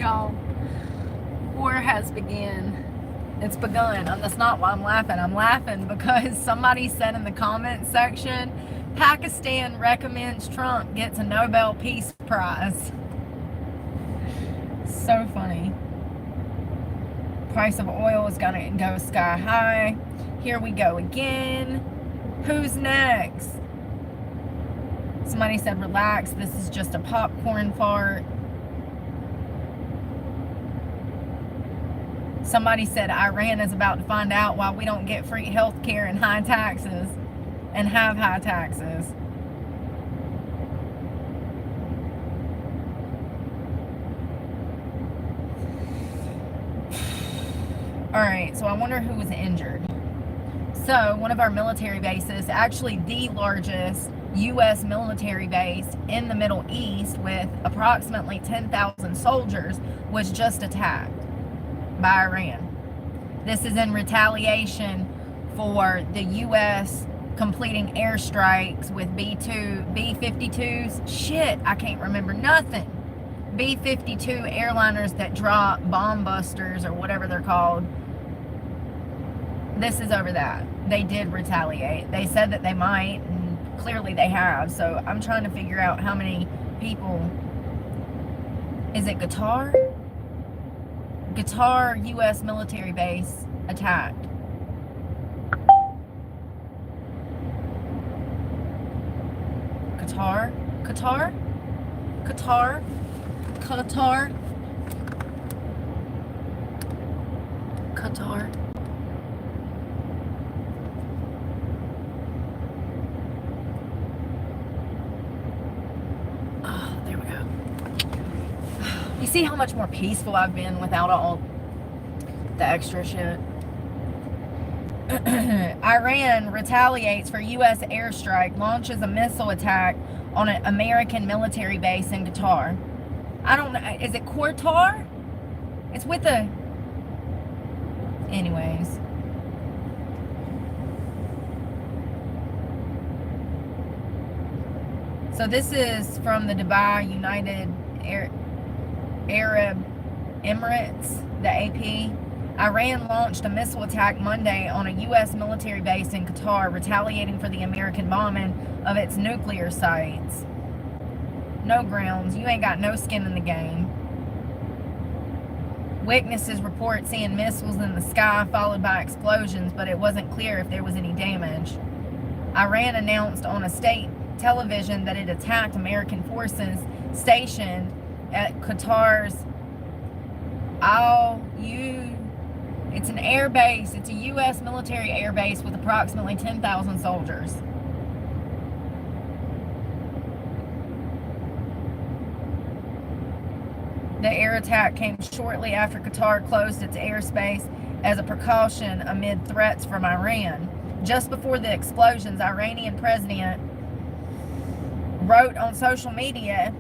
y'all. War has begun. It's begun. And that's not why I'm laughing. I'm laughing because somebody said in the comments section, Pakistan recommends Trump gets a Nobel Peace Prize. So funny. Price of oil is gonna go sky high. Here we go again. Who's next? Somebody said, relax, this is just a popcorn fart. Somebody said Iran is about to find out why we don't get free health care and high taxes and have high taxes. Alright, so I wonder who was injured. So, one of our military bases, actually the largest U.S. military base in the Middle East with approximately 10,000 soldiers, was just attacked by Iran. This is in retaliation for the U.S. completing airstrikes with B-52s. Shit, I can't remember nothing. B-52 airliners that drop bomb busters or whatever they're called. This is over that. They did retaliate. They said that they might, and clearly they have. So I'm trying to figure out how many people. Is it Qatar? Qatar U.S. military base attacked. Qatar? Qatar? Qatar? Qatar? Qatar? Oh, there we go. You see how much more peaceful I've been without all the extra shit? Iran retaliates for U.S. airstrike, launches a missile attack on an American military base in Qatar. I don't know. Is it Qatar? It's with a... Anyways. So this is from the Dubai United Arab Emirates, the AP. Iran launched a missile attack Monday on a U.S. military base in Qatar, retaliating for the American bombing of its nuclear sites. No grounds. You ain't got no skin in the game. Witnesses report seeing missiles in the sky followed by explosions, but it wasn't clear if there was any damage. Iran announced on a state television that it attacked American forces stationed at Qatar's It's an air base. It's a U.S. military air base with approximately 10,000 soldiers. The air attack came shortly after Qatar closed its airspace as a precaution amid threats from Iran. Just before the explosions, Iranian president wrote on social media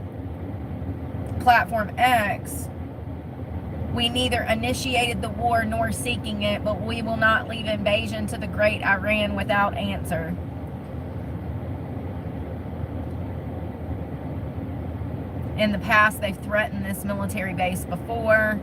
platform X, "We neither initiated the war nor seeking it, but we will not leave invasion to the great Iran without answer." In the past, they've threatened this military base before.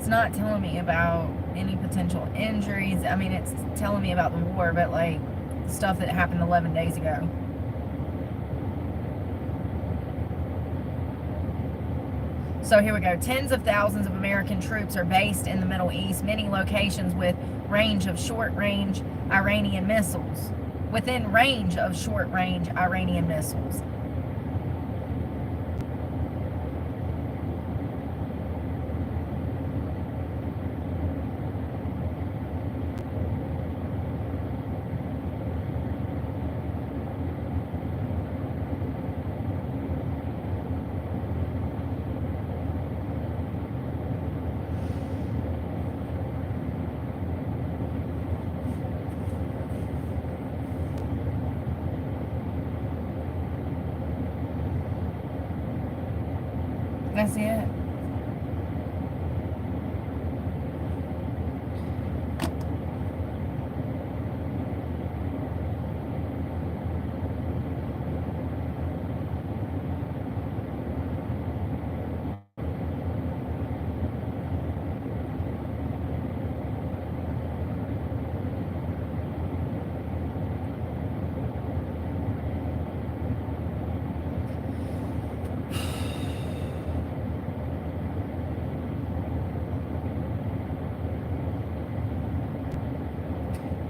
Not telling me about any potential injuries. I mean, it's telling me about the war, but like stuff that happened 11 days ago. So here we go. Tens of thousands of American troops are based in the Middle East, many locations with range of short-range Iranian missiles. Within range of short-range Iranian missiles. That's it.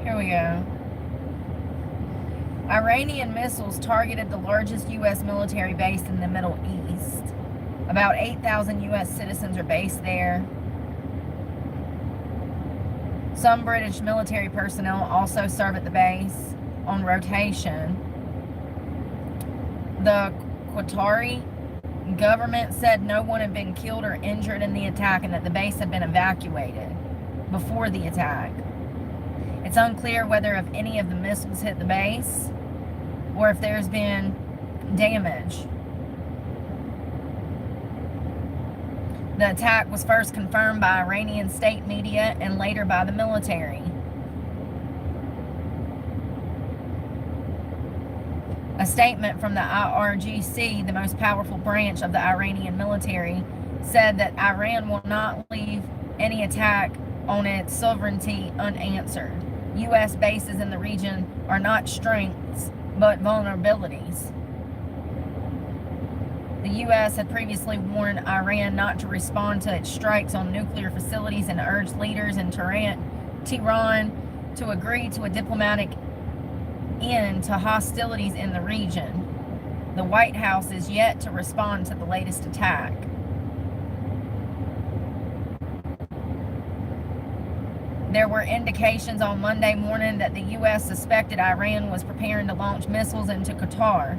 Here we go. Iranian missiles targeted the largest U.S. military base in the Middle East. About 8,000 U.S. citizens are based there. Some British military personnel also serve at the base on rotation. The Qatari government said no one had been killed or injured in the attack and that the base had been evacuated before the attack. It's unclear whether if any of the missiles hit the base or if there's been damage. The attack was first confirmed by Iranian state media and later by the military. A statement from the IRGC, the most powerful branch of the Iranian military, said that Iran will not leave any attack on its sovereignty unanswered. U.S. bases in the region are not strengths, but vulnerabilities. The U.S. had previously warned Iran not to respond to its strikes on nuclear facilities and urged leaders in Tehran to agree to a diplomatic end to hostilities in the region. The White House is yet to respond to the latest attack. There were indications on Monday morning that the U.S. suspected Iran was preparing to launch missiles into Qatar.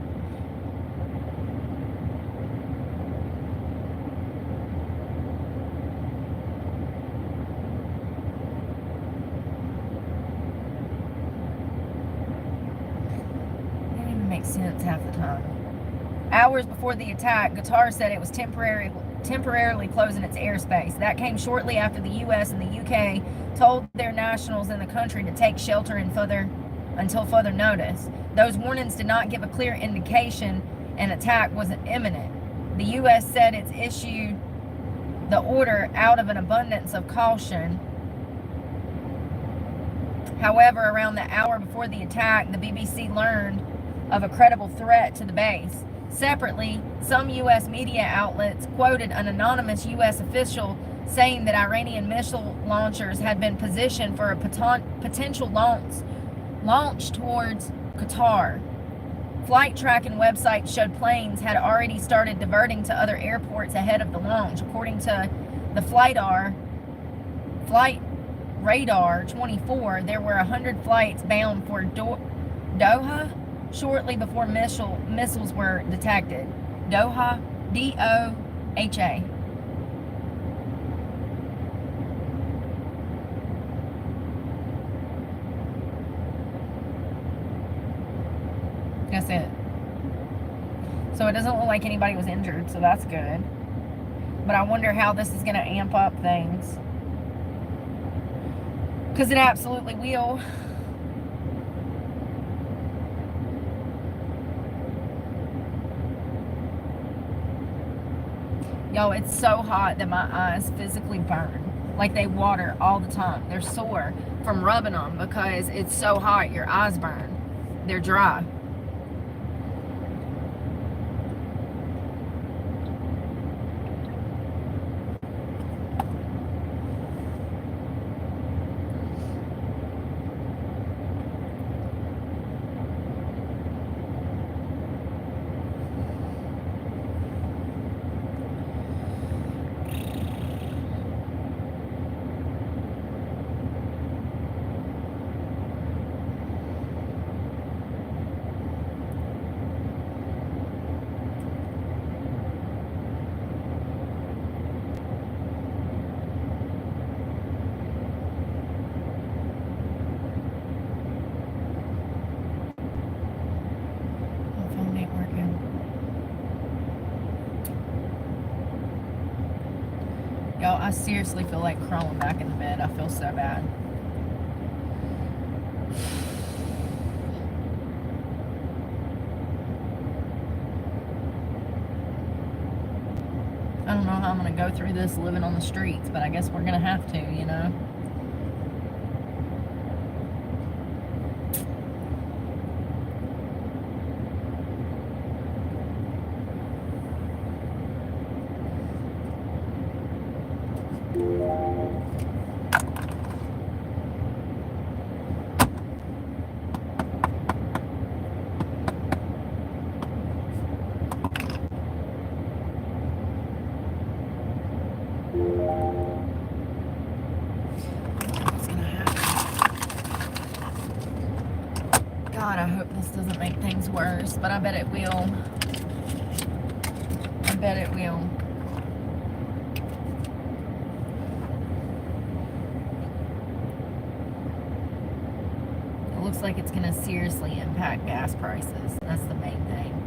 Sense half the time. Hours before the attack, Qatar said it was temporarily closing its airspace. That came shortly after the U.S. and the U.K. told their nationals in the country to take shelter until further notice. Those warnings did not give a clear indication an attack was imminent. The U.S. said it's issued the order out of an abundance of caution. However, around the hour before the attack, the BBC learned of a credible threat to the base. Separately, some U.S. media outlets quoted an anonymous U.S. official saying that Iranian missile launchers had been positioned for a potential launch towards Qatar. Flight tracking websites showed planes had already started diverting to other airports ahead of the launch. According to the Flight Radar 24, there were 100 flights bound for Doha shortly before missiles were detected. Doha, D-O-H-A. That's it. So it doesn't look like anybody was injured, so that's good. But I wonder how this is going to amp up things. Because it absolutely will. Y'all, it's so hot that my eyes physically burn. Like they water all the time. They're sore from rubbing them because it's so hot. Your eyes burn. They're dry. Y'all, I seriously feel like crawling back in the bed. I feel so bad. I don't know how I'm going to go through this living on the streets, but I guess we're going to have to, you know. God, I hope this doesn't make things worse, but I bet it will. I bet it will. It looks like it's going to seriously impact gas prices. That's the main thing.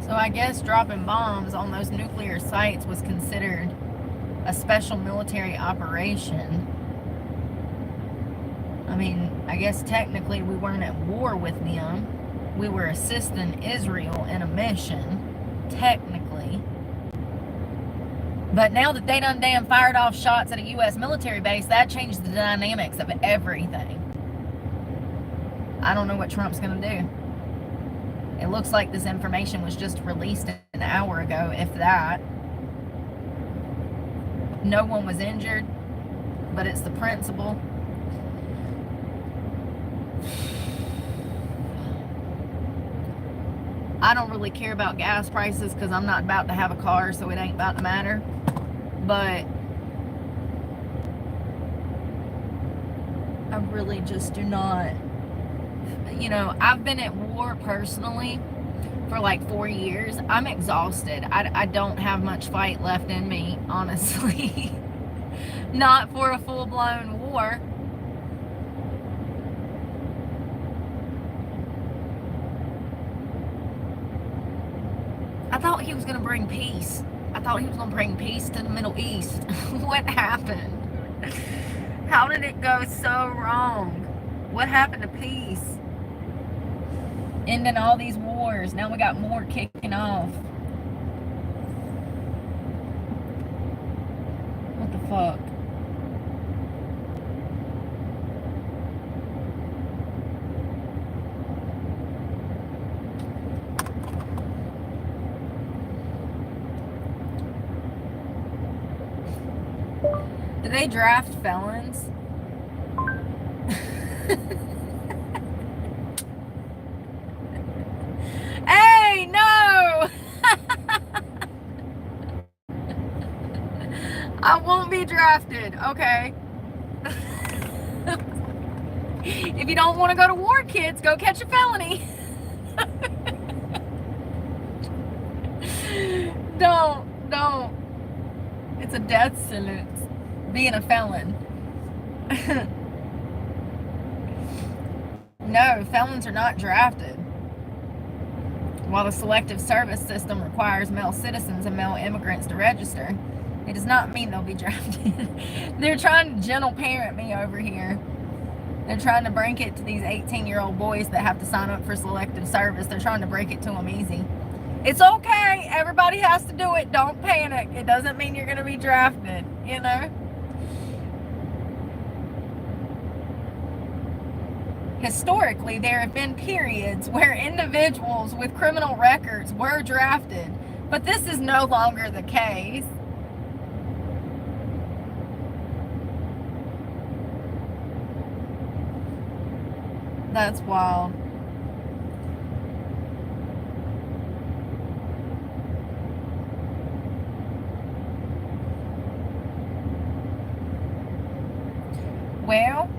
So I guess dropping bombs on those nuclear sites was considered a special military operation. I mean, I guess technically we weren't at war with them. We were assisting Israel in a mission, technically. But now that they done damn fired off shots at a U.S. military base, that changed the dynamics of everything. I don't know what Trump's going to do. It looks like this information was just released an hour ago, if that. No one was injured, but it's the principle. I don't really care about gas prices because I'm not about to have a car, so it ain't about to matter. But I really just do not. You know, I've been at war personally for like 4 years. I'm exhausted. I don't have much fight left in me, honestly. Not for a full-blown war. I thought he was going to bring peace. I thought he was going to bring peace to the Middle East. What happened? How did it go so wrong? What happened to peace? Ending all these wars. Now we got more kicking off. What the fuck? Do they draft felons? Hey, no! I won't be drafted, okay? If you don't want to go to war, kids, go catch a felony. Don't. It's a death sentence, being a felon. No, felons are not drafted. While the selective service system requires male citizens and male immigrants to register, it does not mean they'll be drafted. They're trying to gentle parent me over here. They're trying to break it to these 18-year-old boys that have to sign up for selective service. They're trying to break it to them easy. It's okay. Everybody has to do it. Don't panic. It doesn't mean you're going to be drafted, you know? Historically, there have been periods where individuals with criminal records were drafted, but this is no longer the case. That's wild. Well,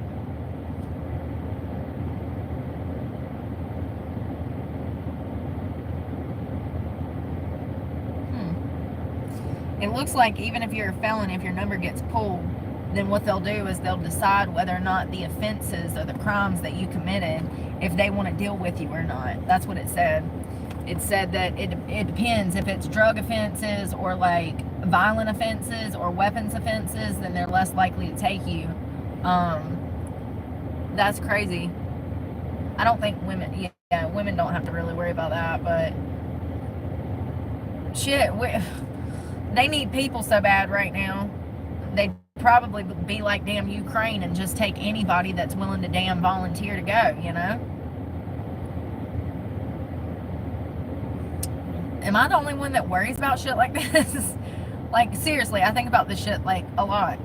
it looks like even if you're a felon, if your number gets pulled, then what they'll do is they'll decide whether or not the offenses or the crimes that you committed, if they want to deal with you or not. That's what it said. It said that it depends. If it's drug offenses or like violent offenses or weapons offenses, then they're less likely to take you. That's crazy. I don't think women, women don't have to really worry about that, but shit, they need people so bad right now. They'd probably be like damn Ukraine and just take anybody that's willing to damn volunteer to go, you know? Am I the only one that worries about shit like this? Like, seriously, I think about this shit, like, a lot.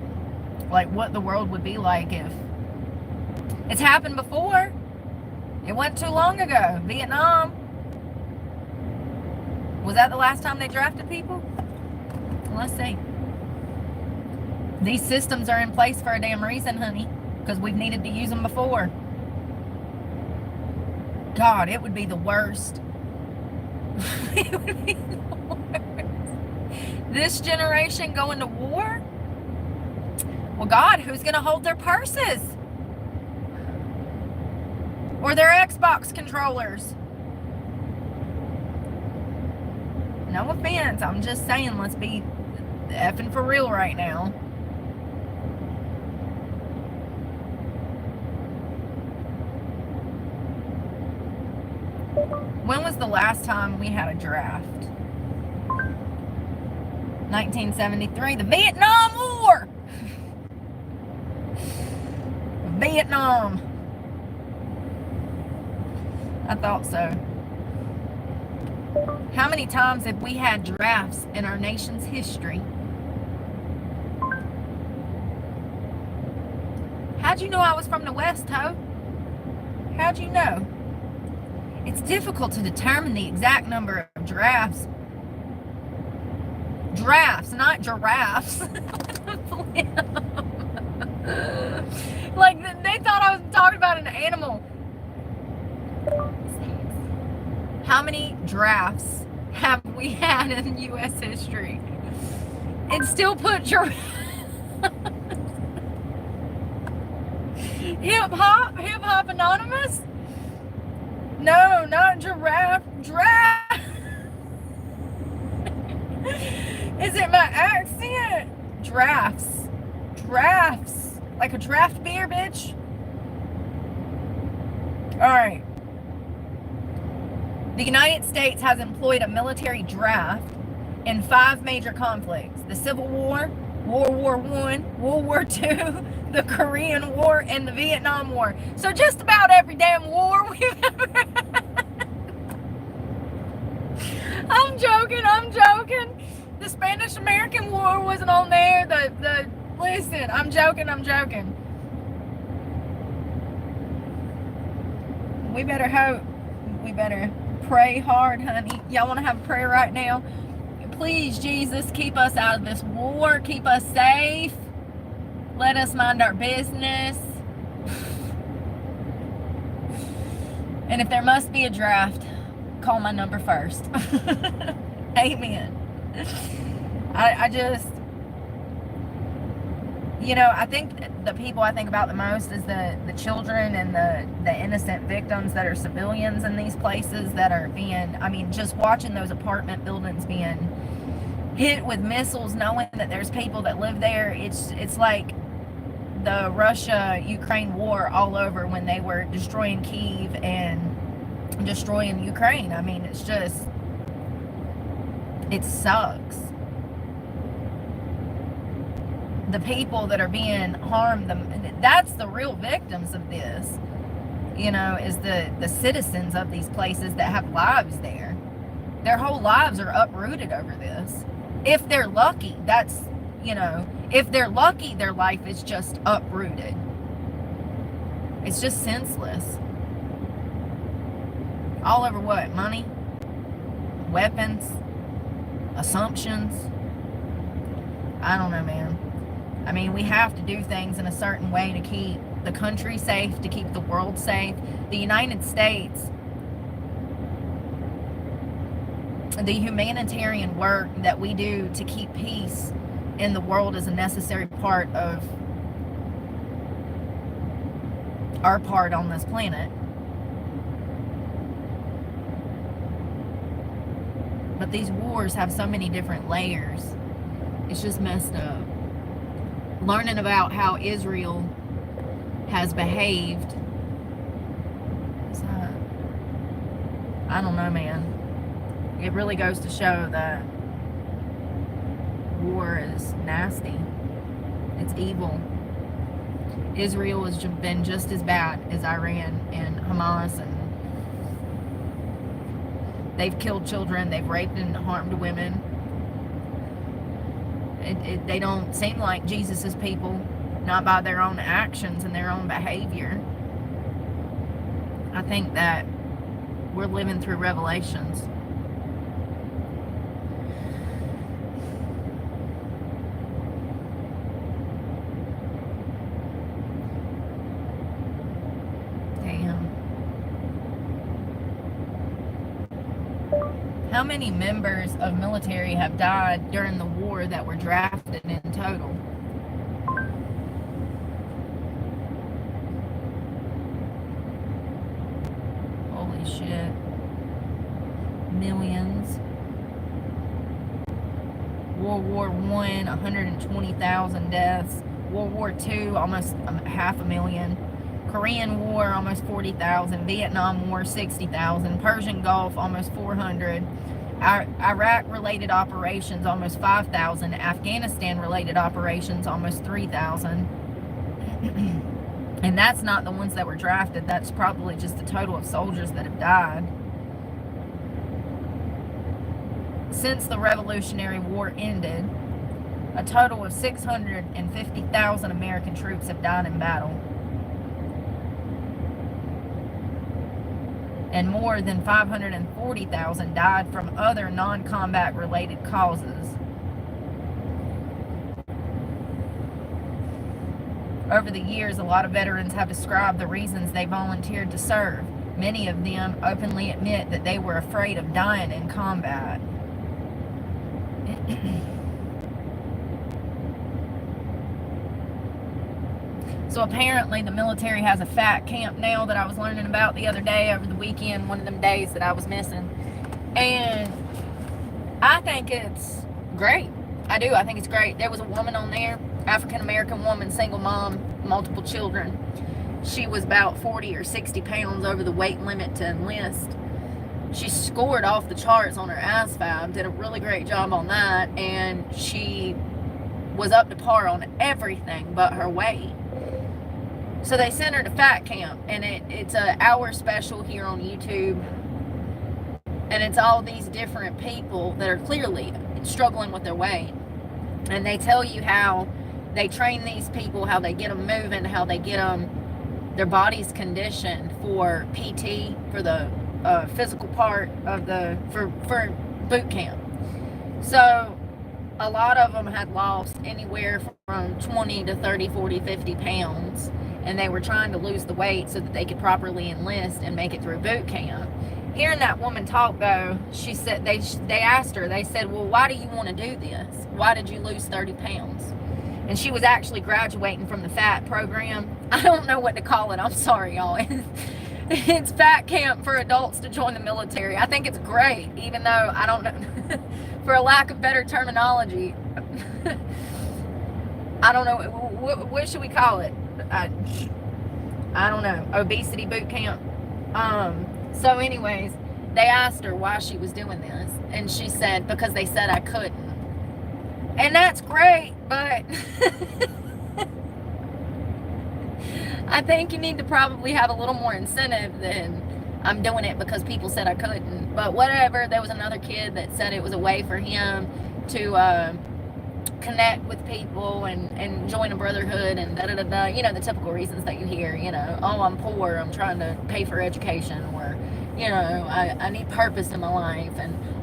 Like, what the world would be like if... It's happened before. It wasn't too long ago. Vietnam. Was that the last time they drafted people? Let's see. These systems are in place for a damn reason, honey. Because we've needed to use them before. God, it would be the worst. It would be the worst. This generation going to war? Well, God, who's going to hold their purses? Or their Xbox controllers? No offense, I'm just saying, let's be effing for real right now. When was the last time we had a draft? 1973, the Vietnam War! Vietnam. I thought so. How many times have we had drafts in our nation's history? How'd you know I was from the West, ho? How'd you know? It's difficult to determine the exact number of drafts. Drafts, not giraffes. Like, they thought I was talking about an animal. How many drafts have we had in U.S. history? And still put giraffe. Hip hop anonymous? No, not giraffe. Draft. Is it my accent? Drafts. Drafts. Like a draft beer, bitch. Alright. The United States has employed a military draft in 5 major conflicts: the Civil War, World War I, World War II, the Korean War, and the Vietnam War. So just about every damn war we've ever had. I'm joking. The Spanish-American War wasn't on there. The Listen, I'm joking. We better hope. We better pray hard, honey. Y'all want to have a prayer right now? Please, Jesus, keep us out of this war. Keep us safe. Let us mind our business. And if there must be a draft, call my number first. Amen. I just, I think the people I think about the most is the children and the innocent victims that are civilians in these places that are being, just watching those apartment buildings being hit with missiles, knowing that there's people that live there. It's like the Russia-Ukraine war all over when they were destroying Kyiv and destroying Ukraine. It sucks. The people that are being harmed, that's the real victims of this, is the citizens of these places that have lives there. Their whole lives are uprooted over this. If they're lucky, if they're lucky, their life is just uprooted. It's just senseless. All over what? Money? Weapons? Assumptions? I don't know, man. We have to do things in a certain way to keep the country safe, to keep the world safe. The United States, the humanitarian work that we do to keep peace in the world is a necessary part of our part on this planet. But these wars have so many different layers. It's just messed up. Learning about how Israel has behaved, I don't know, man. It really goes to show that war is nasty. It's evil. Israel has been just as bad as Iran and Hamas, and they've killed children, they've raped and harmed women. They don't seem like Jesus's people, not by their own actions and their own behavior. I think that we're living through Revelations. How many members of military have died during the war that were drafted in total? Holy shit. Millions. World War I, 120,000 deaths. World War II, almost 500,000. Korean War, almost 40,000. Vietnam War, 60,000. Persian Gulf, almost 400. Iraq-related operations, almost 5,000. Afghanistan-related operations, almost 3,000. And that's not the ones that were drafted. That's probably just the total of soldiers that have died. Since the Revolutionary War ended, a total of 650,000 American troops have died in battle. And more than 540,000 died from other non-combat related causes. Over the years, a lot of veterans have described the reasons they volunteered to serve. Many of them openly admit that they were afraid of dying in combat. So apparently the military has a fat camp now that I was learning about the other day over the weekend, one of them days that I was missing. And I think it's great. I do. I think it's great. There was a woman on there, African-American woman, single mom, multiple children. She was about 40 or 60 pounds over the weight limit to enlist. She scored off the charts on her ASVAB, did a really great job on that, and she was up to par on everything but her weight. So they sent her to fat camp, and it's an hour special here on YouTube, and it's all these different people that are clearly struggling with their weight, and they tell you how they train these people, how they get them moving, how they get them, their bodies conditioned for PT, for the physical part of for boot camp. So a lot of them had lost anywhere from 20 to 30, 40, 50 pounds, and they were trying to lose the weight so that they could properly enlist and make it through boot camp. Hearing that woman talk, though, she said, they asked her, they said, well, why do you want to do this? Why did you lose 30 pounds? And she was actually graduating from the FAT program. I don't know what to call it. I'm sorry, y'all. It's FAT camp for adults to join the military. I think it's great, even though I don't know, for a lack of better terminology, I don't know, what should we call it? I don't know. Obesity boot camp. So anyways, they asked her why she was doing this, and she said, because they said I couldn't. And that's great, but I think you need to probably have a little more incentive than I'm doing it because people said I couldn't. But whatever, there was another kid that said it was a way for him to connect with people and join a brotherhood and da-da-da-da. You know, the typical reasons that you hear, you know, oh, I'm poor, I'm trying to pay for education, or, you know, I need purpose in my life,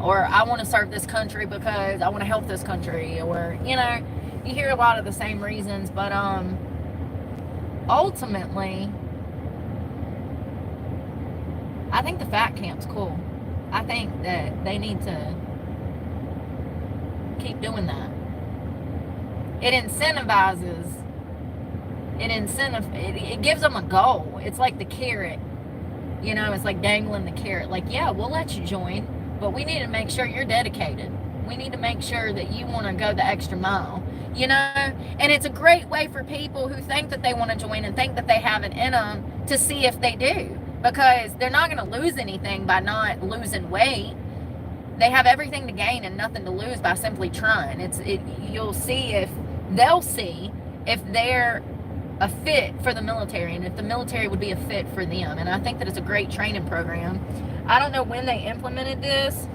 or I want to serve this country because I want to help this country, or, you know, you hear a lot of the same reasons, but ultimately, I think the FAT camp's cool. I think that they need to keep doing that. It incentivizes, it gives them a goal. It's like the carrot, you know, it's like dangling the carrot. Like, yeah, we'll let you join, but we need to make sure you're dedicated. We need to make sure that you want to go the extra mile, you know? And it's a great way for people who think that they want to join and think that they have it in them to see if they do, because they're not going to lose anything by not losing weight. They have everything to gain and nothing to lose by simply trying. They'll see if they're a fit for the military, and if the military would be a fit for them. And I think that it's a great training program. I don't know when they implemented this.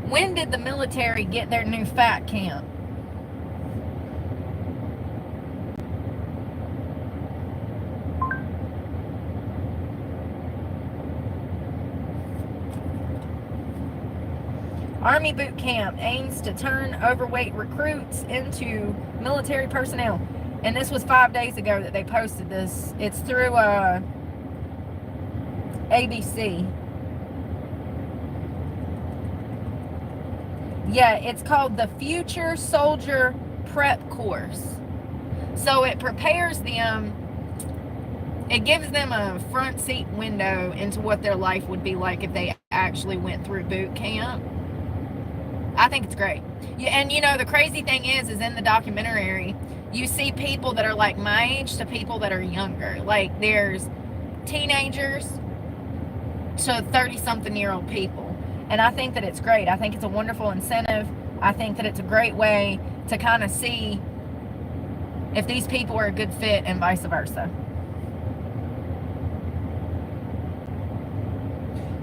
When did the military get their new FAT camp? Army boot camp aims to turn overweight recruits into military personnel. And this was 5 days ago that they posted this. It's through ABC. Yeah, it's called the Future Soldier Prep Course. So it prepares them, it gives them a front seat window into what their life would be like if they actually went through boot camp. I think it's great. Yeah, and you know, the crazy thing is in the documentary, you see people that are like my age to people that are younger. Like, there's teenagers to 30-something-year-old people. And I think that it's great. I think it's a wonderful incentive. I think that it's a great way to kind of see if these people are a good fit and vice versa.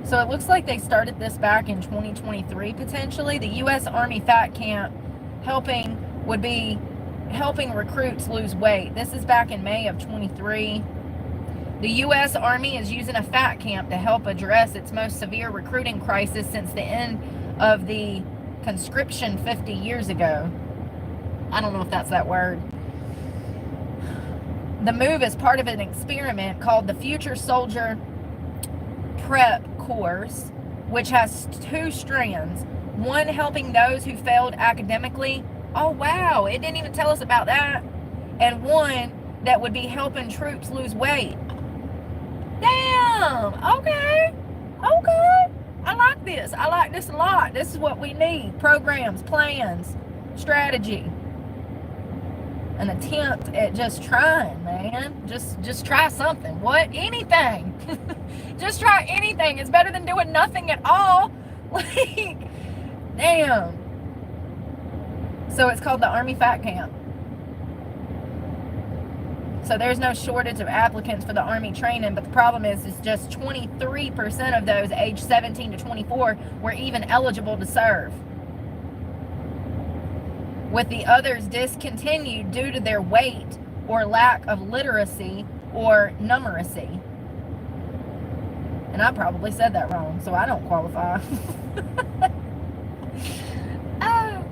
So it looks like they started this back in 2023, potentially. The U.S. Army FAT camp would be helping recruits lose weight. This is back in May of 23. The U.S. Army is using a FAT camp to help address its most severe recruiting crisis since the end of the conscription 50 years ago. I don't know if that's that word. The move is part of an experiment called the Future Soldier Prep Course, which has two strands. One helping those who failed academically. Oh wow, it didn't even tell us about that. And one that would be helping troops lose weight. Damn, okay. I like this. I like this a lot. This is what we need. Programs, plans, strategy. An attempt at just trying, man. Just try something. What? Anything. Just try anything. It's better than doing nothing at all. Like, damn. So it's called the Army FAT Camp. So there's no shortage of applicants for the Army training, but the problem is just 23% of those aged 17 to 24 were even eligible to serve. with the others discontinued due to their weight or lack of literacy or numeracy. And I probably said that wrong, so I don't qualify. Oh.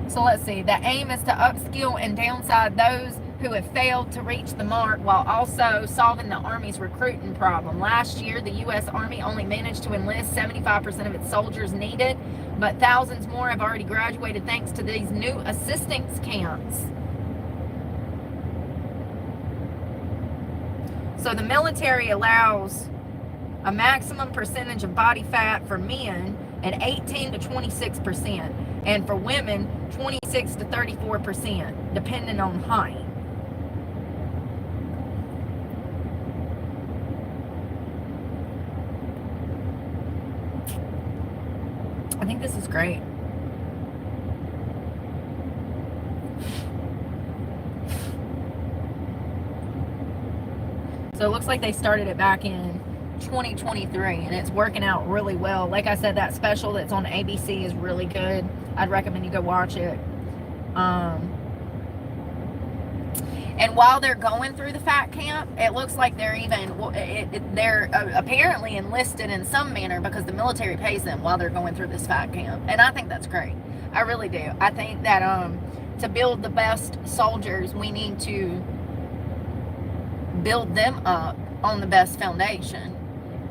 So let's see. The aim is to upskill and downside those who have failed to reach the mark while also solving the Army's recruiting problem. Last year, the U.S. Army only managed to enlist 75% of its soldiers needed, but thousands more have already graduated thanks to these new assistance camps. So the military allows a maximum percentage of body fat for men at 18 to 26%, and for women, 26 to 34%, depending on height. I think this is great. So it looks like they started it back in 2023 and it's working out really well. Like I said, that special that's on ABC is really good. I'd recommend you go watch it. And while they're going through the fat camp, it looks like they're they're apparently enlisted in some manner because the military pays them while they're going through this fat camp. And I think that's great. I really do. I think that to build the best soldiers, we need to build them up on the best foundation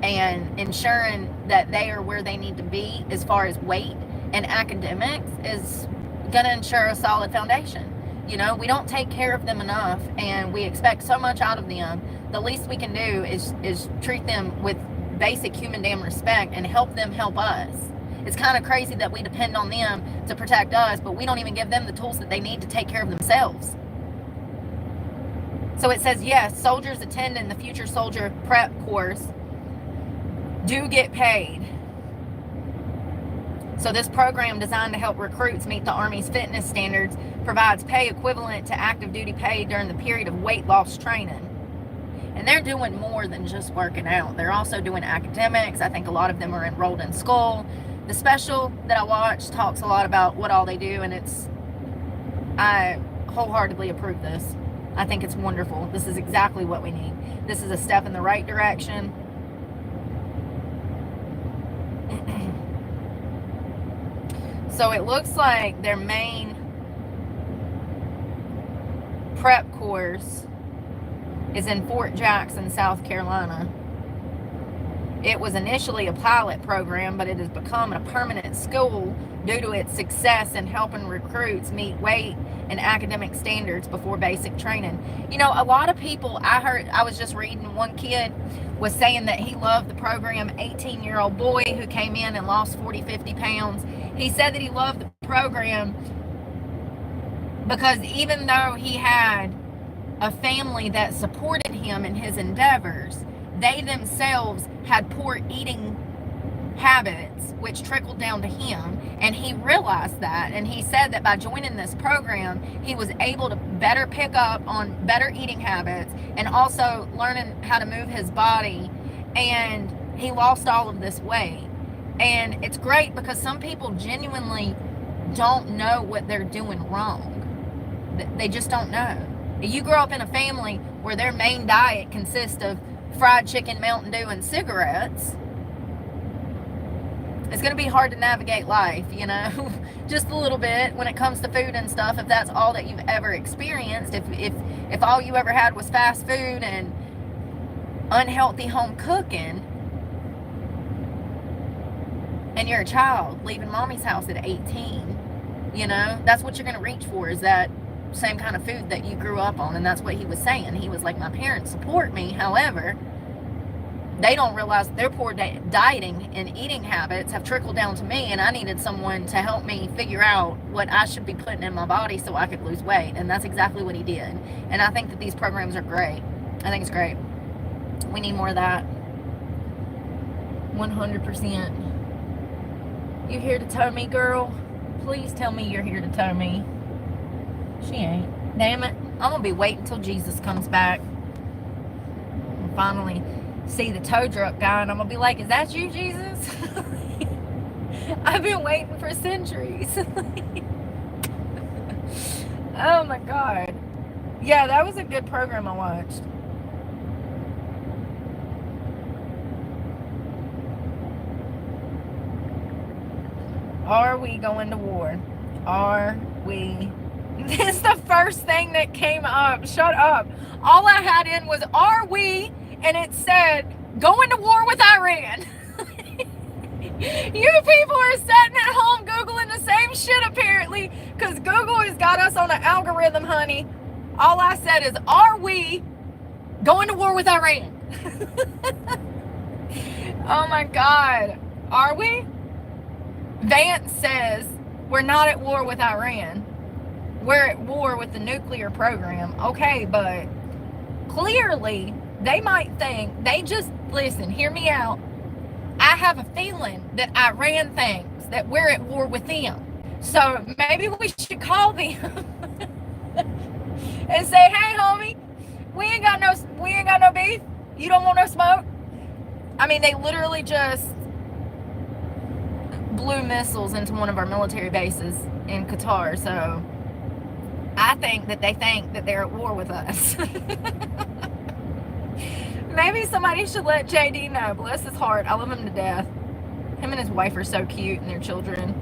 and ensuring that they are where they need to be as far as weight and academics is going to ensure a solid foundation. You know, we don't take care of them enough and we expect so much out of them. The least we can do is treat them with basic human damn respect and help them help us. It's kind of crazy that we depend on them to protect us, but we don't even give them the tools that they need to take care of themselves. So it says, yes, soldiers attending the Future Soldier Prep course do get paid. So this program, designed to help recruits meet the Army's fitness standards, provides pay equivalent to active duty pay during the period of weight loss training. And they're doing more than just working out. They're also doing academics. I think a lot of them are enrolled in school. The special that I watched talks a lot about what all they do, and I wholeheartedly approve this. I think it's wonderful. This is exactly what we need. This is a step in the right direction. So it looks like their main prep course is in Fort Jackson, South Carolina. It was initially a pilot program, but it has become a permanent school due to its success in helping recruits meet weight and academic standards before basic training. You know, a lot of people, I was just reading, one kid was saying that he loved the program, 18-year-old boy who came in and lost 40, 50 pounds. He said that he loved the program because even though he had a family that supported him in his endeavors, they themselves had poor eating habits, which trickled down to him, and he realized that, and he said that by joining this program, he was able to better pick up on better eating habits and also learning how to move his body, and he lost all of this weight. And it's great because some people genuinely don't know what they're doing wrong. They just don't know. You grow up in a family where their main diet consists of fried chicken, Mountain Dew, and cigarettes. It's going to be hard to navigate life, you know, just a little bit when it comes to food and stuff, if that's all that you've ever experienced. If all you ever had was fast food and unhealthy home cooking, and you're a child leaving mommy's house at 18, you know, that's what you're going to reach for, is that same kind of food that you grew up on. And that's what he was saying. He was like, my parents support me, however, they don't realize their poor dieting and eating habits have trickled down to me, and I needed someone to help me figure out what I should be putting in my body so I could lose weight. And that's exactly what he did. And I think that these programs are great. I think it's great. We need more of that. 100%. You here to tow me, girl? Please tell me you're here to tow me. She ain't. Damn it. I'm going to be waiting until Jesus comes back. And finally see the tow truck guy, and I'm going to be like, is that you, Jesus? I've been waiting for centuries. Oh my God. Yeah, that was a good program I watched. Are we going to war? Are we? This is the first thing that came up. Shut up. All I had in was, are we? And it said, going to war with Iran. You people are sitting at home Googling the same shit apparently, because Google has got us on an algorithm, honey. All I said is, are we going to war with Iran? Oh my God. Are we? Vance says, we're not at war with Iran. We're at war with the nuclear program. Okay, but clearly they might think, listen, hear me out. I have a feeling that Iran thinks that we're at war with them. So maybe we should call them and say, hey homie, we ain't got no beef. You don't want no smoke? I mean, they literally just blew missiles into one of our military bases in Qatar. So I think that they think that they're at war with us. Maybe somebody should let JD know. Bless his heart. I love him to death. Him and his wife are so cute, and their children.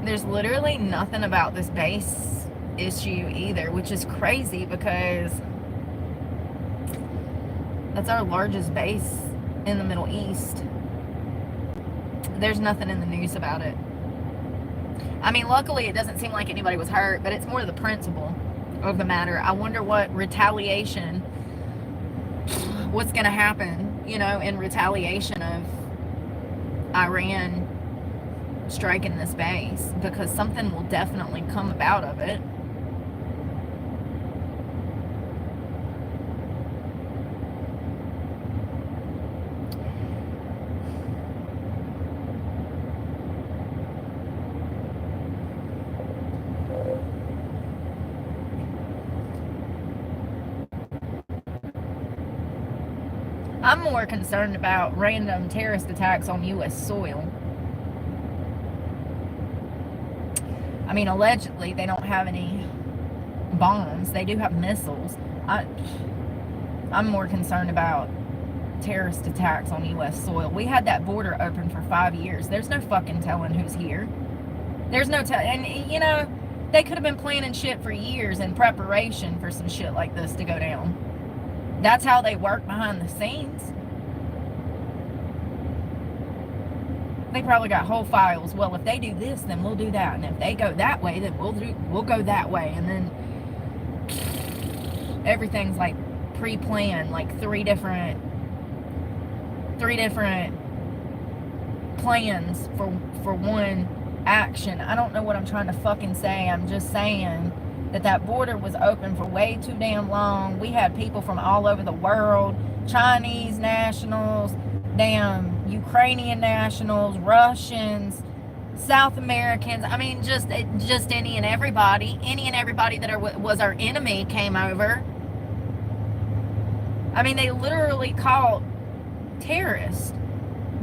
There's literally nothing about this base issue either, which is crazy because that's our largest base in the Middle East. There's nothing in the news about it. I mean, luckily it doesn't seem like anybody was hurt, but it's more the principle of the matter. I wonder what retaliation, what's going to happen, in retaliation of Iran striking this base, because something will definitely come about of it. I'm more concerned about random terrorist attacks on U.S. soil. I mean, allegedly, they don't have any bombs. They do have missiles. I'm more concerned about terrorist attacks on U.S. soil. We had that border open for 5 years. There's no fucking telling who's here. There's no telling. And, they could have been planning shit for years in preparation for some shit like this to go down. That's how they work behind the scenes. They probably got whole files. Well, if they do this, then we'll do that. And if they go that way, then we'll go that way. And then everything's like pre-planned, like three different plans for one action. I don't know what I'm trying to fucking say. I'm just saying that border was open for way too damn long. We had people from all over the world, Chinese nationals, damn Ukrainian nationals, Russians, South Americans. I mean, just any and everybody that was our enemy came over. I mean, they literally caught terrorists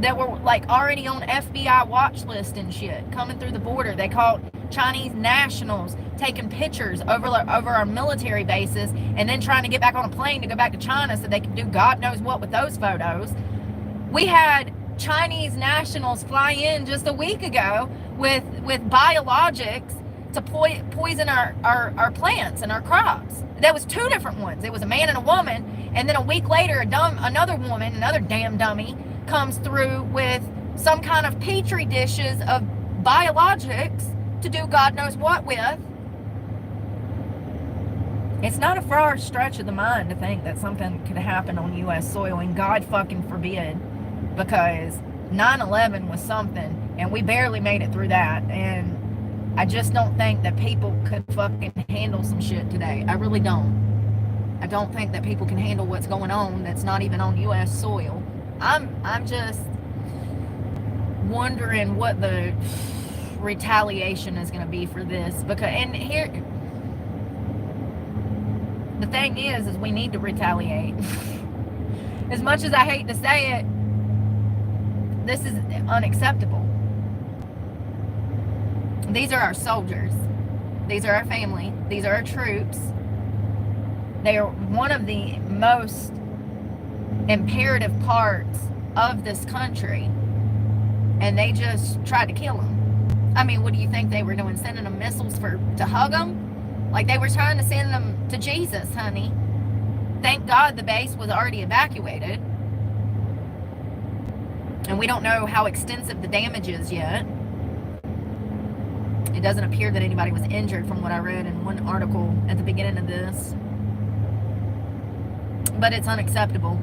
that were like already on FBI watch list and shit coming through the border. They caught Chinese nationals taking pictures over our military bases and then trying to get back on a plane to go back to China so they could do God knows what with those photos. We had Chinese nationals fly in just a week ago with biologics to poison our plants and our crops. There was two different ones. It was a man and a woman, and then a week later another woman, another damn dummy, comes through with some kind of petri dishes of biologics to do God knows what with. It's not a far stretch of the mind to think that something could happen on U.S. soil, and God fucking forbid, because 9/11 was something, and we barely made it through that, and I just don't think that people could fucking handle some shit today. I really don't. I don't think that people can handle what's going on that's not even on U.S. soil. I'm just wondering what the retaliation is going to be for this, because, and here, the thing is we need to retaliate. As much as I hate to say it, this is unacceptable. These are our soldiers. These are our family. These are our troops. They are one of the most imperative parts of this country. And they just tried to kill them. I mean, what do you think they were doing? Sending them missiles to hug them? Like, they were trying to send them to Jesus, honey. Thank God the base was already evacuated. And we don't know how extensive the damage is yet. It doesn't appear that anybody was injured from what I read in one article at the beginning of this. But it's unacceptable.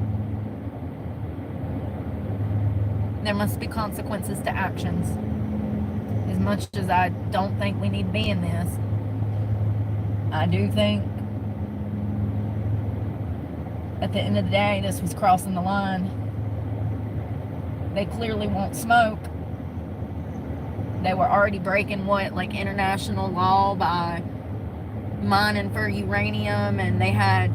There must be consequences to actions. As much as I don't think we need to be in this, I do think at the end of the day, this was crossing the line. They clearly won't smoke. They were already breaking international law by mining for uranium, and they had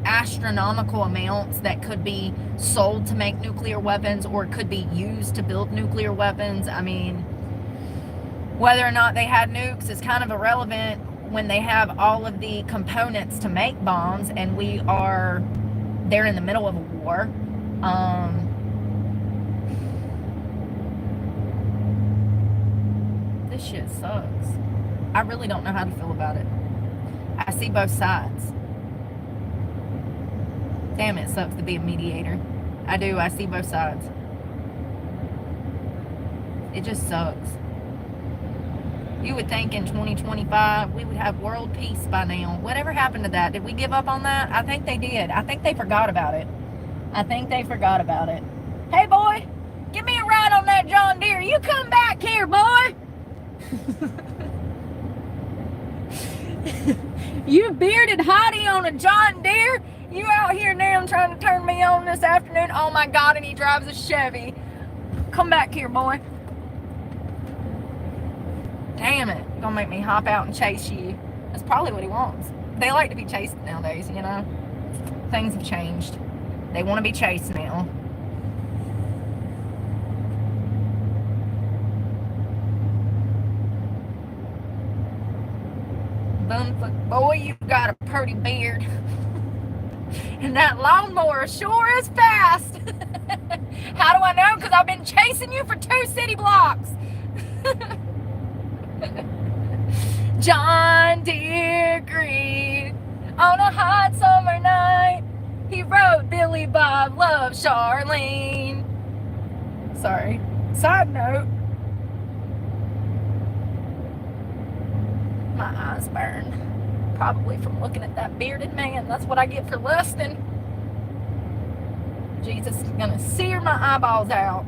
astronomical amounts that could be sold to make nuclear weapons or could be used to build nuclear weapons. I mean, whether or not they had nukes is kind of irrelevant when they have all of the components to make bombs, and they're in the middle of a war. This shit sucks. I really don't know how to feel about it. I see both sides. Damn, it sucks to be a mediator. I do. I see both sides. It just sucks. You would think in 2025 we would have world peace by now. Whatever happened to that? Did we give up on that? I think they did. I think they forgot about it. Hey, boy, give me a ride on that John Deere. You come back here, boy. You bearded hottie on a John Deere. You out here now trying to turn me on this afternoon. Oh my God, and he drives a Chevy. Come back here, boy. Damn it. Gonna make me hop out and chase you. That's probably what he wants. They like to be chased nowadays, you know. Things have changed. They want to be chased now. Bunfoot boy, you got a pretty beard. And that lawnmower sure is fast. How do I know? Because I've been chasing you for 2 city blocks. John Deere green on a hot summer night. He wrote Billy Bob loves Charlene. Sorry. Side note. My eyes burn. Probably from looking at that bearded man. That's what I get for lusting. Jesus is gonna sear my eyeballs out.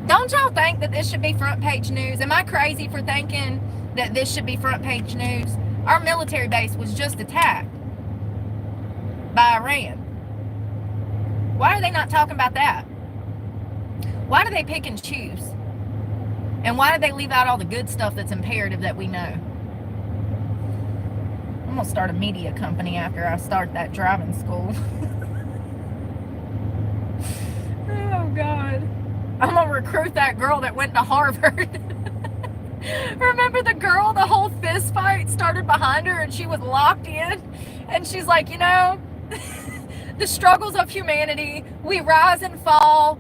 Don't y'all think that this should be front page news? Am I crazy for thinking that this should be front page news? Our military base was just attacked by Iran. Why are they not talking about that? Why do they pick and choose? And why do they leave out all the good stuff that's imperative that we know? I'm gonna start a media company after I start that driving school. Oh God. I'm gonna recruit that girl that went to Harvard. Remember the girl, the whole fist fight started behind her and she was locked in? And she's like, you know, the struggles of humanity, we rise and fall.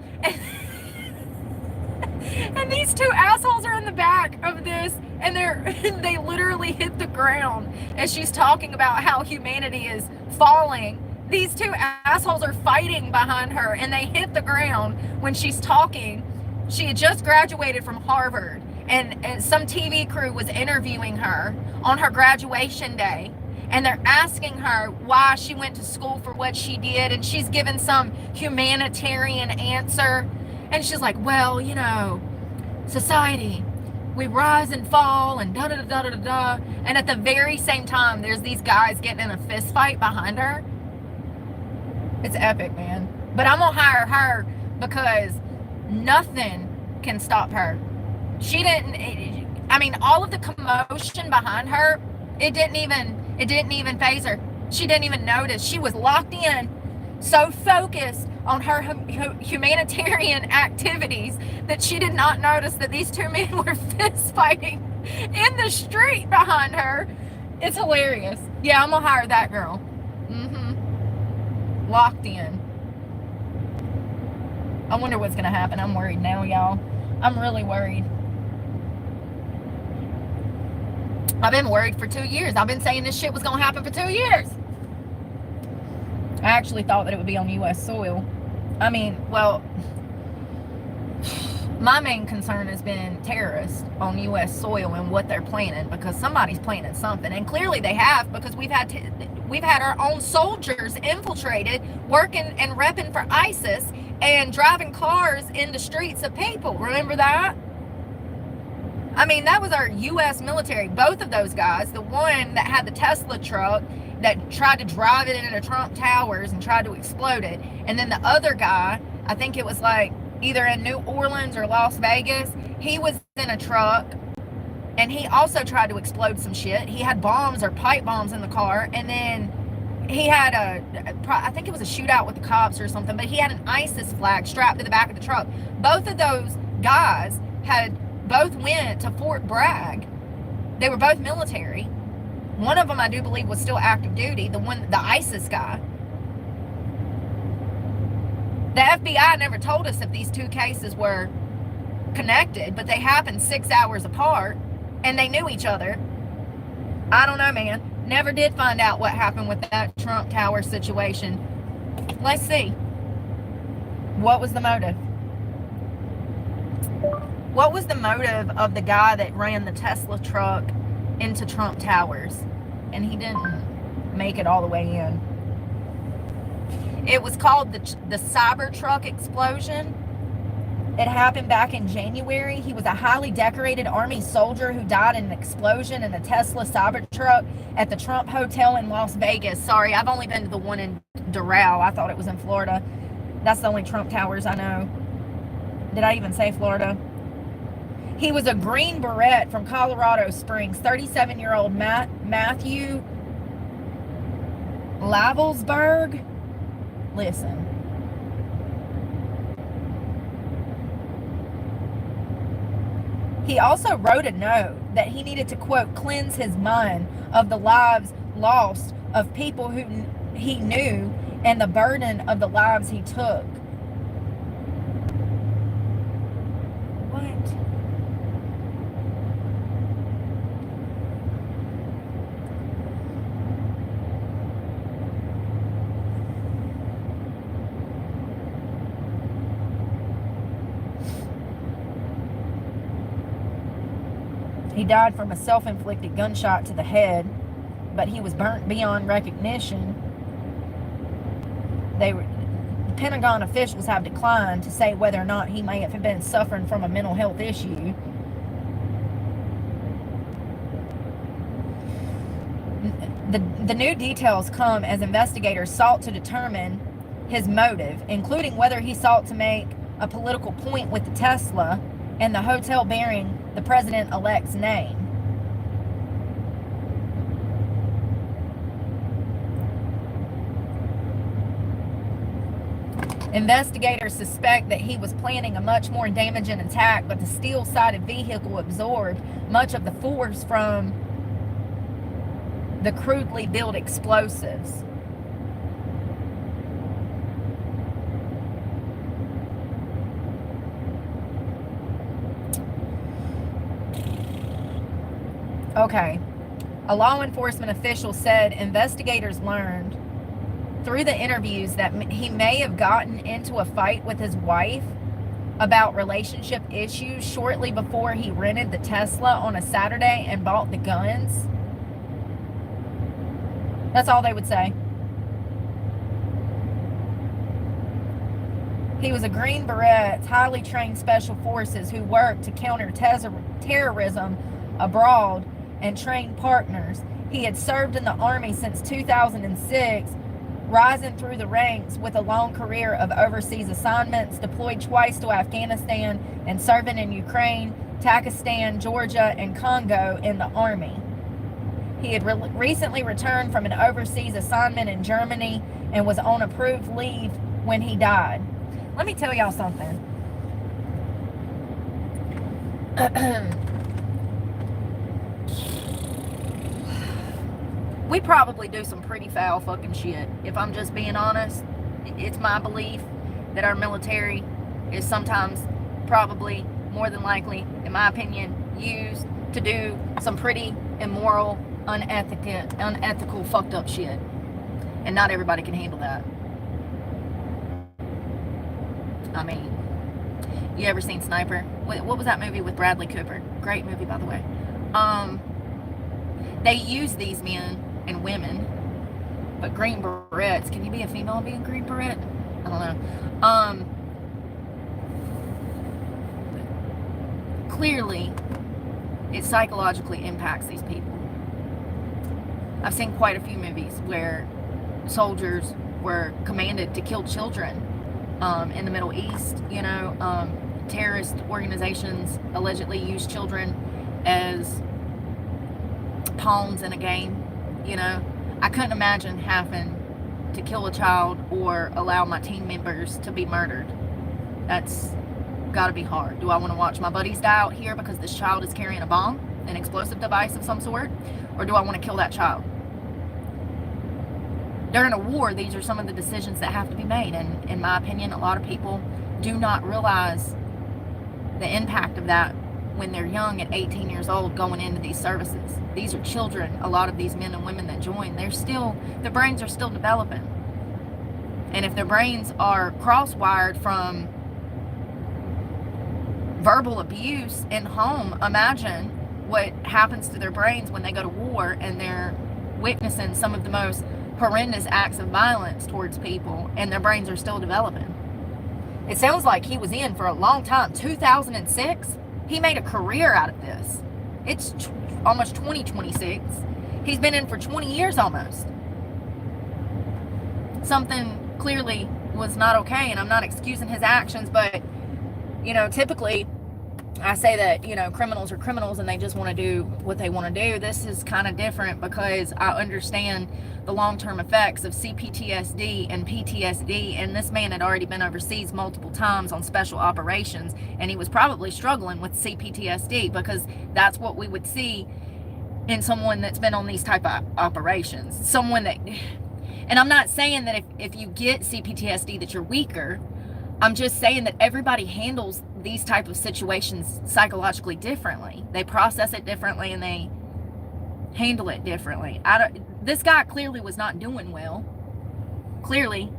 And these 2 assholes are in the back of this, and they literally hit the ground as she's talking about how humanity is falling. These 2 assholes are fighting behind her, and they hit the ground when she's talking. She had just graduated from Harvard, and some TV crew was interviewing her on her graduation day, and they're asking her why she went to school for what she did, and she's given some humanitarian answer. And she's like, well, you know, society, we rise and fall and da-da-da-da-da-da. And at the very same time, there's these guys getting in a fist fight behind her. It's epic, man. But I'm going to hire her because nothing can stop her. She didn't, I mean, all of the commotion behind her, it didn't even, It didn't even faze her. She didn't even notice. She was locked in, so focused on her humanitarian activities that she did not notice that these two men were fist fighting in the street behind her. It's hilarious. Yeah, I'm gonna hire that girl. Locked in. I wonder what's gonna happen. I'm worried now, y'all. I'm really worried. I've been worried for 2 years. I've been saying this shit was gonna happen for 2 years. I actually thought that it would be on U.S. soil. I mean, well, my main concern has been terrorists on U.S. soil and what they're planning, because somebody's planning something, and clearly they have, because we've had our own soldiers infiltrated, working and repping for ISIS and driving cars in the streets of people. Remember that? I mean, that was our U.S. military. Both of those guys, the one that had the Tesla truck that tried to drive it into Trump Towers and tried to explode it, and then the other guy, I think it was like either in New Orleans or Las Vegas, he was in a truck and he also tried to explode some shit. He had bombs or pipe bombs in the car, and then he had I think it was a shootout with the cops or something, but he had an ISIS flag strapped to the back of the truck. Both of those guys both went to Fort Bragg. They were both military. One of them, I do believe, was still active duty. The ISIS guy. The FBI never told us if these two cases were connected, but they happened 6 hours apart, and they knew each other. I don't know, man. Never did find out what happened with that Trump Tower situation. Let's see. What was the motive? What was the motive of the guy that ran the Tesla truck into Trump Towers and he didn't make it all the way in? It was called the Cybertruck explosion. It happened back in January. He was a highly decorated Army soldier who died in an explosion in a Tesla Cybertruck at the Trump Hotel in Las Vegas. Sorry, I've only been to the one in Doral. I thought it was in Florida. That's the only Trump Towers I know. Did I even say Florida? He was a Green Beret from Colorado Springs, 37-year-old Matthew Lavelsberg. Listen. He also wrote a note that he needed to, quote, cleanse his mind of the lives lost of people who he knew and the burden of the lives he took. He died from a self-inflicted gunshot to the head, but he was burnt beyond recognition. Pentagon officials have declined to say whether or not he may have been suffering from a mental health issue. The new details come as investigators sought to determine his motive, including whether he sought to make a political point with the Tesla and the hotel bearing the president-elect's name. Investigators suspect that he was planning a much more damaging attack, but the steel-sided vehicle absorbed much of the force from the crudely built explosives. Okay. A law enforcement official said investigators learned through the interviews that he may have gotten into a fight with his wife about relationship issues shortly before he rented the Tesla on a Saturday and bought the guns. That's all they would say. He was a Green Beret, highly trained special forces who worked to counter terrorism abroad and trained partners. He had served in the Army since 2006, rising through the ranks with a long career of overseas assignments, deployed twice to Afghanistan and serving in Ukraine, Pakistan, Georgia, and Congo in the Army. He had recently returned from an overseas assignment in Germany and was on approved leave when he died. Let me tell y'all something. We probably do some pretty foul fucking shit. If I'm just being honest, it's my belief that our military is sometimes, probably, more than likely, in my opinion, used to do some pretty immoral, unethical, fucked up shit. And not everybody can handle that. I mean, you ever seen Sniper? What was that movie with Bradley Cooper? Great movie, by the way. They use these men and women, but Green Berets, can you be a female and be a Green Beret? I don't know. Clearly, it psychologically impacts these people. I've seen quite a few movies where soldiers were commanded to kill children in the Middle East. You know, terrorist organizations allegedly use children as pawns in a game. You know, I couldn't imagine having to kill a child or allow my team members to be murdered. That's gotta be hard. Do I want to watch my buddies die out here because this child is carrying a bomb, an explosive device of some sort? Or do I want to kill that child? During a war, these are some of the decisions that have to be made. And in my opinion, a lot of people do not realize the impact of that when they're young at 18 years old going into these services. These are children. A lot of these men and women that join, their brains are still developing. And if their brains are cross-wired from verbal abuse in home, imagine what happens to their brains when they go to war and they're witnessing some of the most horrendous acts of violence towards people, and their brains are still developing. It sounds like he was in for a long time. 2006, he made a career out of this. It's almost 2026. He's been in for 20 years almost. Something clearly was not okay, and I'm not excusing his actions, but you know, typically I say that, you know, criminals are criminals and they just want to do what they want to do. This is kind of different because I understand the long-term effects of CPTSD and PTSD, and this man had already been overseas multiple times on special operations, and he was probably struggling with CPTSD because that's what we would see in someone that's been on these type of operations. Someone that, and I'm not saying that if you get CPTSD that you're weaker. I'm just saying that everybody handles these type of situations psychologically differently. They process it differently and they handle it differently. This guy clearly was not doing well. Clearly.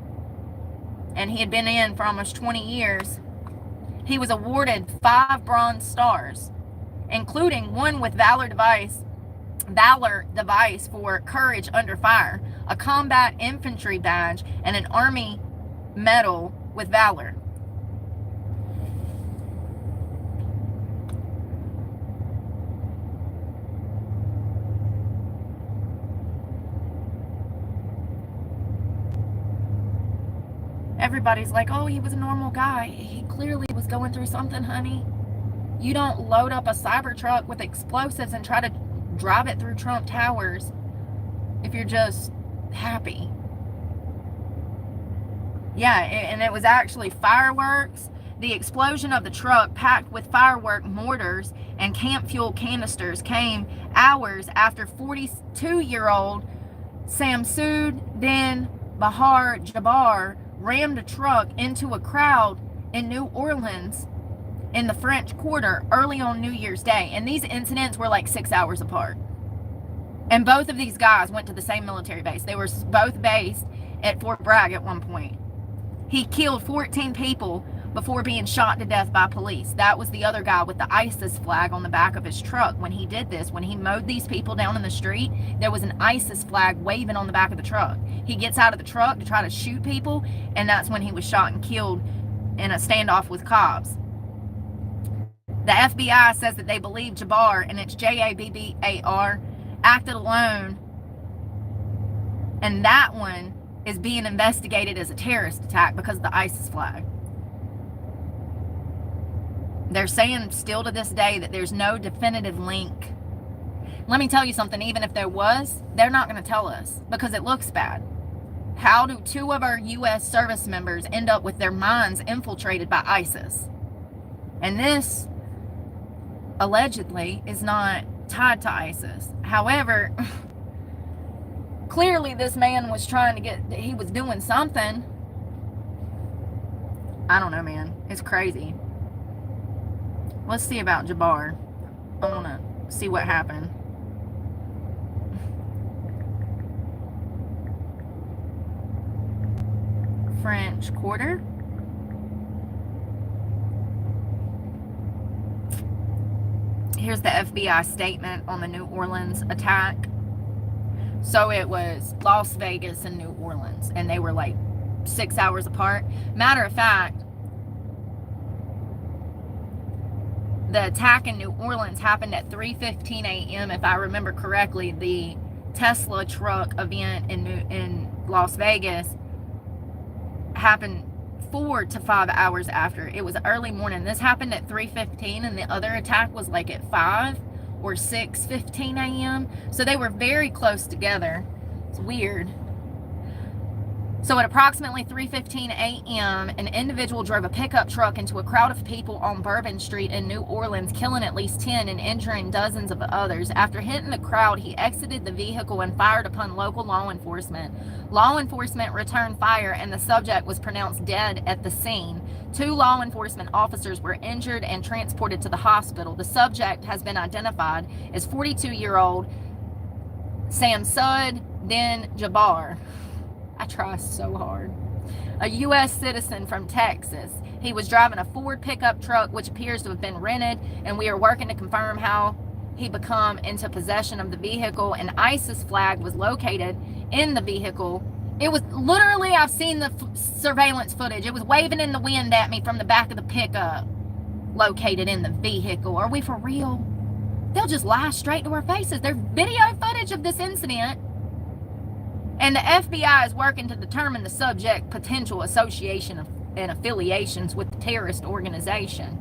And he had been in for almost 20 years. He was awarded 5 Bronze Stars, including one with Valor Device for Courage Under Fire, a Combat Infantry Badge, and an Army Medal with Valor. Everybody's like, oh, he was a normal guy. He clearly was going through something, honey. You don't load up a Cybertruck with explosives and try to drive it through Trump Towers if you're just happy. Yeah, and it was actually fireworks. The explosion of the truck packed with firework mortars and camp fuel canisters came hours after 42-year-old Samsud Din Bahar Jabbar rammed a truck into a crowd in New Orleans in the French Quarter early on New Year's Day. And these incidents were like 6 hours apart. And both of these guys went to the same military base. They were both based at Fort Bragg at one point. He killed 14 people before being shot to death by police. That was the other guy with the ISIS flag on the back of his truck. When he did this, when he mowed these people down in the street, there was an ISIS flag waving on the back of the truck. He gets out of the truck to try to shoot people, and that's when he was shot and killed in a standoff with cops. The FBI says that they believe Jabbar, and it's Jabbar, acted alone, and that one is being investigated as a terrorist attack because of the ISIS flag. They're saying still to this day that there's no definitive link. Let me tell you something, even if there was, they're not going to tell us because it looks bad. How do 2 of our U.S. service members end up with their minds infiltrated by ISIS? And this, allegedly, is not tied to ISIS. However, clearly this man was he was doing something. I don't know, man. It's crazy. Let's see about Jabbar. I want to see what happened. French Quarter. Here's the FBI statement on the New Orleans attack. So it was Las Vegas and New Orleans, and they were like 6 hours apart. Matter of fact, the attack in New Orleans happened at 3:15 a.m. if I remember correctly. The Tesla truck event in Las Vegas happened 4 to 5 hours after. It was early morning. This happened at 3:15, and the other attack was like at 5 or 6:15 a.m. So they were very close together. It's weird. So at approximately 3:15 a.m., an individual drove a pickup truck into a crowd of people on Bourbon Street in New Orleans, killing at least 10 and injuring dozens of others. After hitting the crowd, he exited the vehicle and fired upon local law enforcement. Law enforcement returned fire, and the subject was pronounced dead at the scene. 2 law enforcement officers were injured and transported to the hospital. The subject has been identified as 42-year-old Samsud Din Jabbar. I try so hard. A U.S. citizen from Texas. He was driving a Ford pickup truck, which appears to have been rented, and we are working to confirm how he became into possession of the vehicle. An ISIS flag was located in the vehicle. It was literally, I've seen the surveillance footage. It was waving in the wind at me from the back of the pickup, located in the vehicle. Are we for real? They'll just lie straight to our faces. There's video footage of this incident. And the FBI is working to determine the subject potential association and affiliations with the terrorist organization.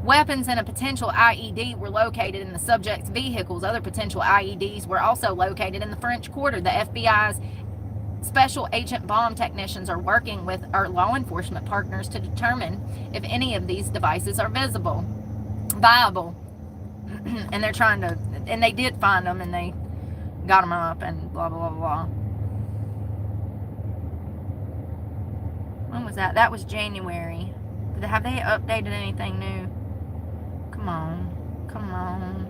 Weapons and a potential IED were located in the subject's vehicles. Other potential IEDs were also located in the French Quarter. The FBI's special agent bomb technicians are working with our law enforcement partners to determine if any of these devices are viable. And they're trying to, and they did find them, and they got them up, and blah, blah, blah, blah. When was that? That was January. Have they updated anything new? Come on. Come on.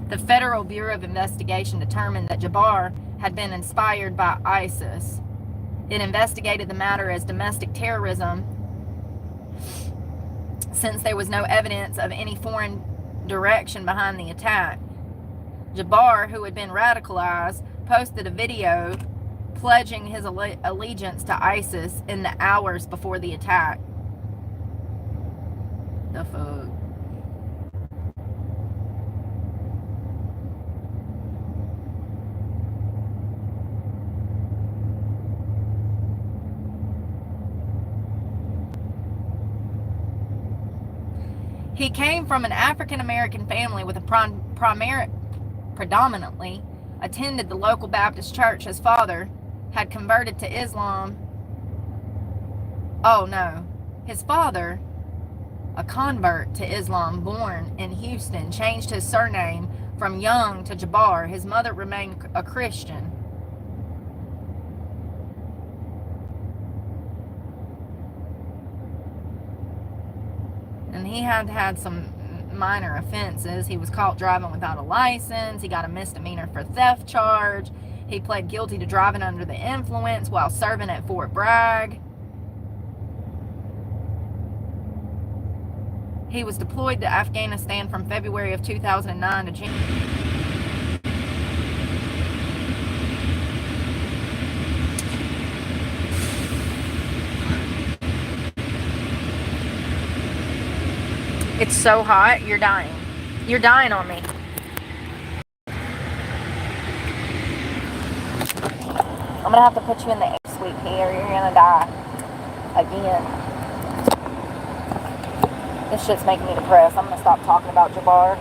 The Federal Bureau of Investigation determined that Jabbar had been inspired by ISIS. It investigated the matter as domestic terrorism since there was no evidence of any foreign direction behind the attack. Jabbar, who had been radicalized, posted a video pledging his allegiance to ISIS in the hours before the attack. The fuck? He came from an African-American family with a predominantly attended the local Baptist church. His father had converted to Islam. Oh no. His father, a convert to Islam born in Houston, changed his surname from Young to Jabbar. His mother remained a Christian. And he had some minor offenses. He was caught driving without a license. He got a misdemeanor for theft charge. He pled guilty to driving under the influence while serving at Fort Bragg. He was deployed to Afghanistan from February of 2009 to January. It's so hot, you're dying. You're dying on me. I'm gonna have to put you in the air suite here. You're gonna die again. This shit's making me depressed. I'm gonna stop talking about Jabbar.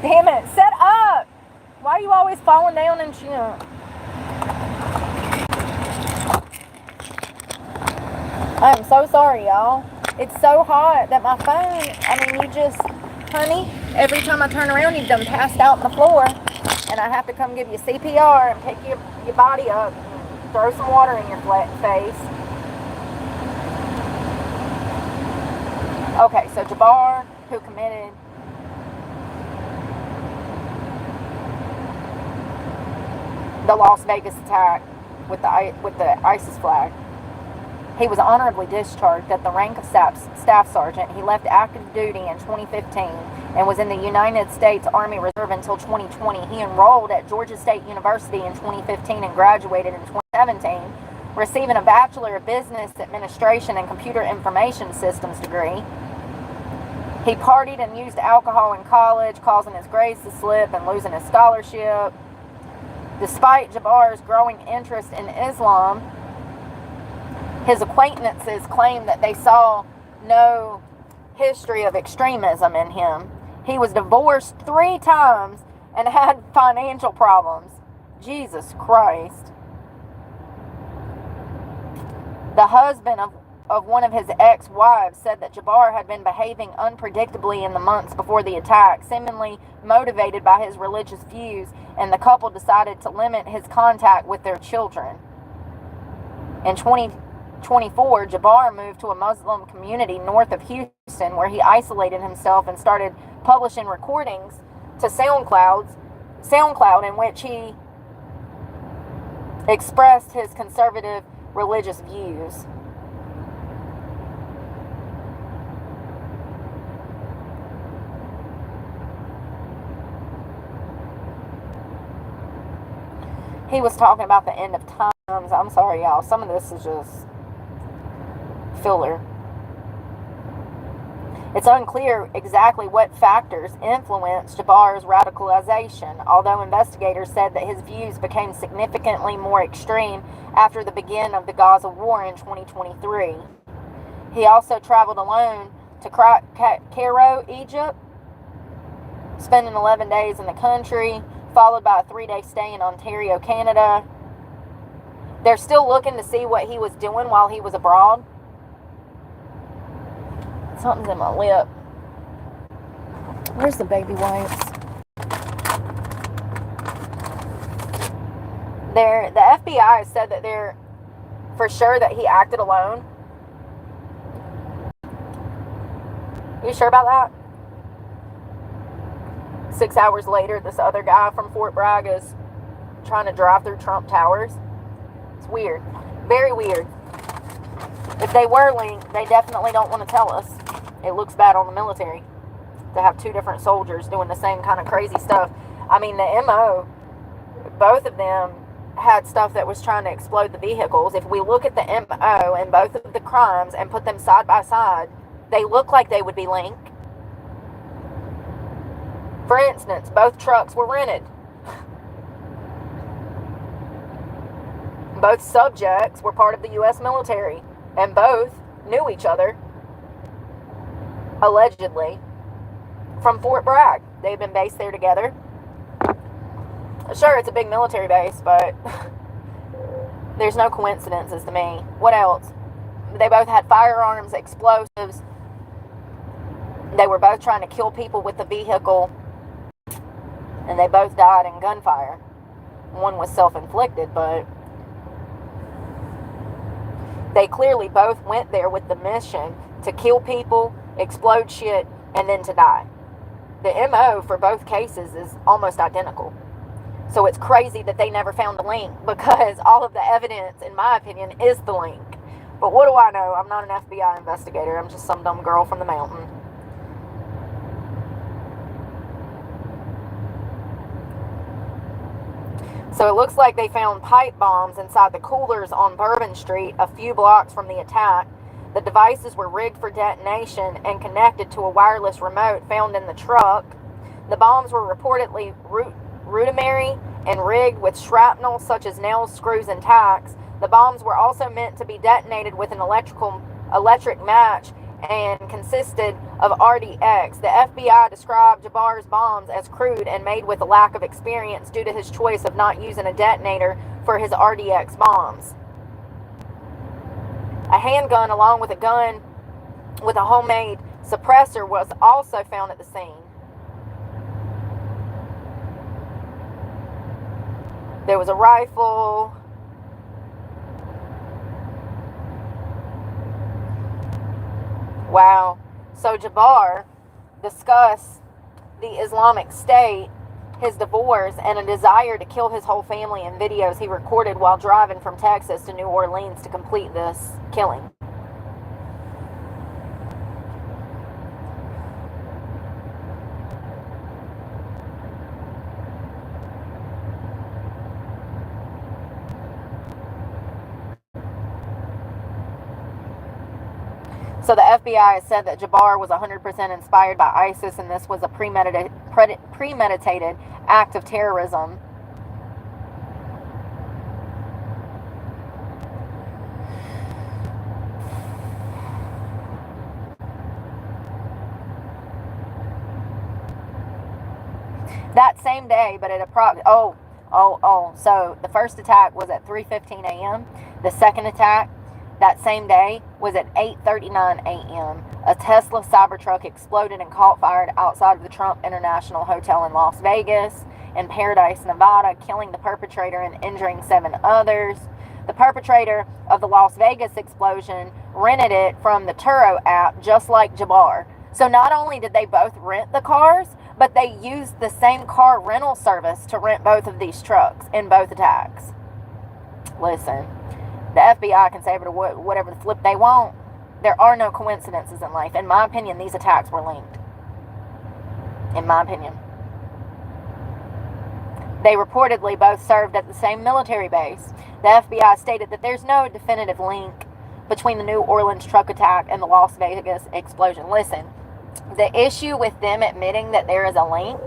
Damn it, set up! Why are you always falling down and shit? I'm so sorry, y'all. It's so hot that my phone, honey, every time I turn around, you've done passed out on the floor. And I have to come give you CPR and pick your body up and throw some water in your face. Okay, so Jabbar, who committed the Las Vegas attack with the ISIS flag, he was honorably discharged at the rank of staff sergeant. He left active duty in 2015 and was in the United States Army Reserve until 2020. He enrolled at Georgia State University in 2015 and graduated in 2017, receiving a Bachelor of Business Administration and Computer Information Systems degree. He partied and used alcohol in college, causing his grades to slip and losing his scholarship. Despite Jabbar's growing interest in Islam, his acquaintances claimed that they saw no history of extremism in him. He was divorced 3 times and had financial problems. Jesus Christ. The husband of one of his ex-wives said that Jabbar had been behaving unpredictably in the months before the attack, seemingly motivated by his religious views, and the couple decided to limit his contact with their children. In 2024, Jabbar moved to a Muslim community north of Houston, where he isolated himself and started publishing recordings to SoundCloud, in which he expressed his conservative religious views. He was talking about the end of times. I'm sorry, y'all. Some of this is just filler. It's unclear exactly what factors influenced Jabbar's radicalization, although investigators said that his views became significantly more extreme after the beginning of the Gaza war in 2023. He also traveled alone to Cairo, Egypt, spending 11 days in the country, followed by a 3-day stay in Ontario, Canada. They're still looking to see what he was doing while he was abroad. Something's in my lip. Where's the baby wipes? The FBI said that they're for sure that he acted alone. You sure about that? 6 hours later, this other guy from Fort Bragg is trying to drive through Trump Towers. It's weird. Very weird. If they were linked, they definitely don't want to tell us. It looks bad on the military to have 2 different soldiers doing the same kind of crazy stuff. I mean, the MO, both of them had stuff that was trying to explode the vehicles. If we look at the MO and both of the crimes and put them side by side, they look like they would be linked. For instance, both trucks were rented. Both subjects were part of the U.S. military, and both knew each other, allegedly, from Fort Bragg. They've been based there together. Sure, it's a big military base, but there's no coincidences to me. What else? They both had firearms, explosives. They were both trying to kill people with the vehicle, and they both died in gunfire. One was self-inflicted, but they clearly both went there with the mission to kill people, explode shit, and then to die. The MO for both cases is almost identical. So it's crazy that they never found the link, because all of the evidence, in my opinion, is the link. But what do I know? I'm not an FBI investigator. I'm just some dumb girl from the mountain. So it looks like they found pipe bombs inside the coolers on Bourbon Street, a few blocks from the attack. The devices were rigged for detonation and connected to a wireless remote found in the truck. The bombs were reportedly rudimentary and rigged with shrapnel such as nails, screws, and tacks. The bombs were also meant to be detonated with an electric match and consisted of RDX. The FBI described Jabbar's bombs as crude and made with a lack of experience due to his choice of not using a detonator for his RDX bombs. A handgun along with a gun with a homemade suppressor was also found at the scene. There was a rifle. Wow. So Jabbar discussed the Islamic State, his divorce, and a desire to kill his whole family in videos he recorded while driving from Texas to New Orleans to complete this killing. So the FBI has said that Jabbar was 100% inspired by ISIS, and this was a premeditated act of terrorism. That same day, but at so the first attack was at 3:15 a.m. The second attack that same day was at 8:39 a.m. A Tesla Cybertruck exploded and caught fire outside of the Trump International Hotel in Las Vegas in Paradise, Nevada, killing the perpetrator and injuring 7 others. The perpetrator of the Las Vegas explosion rented it from the Turo app, just like Jabbar. So not only did they both rent the cars, but they used the same car rental service to rent both of these trucks in both attacks. Listen, the FBI can say whatever the flip they want. There are no coincidences in life. In my opinion, these attacks were linked. In my opinion. They reportedly both served at the same military base. The FBI stated that there's no definitive link between the New Orleans truck attack and the Las Vegas explosion. Listen, the issue with them admitting that there is a link,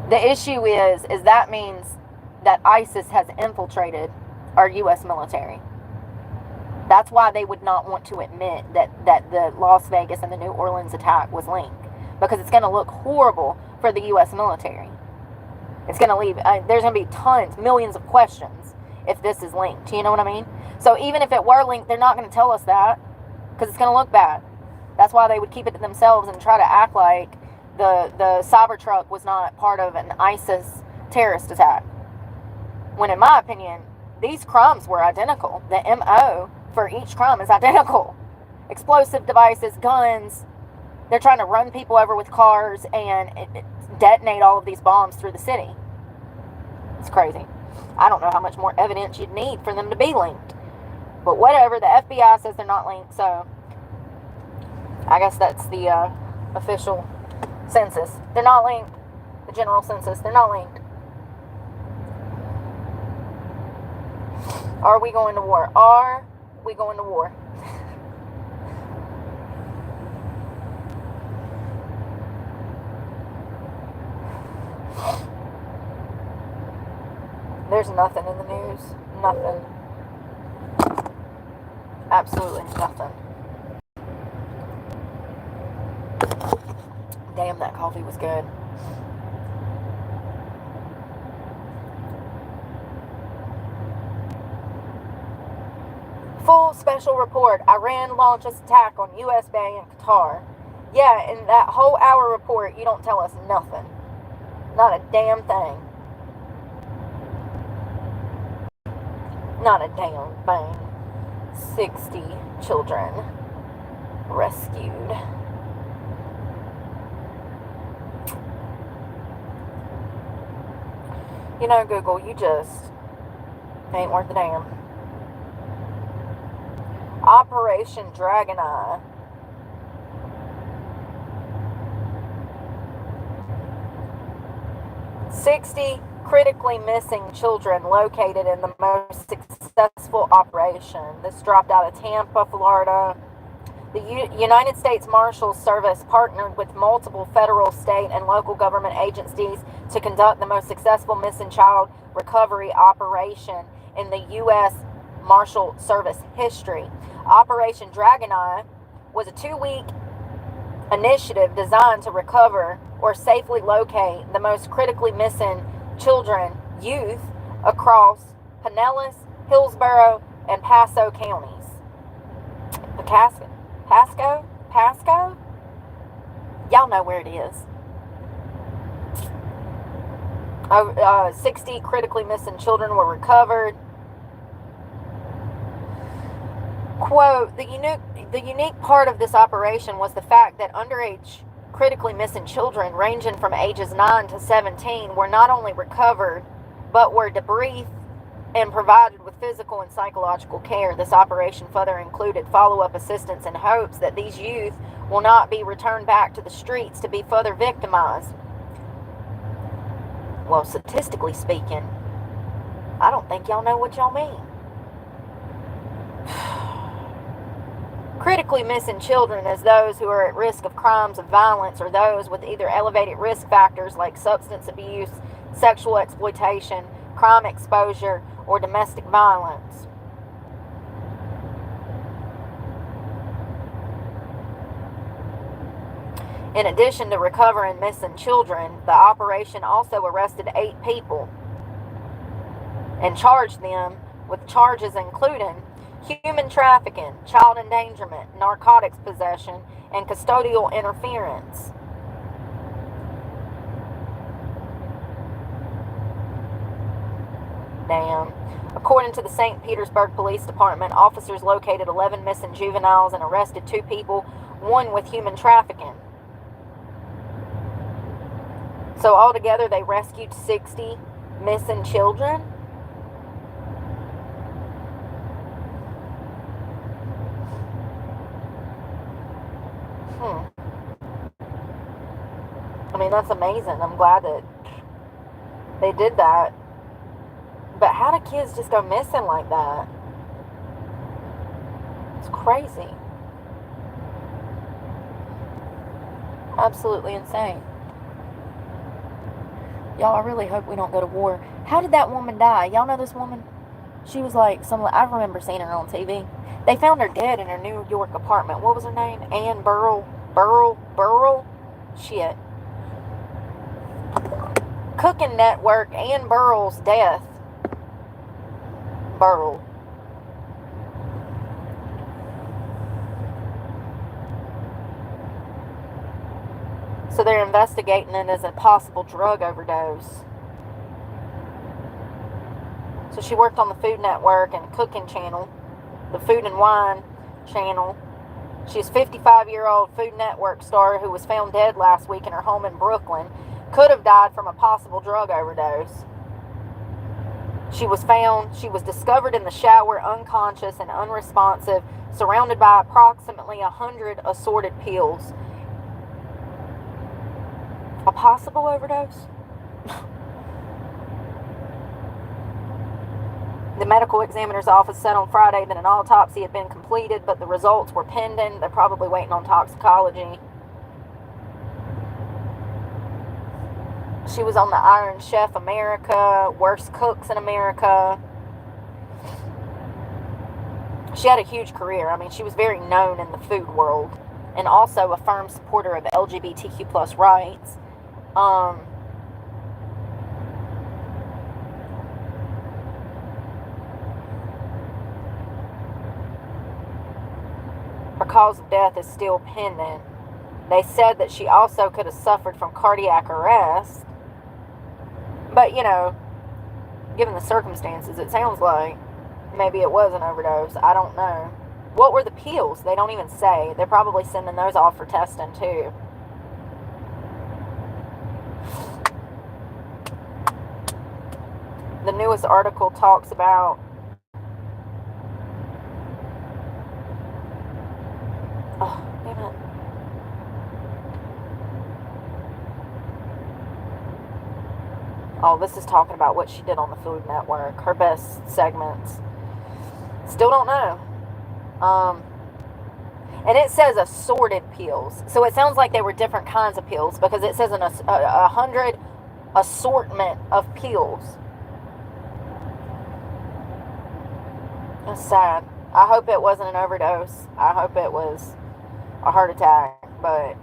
the issue is that means that ISIS has infiltrated our U.S. military. That's why they would not want to admit that the Las Vegas and the New Orleans attack was linked, because it's going to look horrible for the U.S. military. It's going to leave, there's going to be tons, millions of questions if this is linked. You know what I mean? So even if it were linked, they're not going to tell us that, because it's going to look bad. That's why they would keep it to themselves and try to act like the Cybertruck was not part of an ISIS terrorist attack. When in my opinion, these crimes were identical. The MO for each crime is identical. Explosive devices, guns. They're trying to run people over with cars and detonate all of these bombs through the city. It's crazy. I don't know how much more evidence you'd need for them to be linked. But whatever, the FBI says they're not linked, so I guess that's the official census. They're not linked. The general census, they're not linked. Are we going to war? Are we going to war? There's nothing in the news. Nothing. Absolutely nothing. Damn, that coffee was good. Full special report. Iran launches attack on U.S. Bay in Qatar. Yeah, in that whole hour report, you don't tell us nothing. Not a damn thing. Not a damn thing. 60 children rescued. You know, Google, you just ain't worth a damn. Operation Dragon Eye. "60 critically missing children located in the most successful operation. This dropped out of Tampa, Florida. The United States Marshals Service partnered with multiple federal, state, and local government agencies to conduct the most successful missing child recovery operation in the U.S. Marshal Service history. Operation Dragon Eye was a 2-week initiative designed to recover or safely locate the most critically missing children, youth, across Pinellas, Hillsborough, and Pasco counties. Pasco? Y'all know where it is. 60 critically missing children were recovered. Quote, the unique part of this operation was the fact that underage critically missing children ranging from ages 9 to 17 were not only recovered, but were debriefed and provided with physical and psychological care. This operation further included follow-up assistance in hopes that these youth will not be returned back to the streets to be further victimized. Well, statistically speaking, I don't think y'all know what y'all mean. Critically missing children as those who are at risk of crimes of violence or those with either elevated risk factors like substance abuse, sexual exploitation, crime exposure, or domestic violence. In addition to recovering missing children, the operation also arrested 8 people and charged them with charges including human trafficking, child endangerment, narcotics possession, and custodial interference. Damn. According to the St. Petersburg Police Department, officers located 11 missing juveniles and arrested 2 people, one with human trafficking. So altogether, they rescued 60 missing children. I mean, that's amazing. I'm glad that they did that. But how do kids just go missing like that? It's crazy. Absolutely insane. Y'all, I really hope we don't go to war. How did that woman die? Y'all know this woman? She was like I remember seeing her on TV. They found her dead in her New York apartment. What was her name? Ann Burrell? Shit. Cooking Network, Ann Burrell's death. Burrell. So they're investigating it as a possible drug overdose. So she worked on the Food Network and Cooking Channel, the Food and Wine Channel. She's a 55-year-old Food Network star who was found dead last week in her home in Brooklyn. Could have died from a possible drug overdose. She was discovered in the shower, unconscious and unresponsive, surrounded by approximately 100 assorted pills. A possible overdose? The medical examiner's office said on Friday that an autopsy had been completed, but the results were pending. They're probably waiting on toxicology. She was on the Iron Chef America, Worst Cooks in America. She had a huge career. I mean, she was very known in the food world and also a firm supporter of LGBTQ plus rights. Her cause of death is still pending. They said that she also could have suffered from cardiac arrest. But, you know, given the circumstances, it sounds like maybe it was an overdose. I don't know. What were the pills? They don't even say. They're probably sending those off for testing, too. The newest article talks about damn it. Oh, this is talking about what she did on the Food Network. Her best segments. Still don't know. And it says assorted pills. So it sounds like they were different kinds of pills because it says 100 assortment of pills. That's sad. I hope it wasn't an overdose. I hope it was a heart attack, but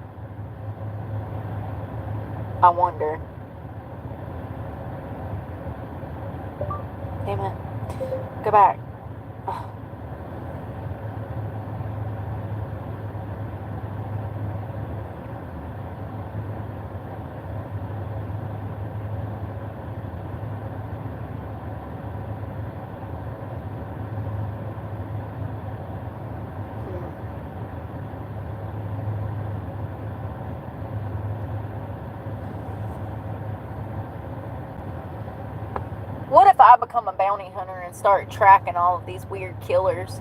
I wonder. Damn it. Go back. What if I become a bounty hunter and start tracking all of these weird killers?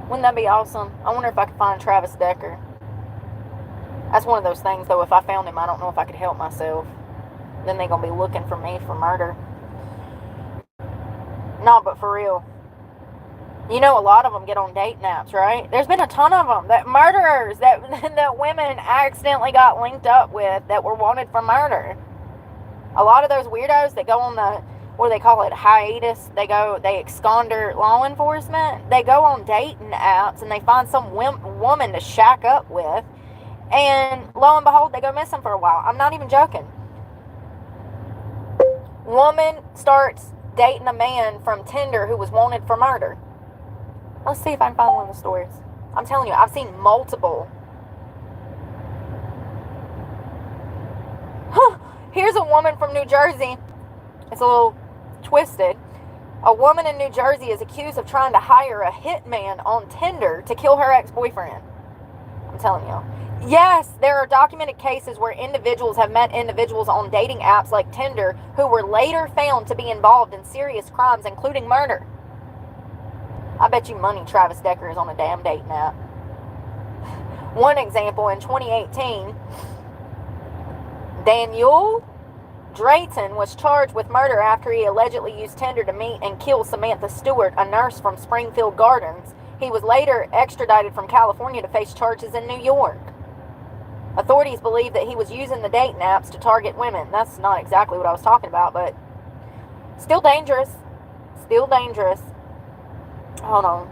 Wouldn't that be awesome? I wonder if I could find Travis Decker. That's one of those things, though, if I found him, I don't know if I could help myself. Then they're going to be looking for me for murder. No, but for real. You know, a lot of them get on dating apps, right? There's been a ton of them. That murderers that women accidentally got linked up with that were wanted for murder. A lot of those weirdos that go on the, what do they call it, hiatus, they absconder law enforcement, they go on dating apps and they find some woman to shack up with, and lo and behold, they go missing for a while. I'm not even joking. Woman starts dating a man from Tinder who was wanted for murder. Let's see if I can find one of the stories. I'm telling you, I've seen multiple. Here's a woman from New Jersey. It's a little twisted. A woman in New Jersey is accused of trying to hire a hitman on Tinder to kill her ex-boyfriend. I'm telling you. Yes, there are documented cases where individuals have met individuals on dating apps like Tinder who were later found to be involved in serious crimes, including murder. I bet you money Travis Decker is on a damn dating app. One example, in 2018, Daniel Drayton was charged with murder after he allegedly used Tinder to meet and kill Samantha Stewart, a nurse from Springfield Gardens. He was later extradited from California to face charges in New York. Authorities believe that he was using the dating apps to target women. That's not exactly what I was talking about, but still dangerous. Still dangerous. Hold on.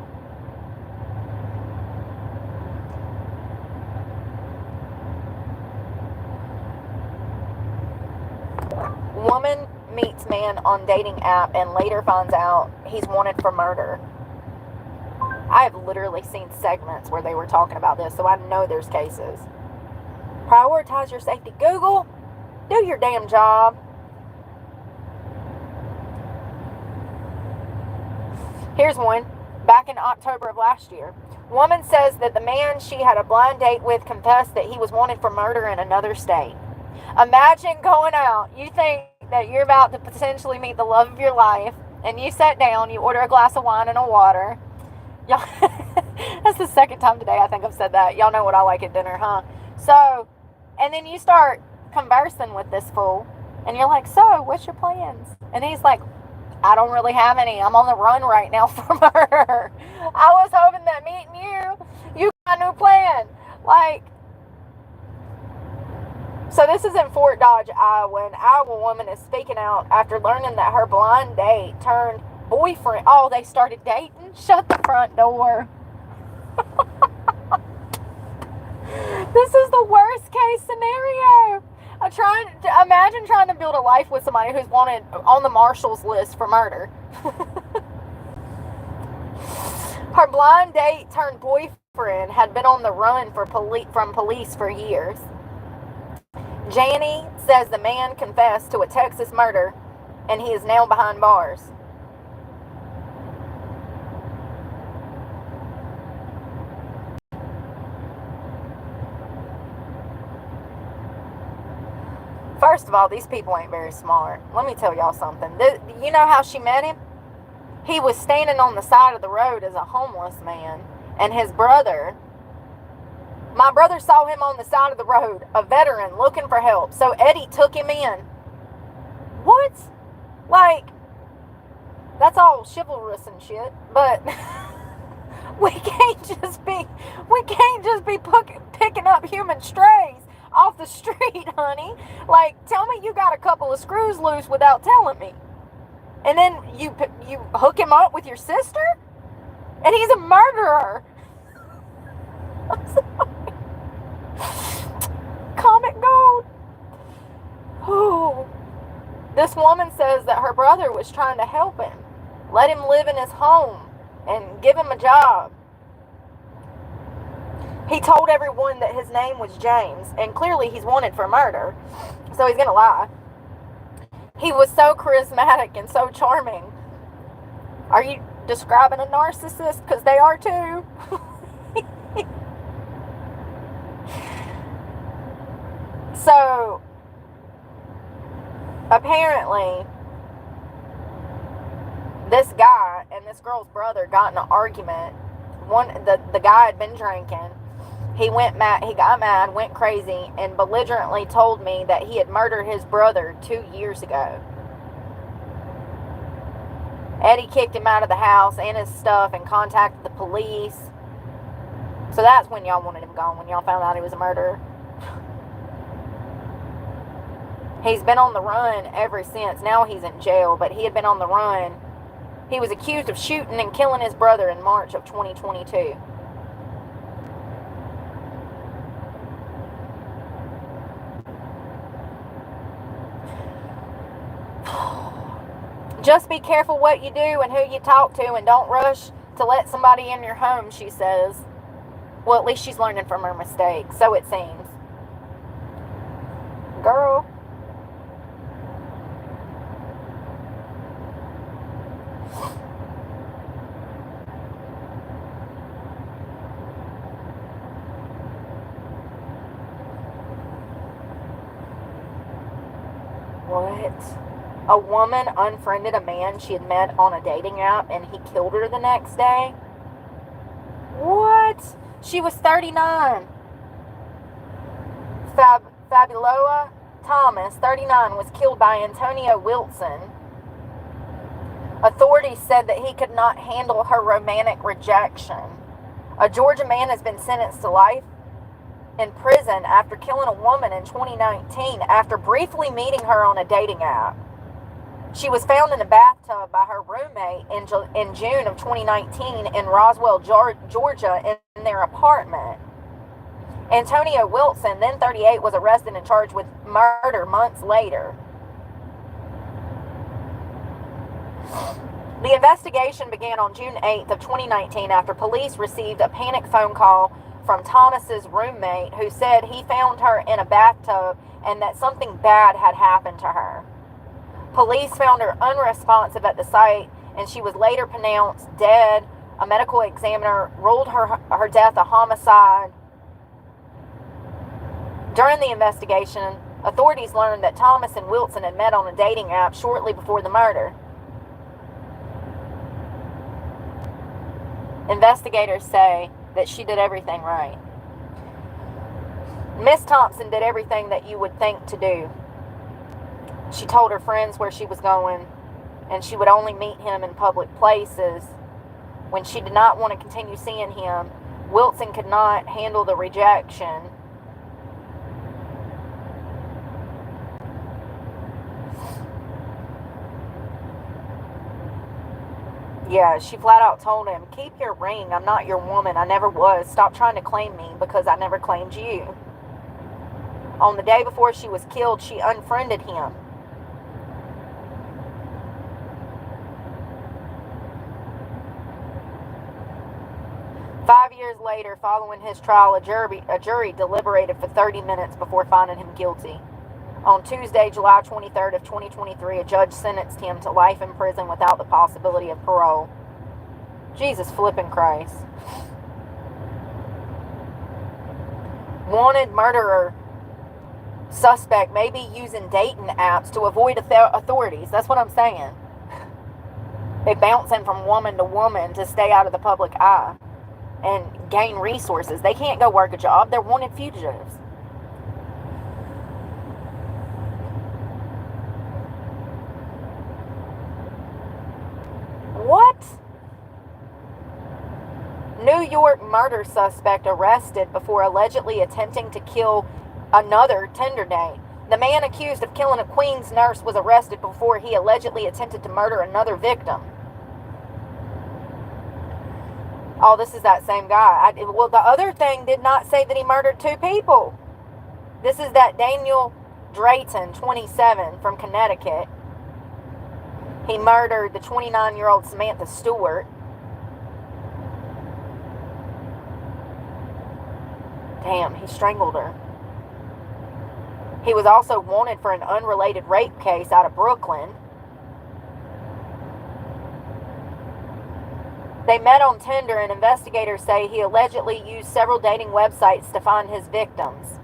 Woman meets man on dating app and later finds out he's wanted for murder. I have literally seen segments where they were talking about this, so I know there's cases. Prioritize your safety. Google, do your damn job. Here's one. Back in October of last year, woman says that the man she had a blind date with confessed that he was wanted for murder in another state. Imagine going out. You think that you're about to potentially meet the love of your life, and you sit down, you order a glass of wine and a water. Y'all, that's the second time today I think I've said that. Y'all know what I like at dinner, huh? So, and then you start conversing with this fool, and you're like, so, what's your plans? And he's like, I don't really have any. I'm on the run right now for murder. I was hoping that meeting you got a new plan. Like, so this is in Fort Dodge, Iowa. An Iowa woman is speaking out after learning that her blind date turned boyfriend. Oh, they started dating? Shut the front door. This is the worst case scenario. Imagine trying to build a life with somebody who's wanted on the marshal's list for murder. Her blind date turned boyfriend had been on the run from police for years. Janie says the man confessed to a Texas murder and he is now behind bars. First of all, these people ain't very smart. Let me tell y'all something. You know how she met him? He was standing on the side of the road as a homeless man, and his brother, my brother saw him on the side of the road, a veteran looking for help. So Eddie took him in. What? Like, That's all chivalrous and shit, but we can't just be picking up human strays off the street, honey. Like, tell me you got a couple of screws loose without telling me. And then you hook him up with your sister? And he's a murderer. I'm sorry. Comic gold. Oh. This woman says that her brother was trying to help him, let him live in his home, and give him a job. He told everyone that his name was James, and clearly he's wanted for murder, so he's going to lie. He was so charismatic and so charming. Are you describing a narcissist? Because they are too. So, apparently, this guy and this girl's brother got in an argument. The guy had been drinking. He got mad, went crazy, and belligerently told me that he had murdered his brother 2 years ago. Eddie kicked him out of the house and his stuff and contacted the police. So that's when y'all wanted him gone, when y'all found out he was a murderer. He's been on the run ever since. Now he's in jail, but he had been on the run. He was accused of shooting and killing his brother in March of 2022. Just be careful what you do and who you talk to, and don't rush to let somebody in your home, she says. Well, at least she's learning from her mistakes, so it seems. Girl. What? A woman unfriended a man she had met on a dating app and he killed her the next day? What? She was 39. Fabulosa Thomas, 39, was killed by Antonio Wilson. Authorities said that he could not handle her romantic rejection. A Georgia man has been sentenced to life in prison after killing a woman in 2019 after briefly meeting her on a dating app. She was found in a bathtub by her roommate in June of 2019 in Roswell, Georgia, in their apartment. Antonio Wilson, then 38, was arrested and charged with murder months later. The investigation began on June 8th of 2019 after police received a panic phone call from Thomas's roommate, who said he found her in a bathtub and that something bad had happened to her. Police found her unresponsive at the site, and she was later pronounced dead. A medical examiner ruled her death a homicide. During the investigation, authorities learned that Thomas and Wilson had met on a dating app shortly before the murder. Investigators say that she did everything right. Miss Thompson did everything that you would think to do. She told her friends where she was going, and she would only meet him in public places. When she did not want to continue seeing him, Wilson could not handle the rejection. Yeah, she flat out told him, "Keep your ring. I'm not your woman. I never was. Stop trying to claim me because I never claimed you." On the day before she was killed, she unfriended him. Years later, following his trial, a jury deliberated for 30 minutes before finding him guilty. On Tuesday, July 23rd of 2023, a judge sentenced him to life in prison without the possibility of parole. Jesus flipping Christ. Wanted murderer suspect may be using dating apps to avoid authorities. That's what I'm saying. They're bouncing from woman to woman to stay out of the public eye and gain resources. They can't go work a job. They're wanted fugitives. New York murder suspect arrested before allegedly attempting to kill another Tinder date. The man accused of killing a Queens nurse was arrested before he allegedly attempted to murder another victim. Oh, this is that same guy. Well, the other thing did not say that he murdered 2 people. This is that Daniel Drayton, 27, from Connecticut. He murdered the 29-year-old Samantha Stewart. Damn, he strangled her. He was also wanted for an unrelated rape case out of Brooklyn. They met on Tinder, and investigators say he allegedly used several dating websites to find his victims.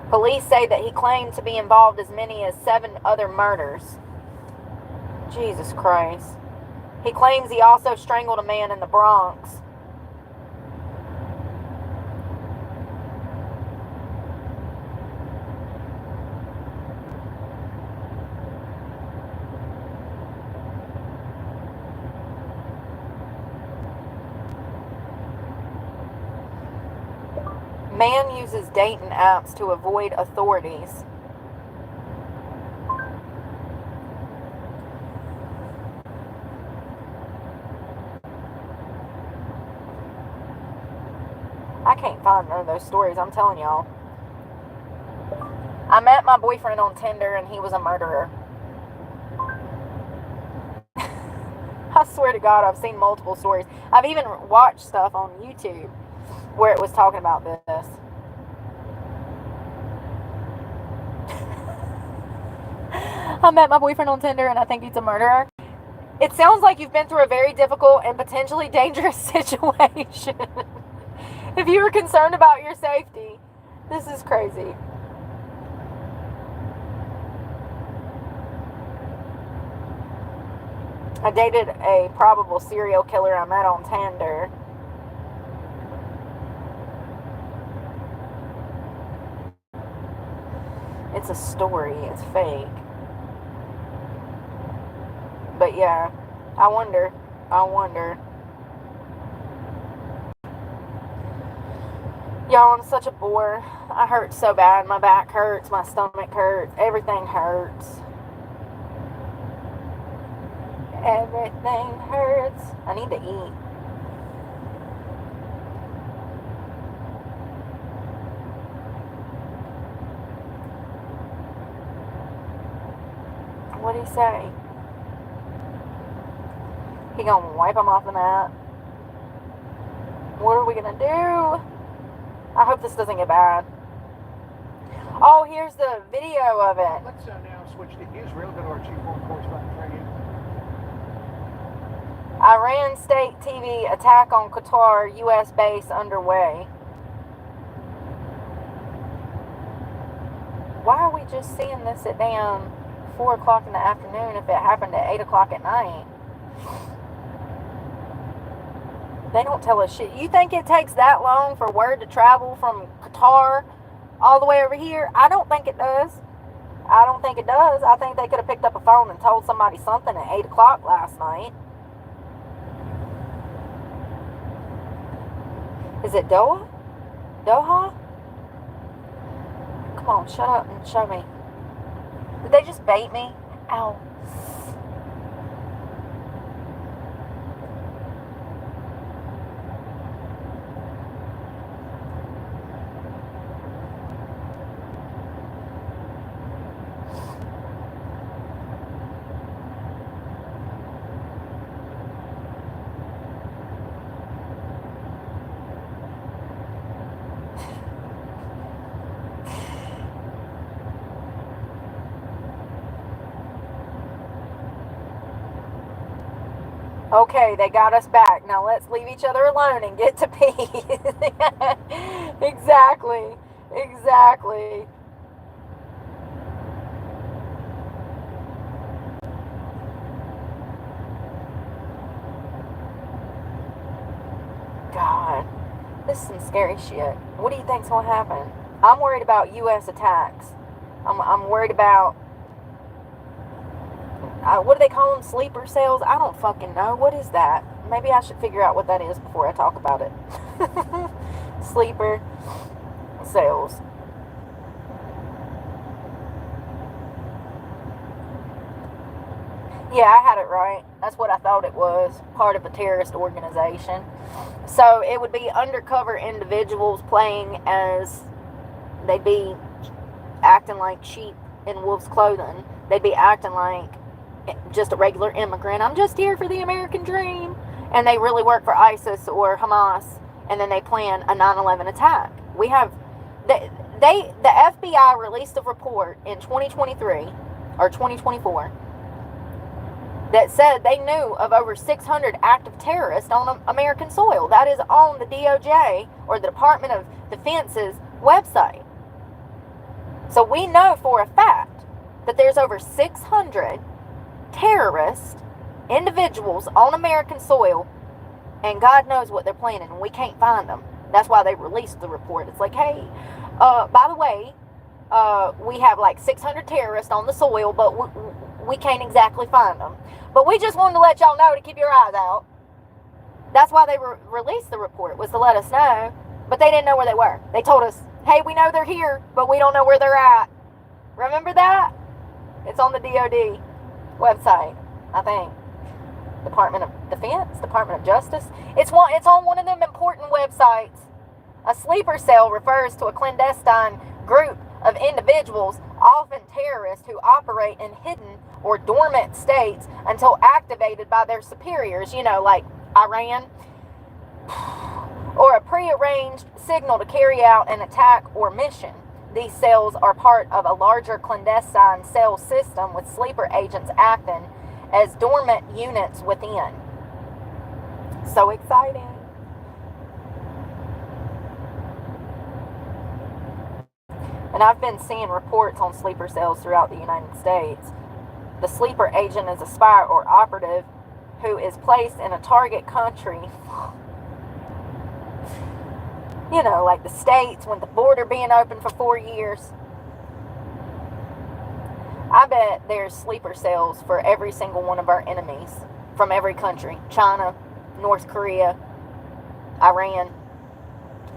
Police say that he claimed to be involved as many as 7 other murders. Jesus Christ. He claims he also strangled a man in the Bronx. Man uses dating apps to avoid authorities. I can't find none of those stories, I'm telling y'all. I met my boyfriend on Tinder and he was a murderer. I swear to God, I've seen multiple stories. I've even watched stuff on YouTube where it was talking about this. I met my boyfriend on Tinder and I think he's a murderer. It sounds like you've been through a very difficult and potentially dangerous situation. If you were concerned about your safety, this is crazy. I dated a probable serial killer I met on Tinder. It's a story. It's fake. But yeah, I wonder. Y'all, I'm such a bore. I hurt so bad. My back hurts. My stomach hurts. Everything hurts. Everything hurts. I need to eat. What'd he say? He gonna wipe them off the mat? What are we gonna do? I hope this doesn't get bad. Oh, here's the video of it. Let's now switch to Israel. Go to our chief foreign correspondent for you. Iran state TV attack on Qatar U.S. base underway. Why are we just seeing this at damn 4 o'clock in the afternoon if it happened at 8 o'clock at night? They don't tell us shit. You think it takes that long for word to travel from Qatar all the way over here? I don't think it does. I don't think it does. I think they could have picked up a phone and told somebody something at 8 o'clock last night. Is it Doha? Doha? Come on, shut up and show me. Did they just bait me? Ow. Okay, they got us back. Now let's leave each other alone and get to peace. Exactly. Exactly. God, this is some scary shit. What do you think's gonna happen? I'm worried about U.S. attacks. I'm worried about what do they call them? Sleeper cells? I don't fucking know. What is that? Maybe I should figure out what that is before I talk about it. Sleeper cells. Yeah, I had it right. That's what I thought it was. Part of a terrorist organization. So it would be undercover individuals playing as, they'd be acting like sheep in wolf's clothing. They'd be acting like just a regular immigrant. I'm just here for the American dream. And they really work for ISIS or Hamas. And then they plan a 9/11 attack. We have, the FBI released a report in 2023 or 2024 that said they knew of over 600 active terrorists on American soil. That is on the DOJ, or the Department of Defense's website. So we know for a fact that there's over 600 terrorist individuals on American soil, and God knows what they're planning, and we can't find them. That's why they released the report. It's like, hey, by the way, we have like 600 terrorists on the soil, but we can't exactly find them. But we just wanted to let y'all know to keep your eyes out. That's why they released the report, was to let us know. But they didn't know where they were. They told us, hey, we know they're here, but we don't know where they're at. Remember that? It's on the DOD website, I think. Department of Defense, Department of Justice. It's on one of them important websites. A sleeper cell refers to a clandestine group of individuals, often terrorists, who operate in hidden or dormant states until activated by their superiors, like Iran, or a prearranged signal to carry out an attack or mission. These cells are part of a larger clandestine cell system, with sleeper agents acting as dormant units within. So exciting. And I've been seeing reports on sleeper cells throughout the United States. The sleeper agent is a spy or operative who is placed in a target country. Like the States, with the border being open for 4 years. I bet there's sleeper cells for every single one of our enemies from every country. China, North Korea, Iran.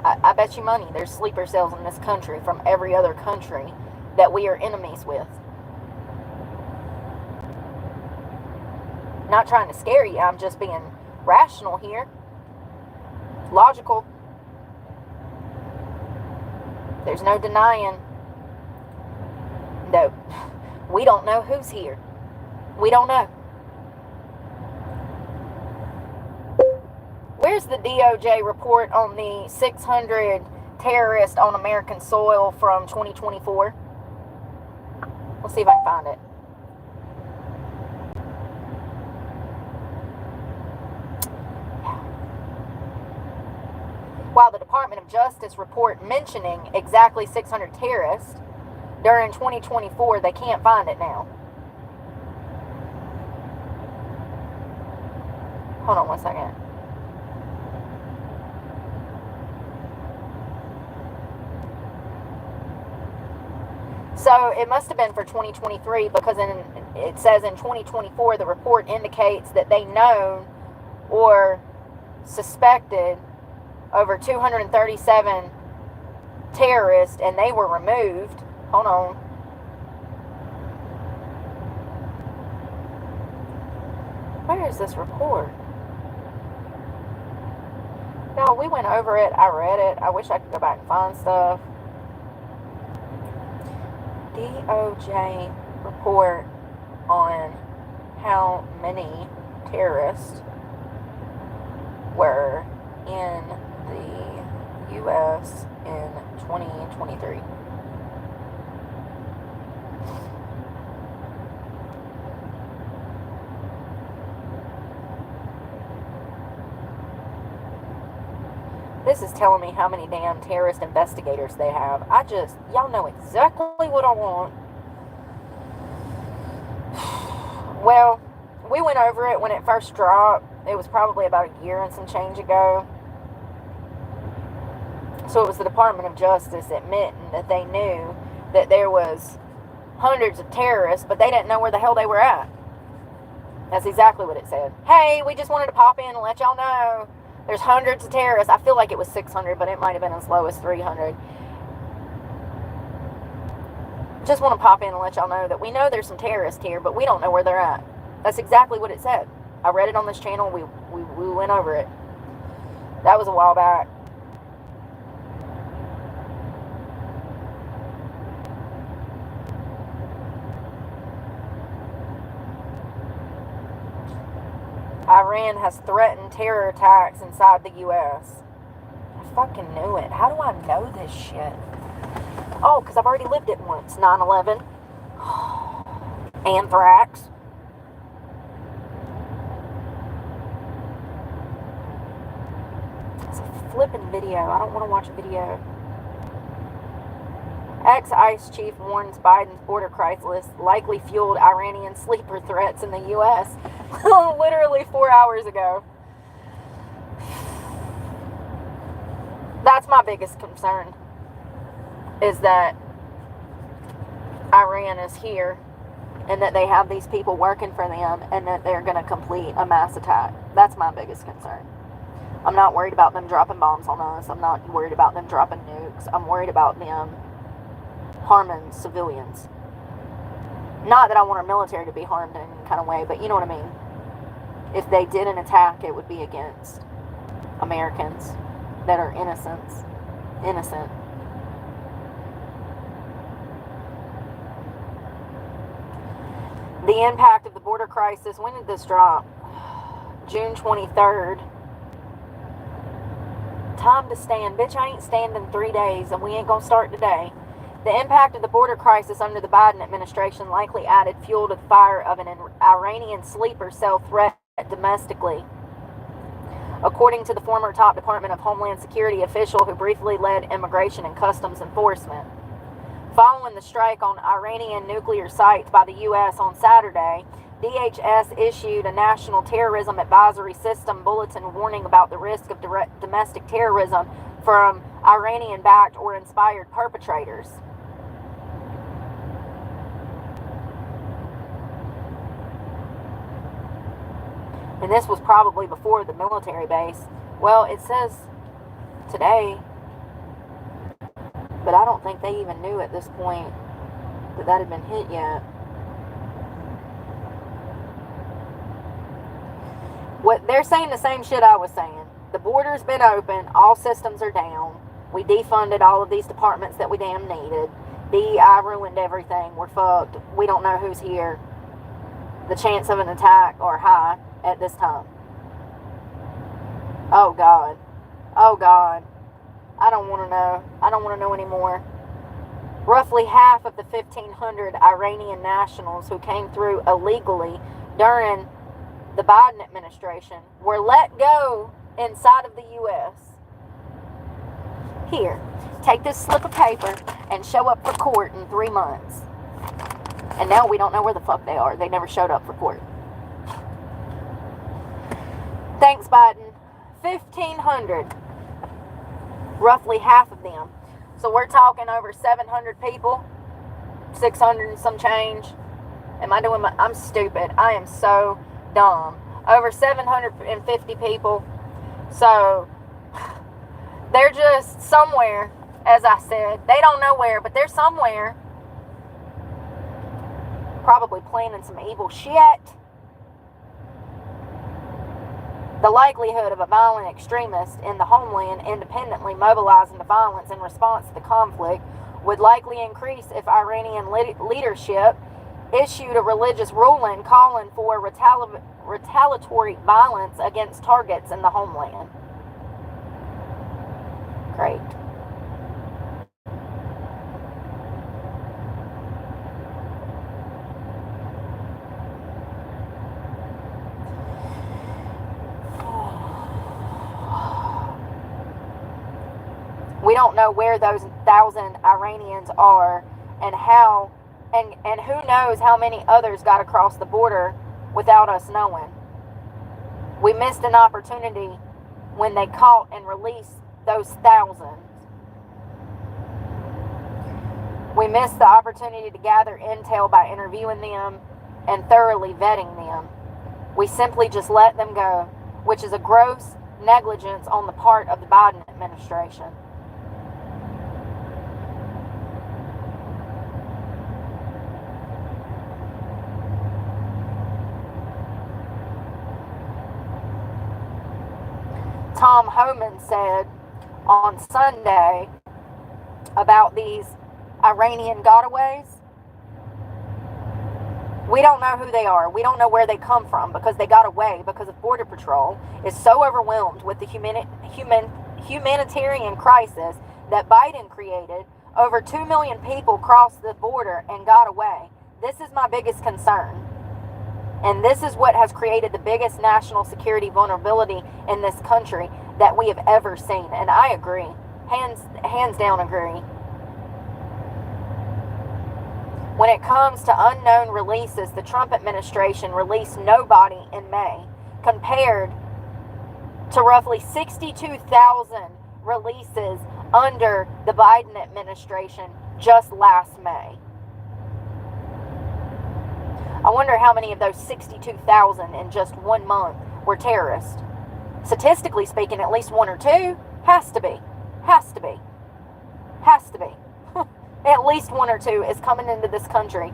I bet you money there's sleeper cells in this country from every other country that we are enemies with. Not trying to scare you, I'm just being rational here. Logical. There's no denying that we don't know who's here. We don't know. Where's the DOJ report on the 600 terrorists on American soil from 2024? Let's see if I can find it. While the Department of Justice report mentioning exactly 600 terrorists during 2024, they can't find it now. Hold on one second. So it must have been for 2023, because it says in 2024 the report indicates that they known or suspected over 237 terrorists, and they were removed. Hold on. Where is this report? No, we went over it. I read it. I wish I could go back and find stuff. DOJ report on how many terrorists were in the U.S. in 2023. This is telling me how many damn terrorist investigators they have. Y'all know exactly what I want. Well, we went over it when it first dropped. It was probably about a year and some change ago. So it was the Department of Justice admitting that they knew that there was hundreds of terrorists, but they didn't know where the hell they were at. That's exactly what it said. Hey, we just wanted to pop in and let y'all know there's hundreds of terrorists. I feel like it was 600, but it might have been as low as 300. Just want to pop in and let y'all know that we know there's some terrorists here, but we don't know where they're at. That's exactly what it said. I read it on this channel. We went over it. That was a while back. Iran has threatened terror attacks inside the U.S. I fucking knew it. How do I know this shit? Oh, because I've already lived it once. 9/11. Anthrax. It's a flipping video. I don't want to watch a video. Ex-ICE chief warns Biden's border crisis likely fueled Iranian sleeper threats in the U.S. Literally 4 hours ago. That's my biggest concern, is that Iran is here and that they have these people working for them and that they're going to complete a mass attack. That's my biggest concern. I'm not worried about them dropping bombs on us. I'm not worried about them dropping nukes. I'm worried about them harming civilians. Not that I want our military to be harmed in any kind of way, but you know what I mean. If they did an attack, it would be against Americans that are innocent. The impact of the border crisis. When did this drop? June 23rd. Time to stand. Bitch, I ain't standing 3 days, and we ain't gonna start today. The impact of the border crisis under the Biden administration likely added fuel to the fire of an Iranian sleeper cell threat domestically, according to the former top Department of Homeland Security official who briefly led Immigration and Customs Enforcement. Following the strike on Iranian nuclear sites by the U.S. on Saturday, DHS issued a National Terrorism Advisory System bulletin warning about the risk of domestic terrorism from Iranian-backed or inspired perpetrators. And this was probably before the military base. Well, it says today, but I don't think they even knew at this point that that had been hit yet. What they're saying, the same shit I was saying. The border's been open. All systems are down. We defunded all of these departments that we damn needed. DEI ruined everything. We're fucked. We don't know who's here. The chance of an attack are high at this time. Oh God. Oh God. I don't want to know. I don't want to know anymore. Roughly half of the 1,500 Iranian nationals who came through illegally during the Biden administration were let go inside of the U.S. Here, take this slip of paper and show up for court in 3 months. And now we don't know where the fuck they are. They never showed up for court. Thanks, Biden. 1,500. Roughly half of them. So we're talking over 700 people. 600 and some change. I'm stupid. I am so dumb. Over 750 people. So they're just somewhere, as I said. They don't know where, but they're somewhere. Probably planning some evil shit. The likelihood of a violent extremist in the homeland independently mobilizing the violence in response to the conflict would likely increase if Iranian leadership issued a religious ruling calling for retaliatory violence against targets in the homeland. Great. We don't know where those 1,000 Iranians are and how, and who knows how many others got across the border without us knowing. We missed an opportunity when they caught and released those thousands. We missed the opportunity to gather intel by interviewing them and thoroughly vetting them. We simply just let them go, which is a gross negligence on the part of the Biden administration. Tom Homan said on Sunday about these Iranian gotaways, we don't know who they are. We don't know where they come from because they got away because of Border Patrol is so overwhelmed with the humanitarian crisis that Biden created. Over 2 million people crossed the border and got away. This is my biggest concern. And this is what has created the biggest national security vulnerability in this country that we have ever seen. And I agree. Hands down agree. When it comes to unknown releases, the Trump administration released nobody in May, compared to roughly 62,000 releases under the Biden administration just last May. I wonder how many of those 62,000 in just 1 month were terrorists. Statistically speaking, at least one or two. Has to be. At least one or two is coming into this country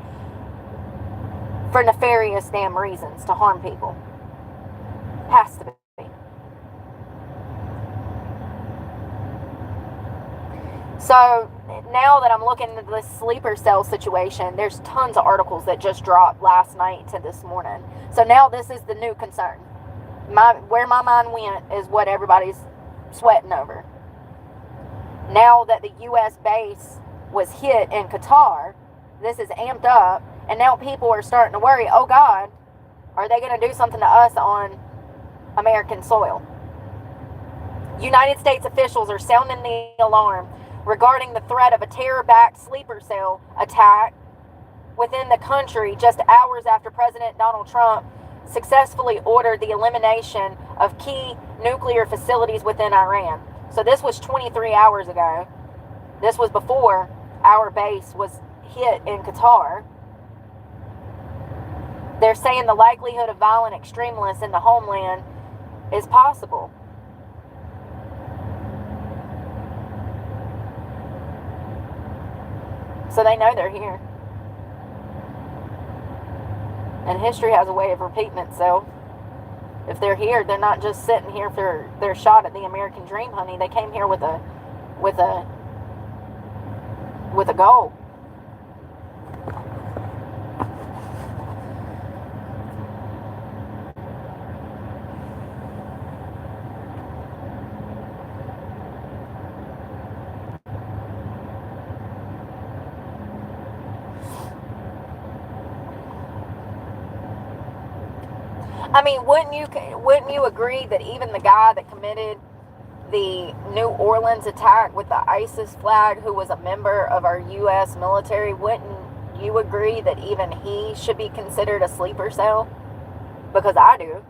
for nefarious damn reasons to harm people. Has to be. So now that I'm looking into this sleeper cell situation, there's tons of articles that just dropped last night to this morning. So now this is the new concern. Where my mind went is what everybody's sweating over. Now that the U.S. base was hit in Qatar, this is amped up, and now people are starting to worry, oh God, are they going to do something to us on American soil? United States officials are sounding the alarm regarding the threat of a terror-backed sleeper cell attack within the country just hours after President Donald Trump successfully ordered the elimination of key nuclear facilities within Iran. So this was 23 hours ago. This was before our base was hit in Qatar. They're saying the likelihood of violent extremists in the homeland is possible. So they know they're here. And history has a way of repeating itself. If they're here, they're not just sitting here for their shot at the American dream, honey. They came here with a goal. I mean, wouldn't you agree that even the guy that committed the New Orleans attack with the ISIS flag, who was a member of our U.S. military, wouldn't you agree that even he should be considered a sleeper cell? Because I do.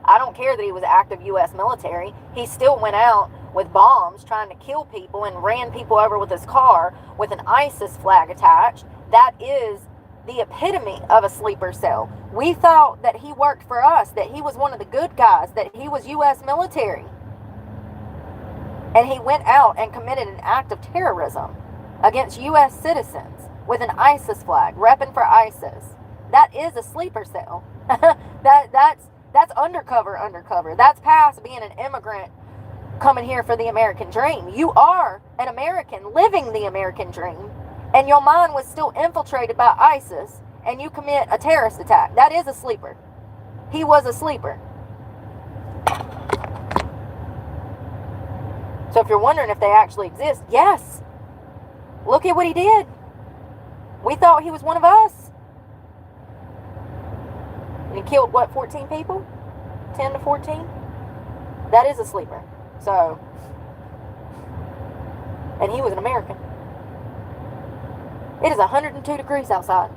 I don't care that he was active U.S. military. He still went out with bombs trying to kill people and ran people over with his car with an ISIS flag attached. That is the epitome of a sleeper cell. We thought that he worked for us, that he was one of the good guys, that he was U.S. military. And he went out and committed an act of terrorism against U.S. citizens with an ISIS flag, repping for ISIS. That is a sleeper cell. That's undercover. That's past being an immigrant coming here for the American dream. You are an American living the American dream, and your mind was still infiltrated by ISIS, and you commit a terrorist attack. That is a sleeper. He was a sleeper. So if you're wondering if they actually exist, yes. Look at what he did. We thought he was one of us. And he killed, 14 people? 10 to 14? That is a sleeper. So, and he was an American. It is 102 degrees outside.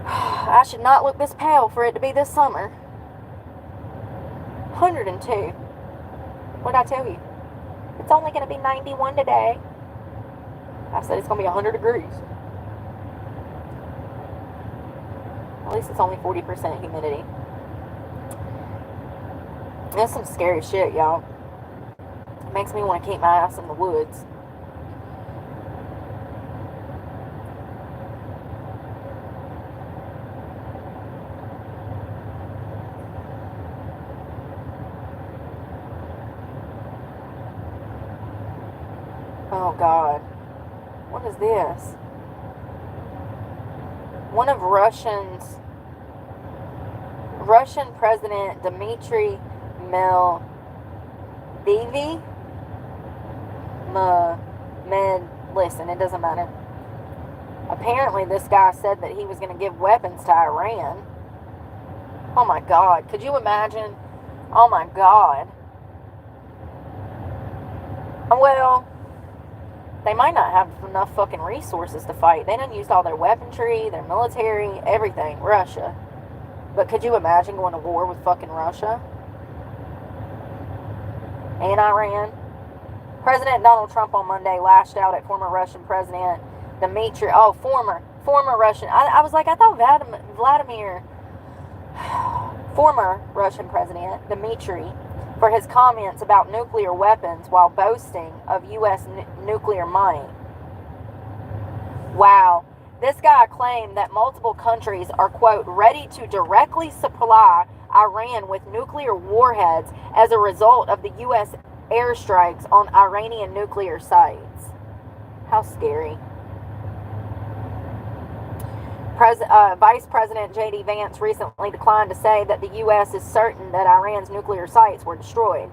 I should not look this pale for it to be this summer. 102. What did I tell you? It's only going to be 91 today. I said it's going to be 100 degrees. At least it's only 40% humidity. That's some scary shit, y'all. It makes me want to keep my ass in the woods. Oh God. What is this? One of Russian President Dmitry listen, it doesn't matter. Apparently this guy said that he was going to give weapons to Iran. Oh my God. Could you imagine? Oh my God. Well, they might not have enough fucking resources to fight. They done used all their weaponry, their military, everything. Russia. But could you imagine going to war with fucking Russia? And Iran? President Donald Trump on Monday lashed out at former Russian President Dmitry... Oh, former Russian... I was like, I thought Vladimir... Former Russian President Dmitry, for his comments about nuclear weapons while boasting of U.S. nuclear might. Wow. This guy claimed that multiple countries are, quote, ready to directly supply Iran with nuclear warheads as a result of the U.S. airstrikes on Iranian nuclear sites. How scary. Vice President J.D. Vance recently declined to say that the U.S. is certain that Iran's nuclear sites were destroyed.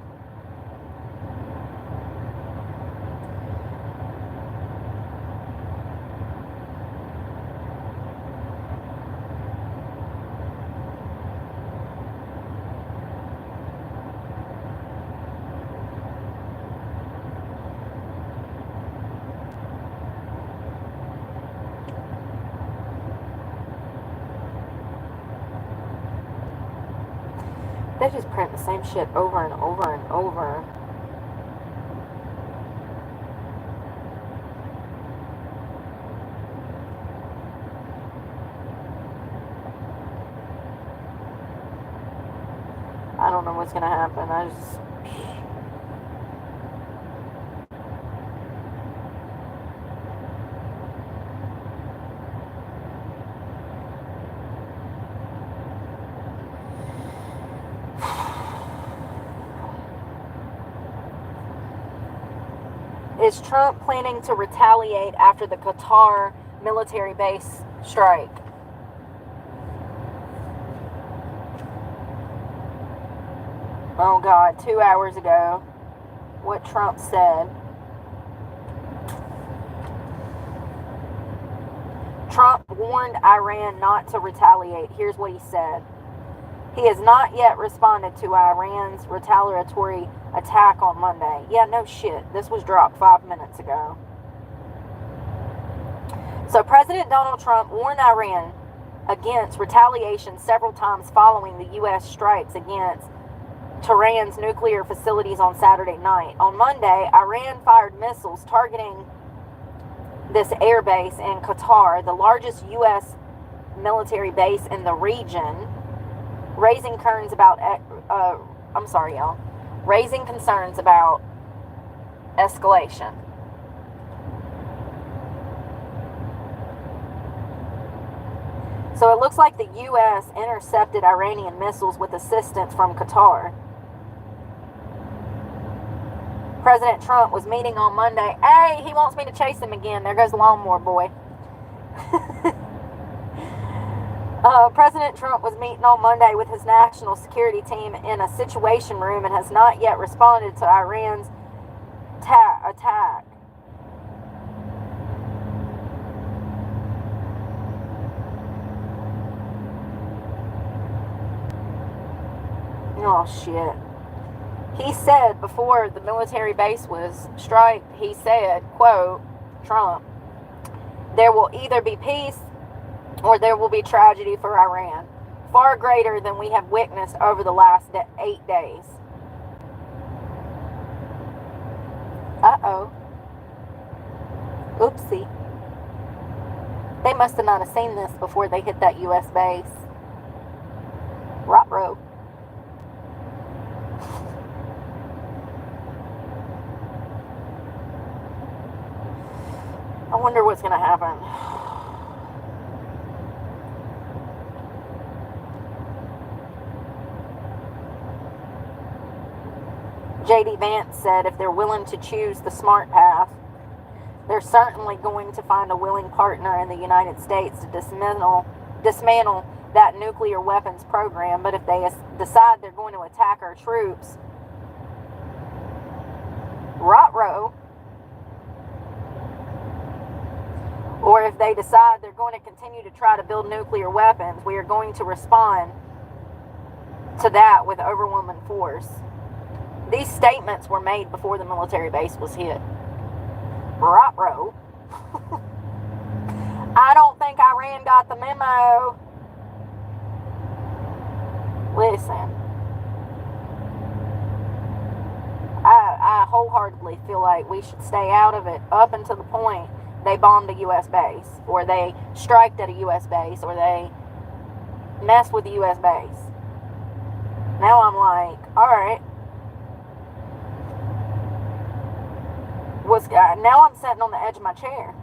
They just print the same shit over and over and over. I don't know what's gonna happen. Is Trump planning to retaliate after the Qatar military base strike? Oh God, 2 hours ago, what Trump said. Trump warned Iran not to retaliate. Here's what he said. He has not yet responded to Iran's retaliatory attack on Monday. Yeah, no shit. This was dropped 5 minutes ago. So President Donald Trump warned Iran against retaliation several times following the U.S. strikes against Tehran's nuclear facilities on Saturday night. On Monday, Iran fired missiles targeting this air base in Qatar, the largest U.S. military base in the region, raising concerns about escalation. So it looks like the U.S. intercepted Iranian missiles with assistance from Qatar. President Trump was meeting on Monday. Hey, he wants me to chase him again. There goes the lawnmower boy. President Trump was meeting on Monday with his national security team in a situation room and has not yet responded to Iran's attack. Oh, shit. He said before the military base was struck, he said, quote, Trump, there will either be peace or there will be tragedy for Iran, far greater than we have witnessed over the last 8 days. Uh-oh. Oopsie. They must have not have seen this before they hit that U.S. base. Ruh-roh. wonder what's going to happen. J.D. Vance said if they're willing to choose the smart path, they're certainly going to find a willing partner in the United States to dismantle that nuclear weapons program. But if they decide they're going to attack our troops, rot-row, or if they decide they're going to continue to try to build nuclear weapons, we are going to respond to that with overwhelming force. These statements were made before the military base was hit. Rot-row. I don't think Iran got the memo. Listen, I wholeheartedly feel like we should stay out of it up until the point they bombed a U.S. base, or they striked at a U.S. base, or they mess with the U.S. base. Now I'm like, alright. Now I'm sitting on the edge of my chair.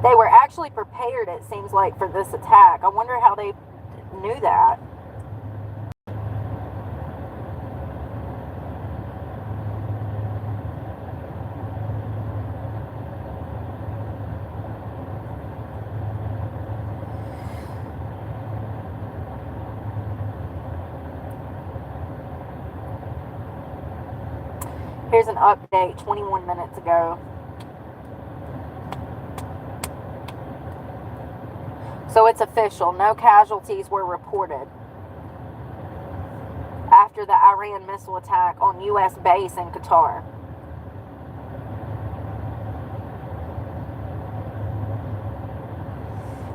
They were actually prepared, it seems like, for this attack. I wonder how they knew that. Here's an update 21 minutes ago. So it's official. No casualties were reported after the Iran missile attack on U.S. base in Qatar.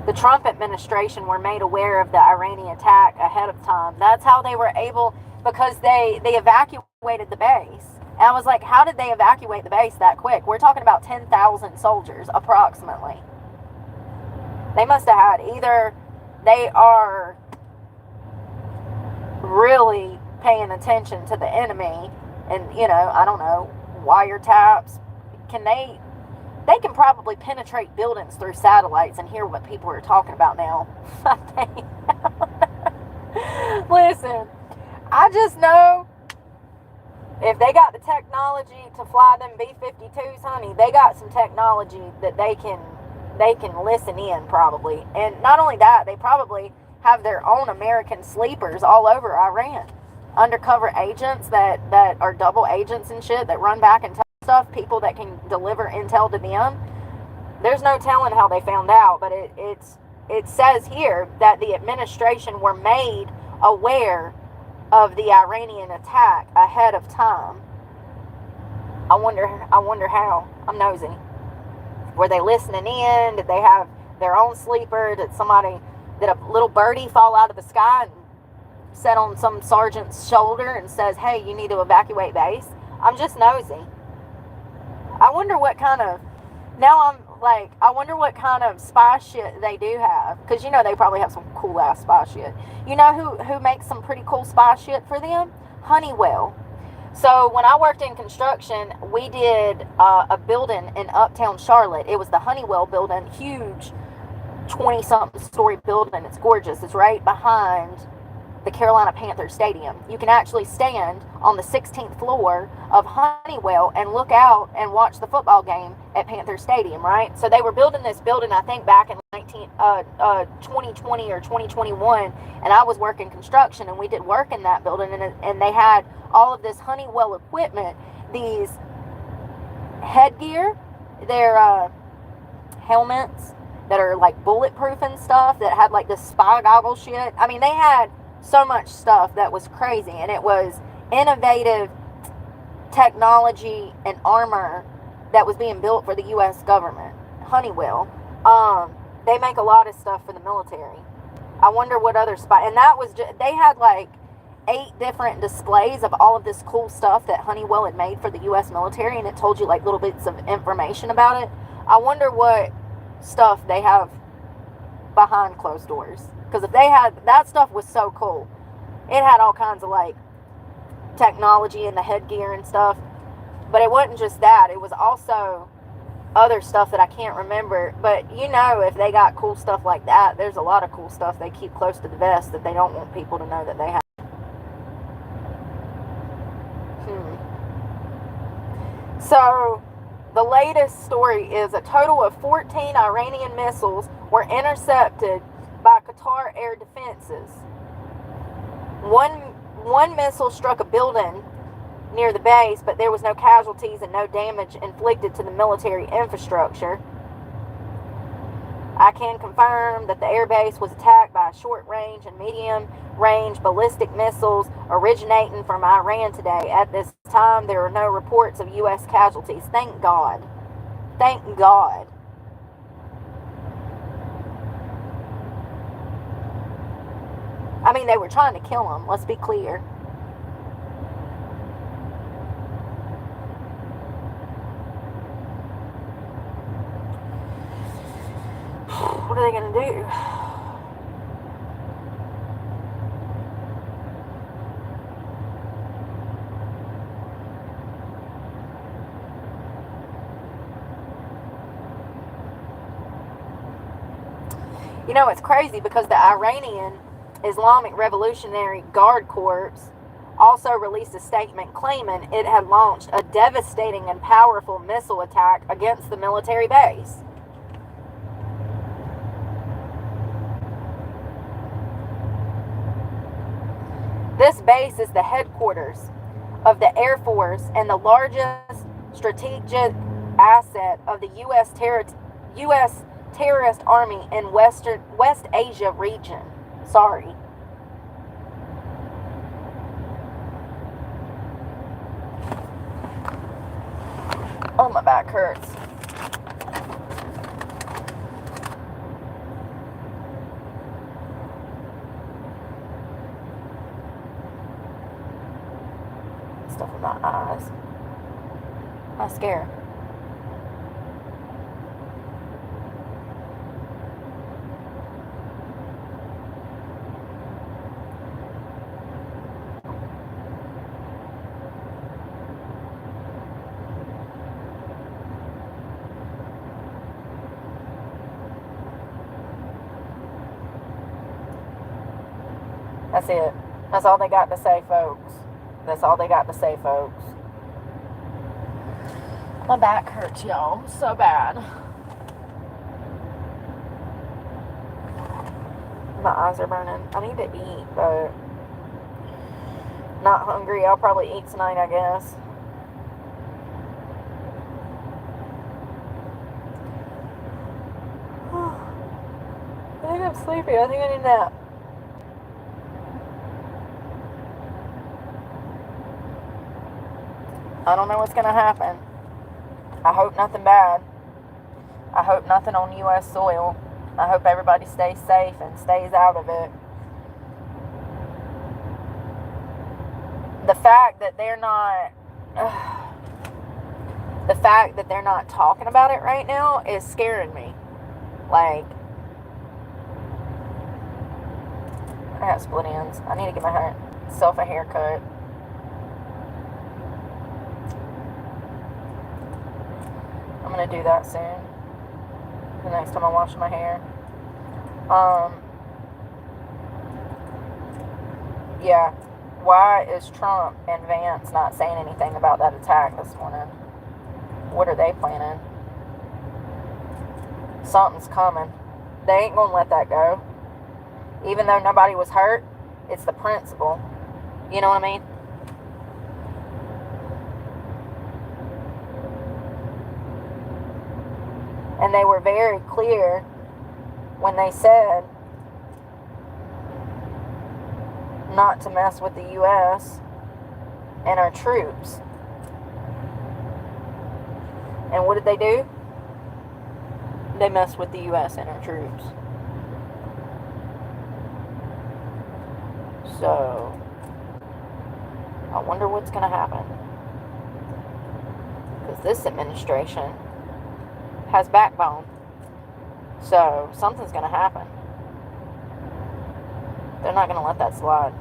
The Trump administration were made aware of the Iranian attack ahead of time. That's how they were able, because they evacuated the base. And I was like, how did they evacuate the base that quick? We're talking about 10,000 soldiers, approximately. They must have had, either they are really paying attention to the enemy and, I don't know, wiretaps. They can probably penetrate buildings through satellites and hear what people are talking about now. Listen, I just know if they got the technology to fly them B-52s, honey, they got some technology that they can listen in, probably. And not only that, they probably have their own American sleepers all over Iran. Undercover agents that are double agents and shit that run back and tell stuff, people that can deliver intel to them. There's no telling how they found out, but it says here that the administration were made aware of the Iranian attack ahead of time. I wonder how. I'm nosy. Were they listening in? Did they have their own sleeper? Did a little birdie fall out of the sky and set on some sergeant's shoulder and says, hey, you need to evacuate base? I'm just nosy. I wonder what kind of spy shit they do have. Because, they probably have some cool ass spy shit. You know who makes some pretty cool spy shit for them? Honeywell. So when I worked in construction, we did a building in uptown Charlotte. It was the Honeywell building, huge 20-something story building. It's gorgeous. It's right behind the Carolina Panthers Stadium. You can actually stand on the 16th floor of Honeywell and look out and watch the football game at Panther Stadium, right? So they were building this building, I think, back in 2020 or 2021, and I was working construction, and we did work in that building, and they had all of this Honeywell equipment, these headgear, their helmets that are like bulletproof and stuff, that had like this spy goggle shit. I mean, they had so much stuff that was crazy, and it was innovative technology and armor that was being built for the U.S. government. Honeywell. They make a lot of stuff for the military. I wonder what other spy, and that was they had like 8 different displays of all of this cool stuff that Honeywell had made for the U.S. military, and it told you like little bits of information about it. I wonder what stuff they have behind closed doors. Because if they had, that stuff was so cool. It had all kinds of like technology and the headgear and stuff. But it wasn't just that. It was also other stuff that I can't remember. But you know, if they got cool stuff like that, there's a lot of cool stuff they keep close to the vest that they don't want people to know that they have. So the latest story is a total of 14 Iranian missiles were intercepted by Qatar air defenses. One missile struck a building near the base, but there was no casualties and no damage inflicted to the military infrastructure. I can confirm that the airbase was attacked by short-range and medium-range ballistic missiles originating from Iran today. At this time, there are no reports of U.S. casualties. Thank God. Thank God. I mean, they were trying to kill him, let's be clear. What are they going to do? You know, it's crazy because the Iranian Islamic Revolutionary Guard Corps also released a statement claiming it had launched a devastating and powerful missile attack against the military base. This base is the headquarters of the Air Force and the largest strategic asset of the U.S. terrorist army in West Asia region. Sorry. Oh, my back hurts. Stuff in my eyes. Mascara. That's it. That's all they got to say, folks. That's all they got to say, folks. My back hurts, y'all. So bad. My eyes are burning. I need to eat, but not hungry. I'll probably eat tonight, I guess. I think I'm sleepy. I think I need a nap. I don't know what's going to happen. I hope nothing bad. I hope nothing on U.S. soil. I hope everybody stays safe and stays out of it. The fact that they're not talking about it right now is scaring me. Like, I got split ends. I need to get myself a haircut. I'm going to do that soon. The next time I wash my hair. Yeah. Why is Trump and Vance not saying anything about that attack this morning? What are they planning? Something's coming. They ain't going to let that go. Even though nobody was hurt, it's the principle. You know what I mean? And they were very clear when they said not to mess with the U.S. and our troops. And what did they do? They messed with the U.S. and our troops. So, I wonder what's going to happen. Because this administration has backbone. So, something's going to happen. They're not going to let that slide.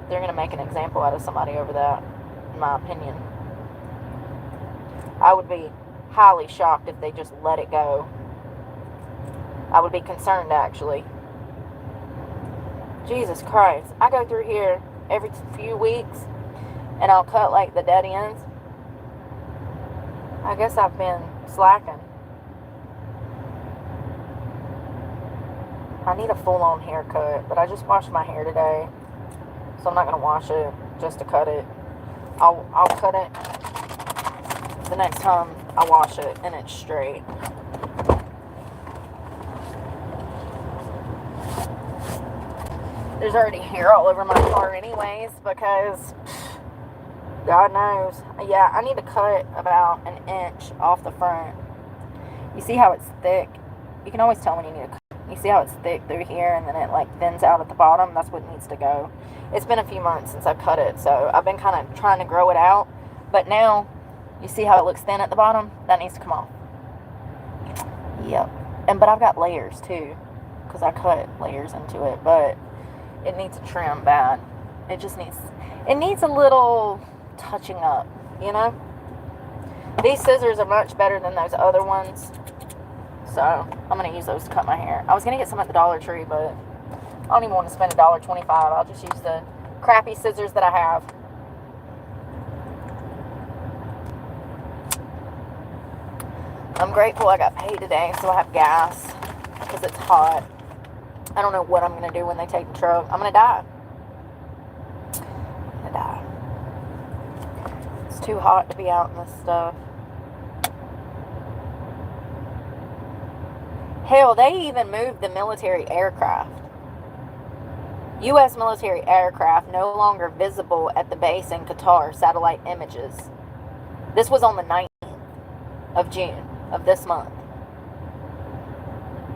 They're going to make an example out of somebody over that, in my opinion. I would be highly shocked if they just let it go. I would be concerned, actually. Jesus Christ. I go through here every few weeks, and I'll cut, like, the dead ends. I guess I've been slacking. I need a full-on haircut, but I just washed my hair today, so I'm not going to wash it just to cut it. I'll cut it the next time I wash it, and it's straight. There's already hair all over my car anyways, because God knows. Yeah, I need to cut about an inch off the front. You see how it's thick? You can always tell when you need to cut. You see how it's thick through here, and then it like thins out at the bottom? That's what needs to go. It's been a few months since I cut it, so I've been kind of trying to grow it out. But now, you see how it looks thin at the bottom? That needs to come off. Yep. But I've got layers too, because I cut layers into it, but it needs a trim bad. It needs a little touching up, you know? These scissors are much better than those other ones, so I'm going to use those to cut my hair. I was going to get some at the Dollar Tree, but I don't even want to spend $1.25. I'll just use the crappy scissors that I have. I'm grateful I got paid today, so I have gas, because it's hot. I don't know what I'm going to do when they take the truck. I'm going to die. I'm going to die. It's too hot to be out in this stuff. Hell, they even moved the military aircraft. U.S. military aircraft no longer visible at the base in Qatar. Satellite images. This was on the 19th of June of this month.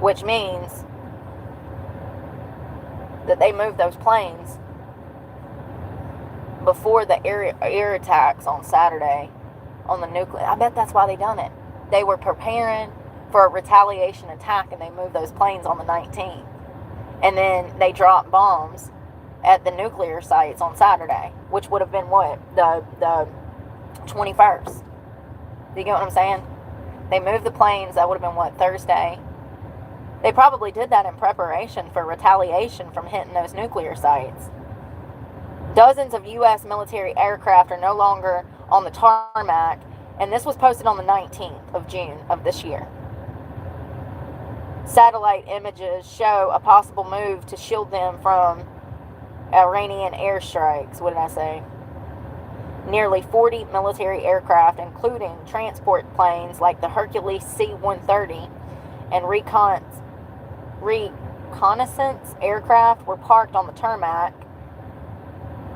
Which means that they moved those planes before the air attacks on Saturday on the nuclear. I bet that's why they done it. They were preparing for a retaliation attack, and they moved those planes on the 19th. And then they dropped bombs at the nuclear sites on Saturday, which would have been what? The 21st. Do you get what I'm saying? They moved the planes. That would have been what? Thursday. They probably did that in preparation for retaliation from hitting those nuclear sites. Dozens of U.S. military aircraft are no longer on the tarmac, and this was posted on the 19th of June of this year. Satellite images show a possible move to shield them from Iranian airstrikes. What did I say? Nearly 40 military aircraft, including transport planes like the Hercules C-130 and reconnaissance aircraft, were parked on the tarmac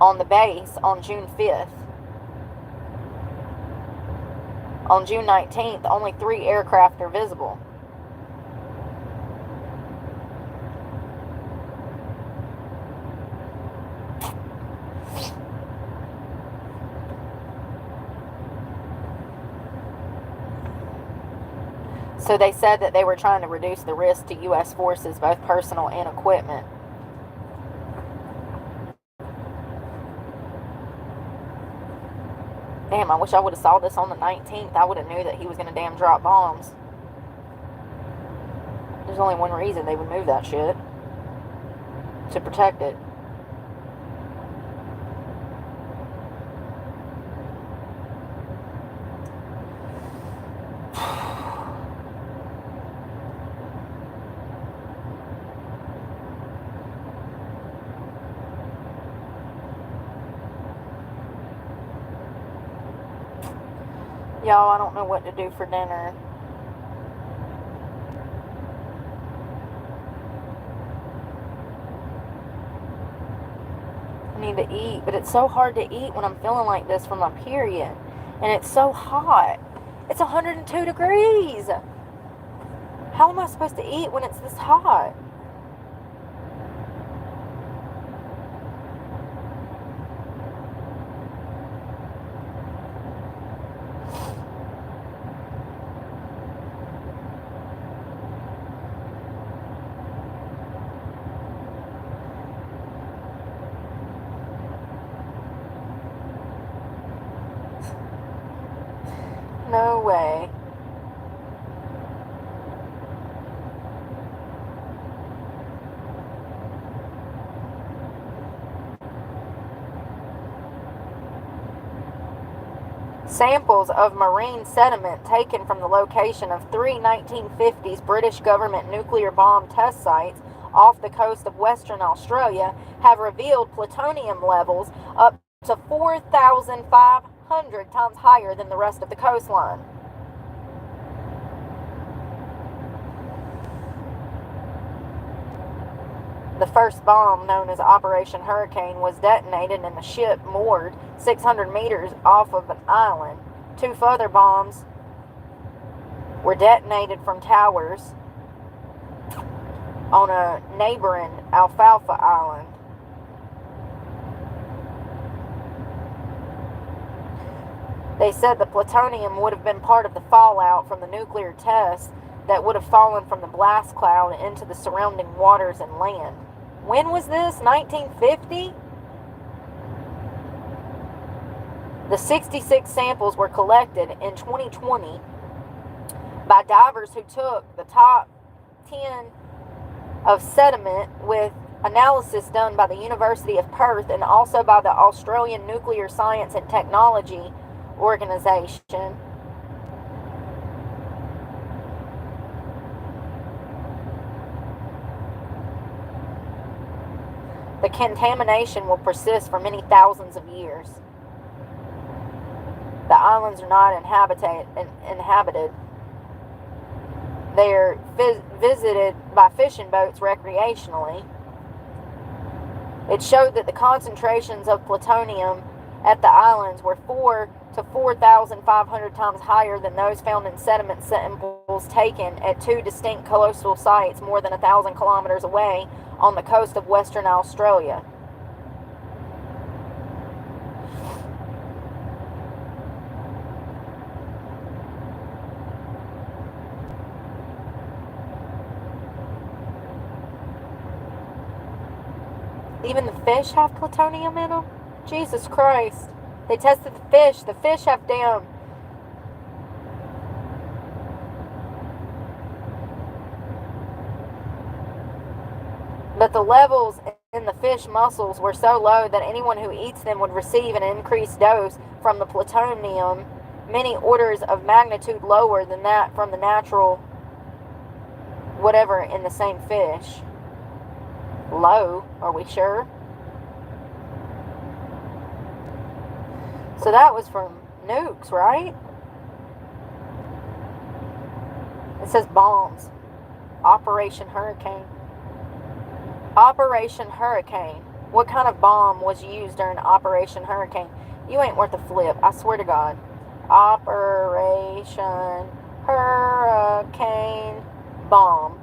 on the base on June 5th. On June 19th, only 3 aircraft are visible. So they said that they were trying to reduce the risk to U.S. forces, both personal and equipment. Damn, I wish I would have saw this on the 19th. I would have knew that he was going to damn drop bombs. There's only one reason they would move that shit. To protect it. Y'all, I don't know what to do for dinner. I need to eat, but it's so hard to eat when I'm feeling like this from my period. And it's so hot. It's 102 degrees. How am I supposed to eat when it's this hot? No way. Samples of marine sediment taken from the location of three 1950s British government nuclear bomb test sites off the coast of Western Australia have revealed plutonium levels up to 4,500 times higher than the rest of the coastline. The first bomb, known as Operation Hurricane, was detonated in a ship moored 600 meters off of an island. Two further bombs were detonated from towers on a neighboring Alfalfa Island. They said the plutonium would have been part of the fallout from the nuclear tests that would have fallen from the blast cloud into the surrounding waters and land. When was this? 1950? The 66 samples were collected in 2020 by divers who took the top 10 of sediment with analysis done by the University of Perth and also by the Australian Nuclear Science and Technology Organization. The contamination will persist for many thousands of years. The islands are not inhabited. They are visited by fishing boats recreationally. It showed that the concentrations of plutonium at the islands were 4 to 4,500 times higher than those found in sediment samples taken at two distinct coastal sites more than 1,000 kilometers away on the coast of Western Australia. Even the fish have plutonium in them? Jesus Christ. They tested the fish. The fish have damn... But the levels in the fish mussels were so low that anyone who eats them would receive an increased dose from the plutonium, many orders of magnitude lower than that from the natural whatever in the same fish. Low, are we sure? So that was from nukes, right? It says bombs. Operation Hurricane. Operation Hurricane. What kind of bomb was used during Operation Hurricane? You ain't worth a flip, I swear to God. Operation Hurricane bomb.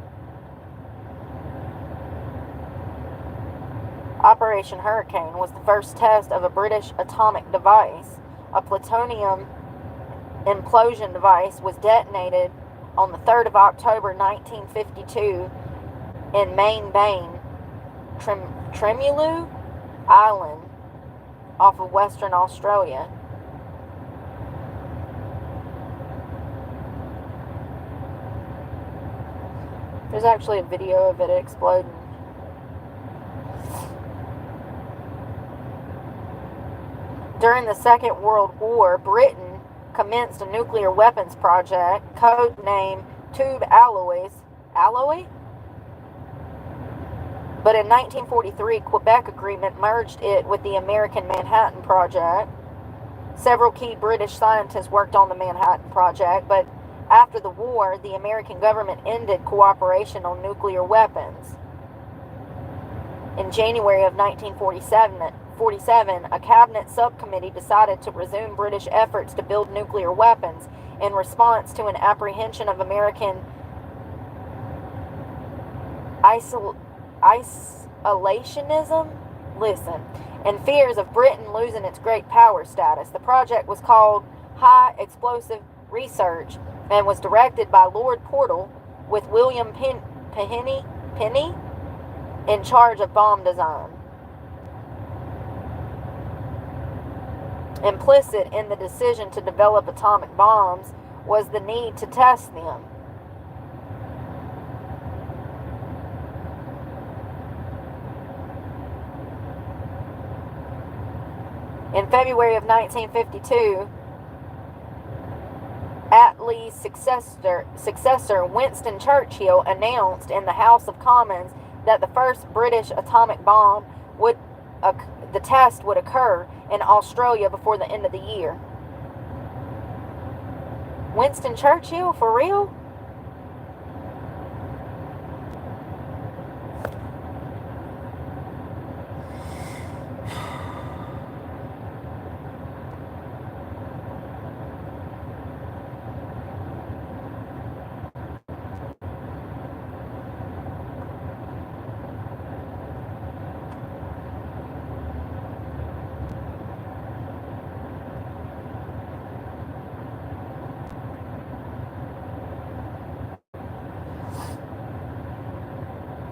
Operation Hurricane was the first test of a British atomic device. A plutonium implosion device was detonated on the 3rd of October 1952 in Main Bain, Tremulu Island off of Western Australia. There's actually a video of it exploding. During the Second World War, Britain commenced a nuclear weapons project, codenamed Tube Alloys. Alloy? But in 1943, Quebec Agreement merged it with the American Manhattan Project. Several key British scientists worked on the Manhattan Project, but after the war, the American government ended cooperation on nuclear weapons. In January of 1947, a cabinet subcommittee decided to resume British efforts to build nuclear weapons in response to an apprehension of American isolationism, and fears of Britain losing its great power status. The project was called High Explosive Research and was directed by Lord Portal, with William Penny in charge of bomb design. Implicit in the decision to develop atomic bombs was the need to test them. In February of 1952, Attlee's successor, Winston Churchill, announced in the House of Commons that the first British atomic bomb the test would occur in Australia before the end of the year. Winston Churchill, for real?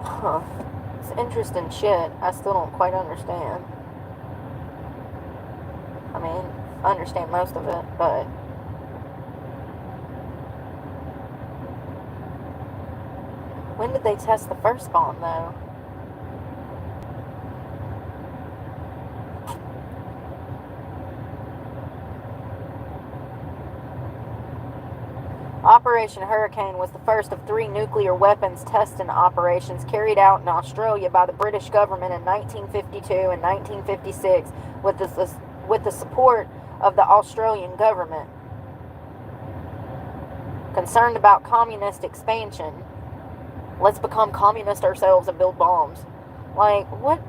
Huh. It's interesting shit. I still don't quite understand. I mean, I understand most of it, but when did they test the first bomb, though? Operation Hurricane was the first of 3 nuclear weapons testing operations carried out in Australia by the British government in 1952 and 1956 with the support of the Australian government. Concerned about communist expansion, let's become communist ourselves and build bombs. Like, what?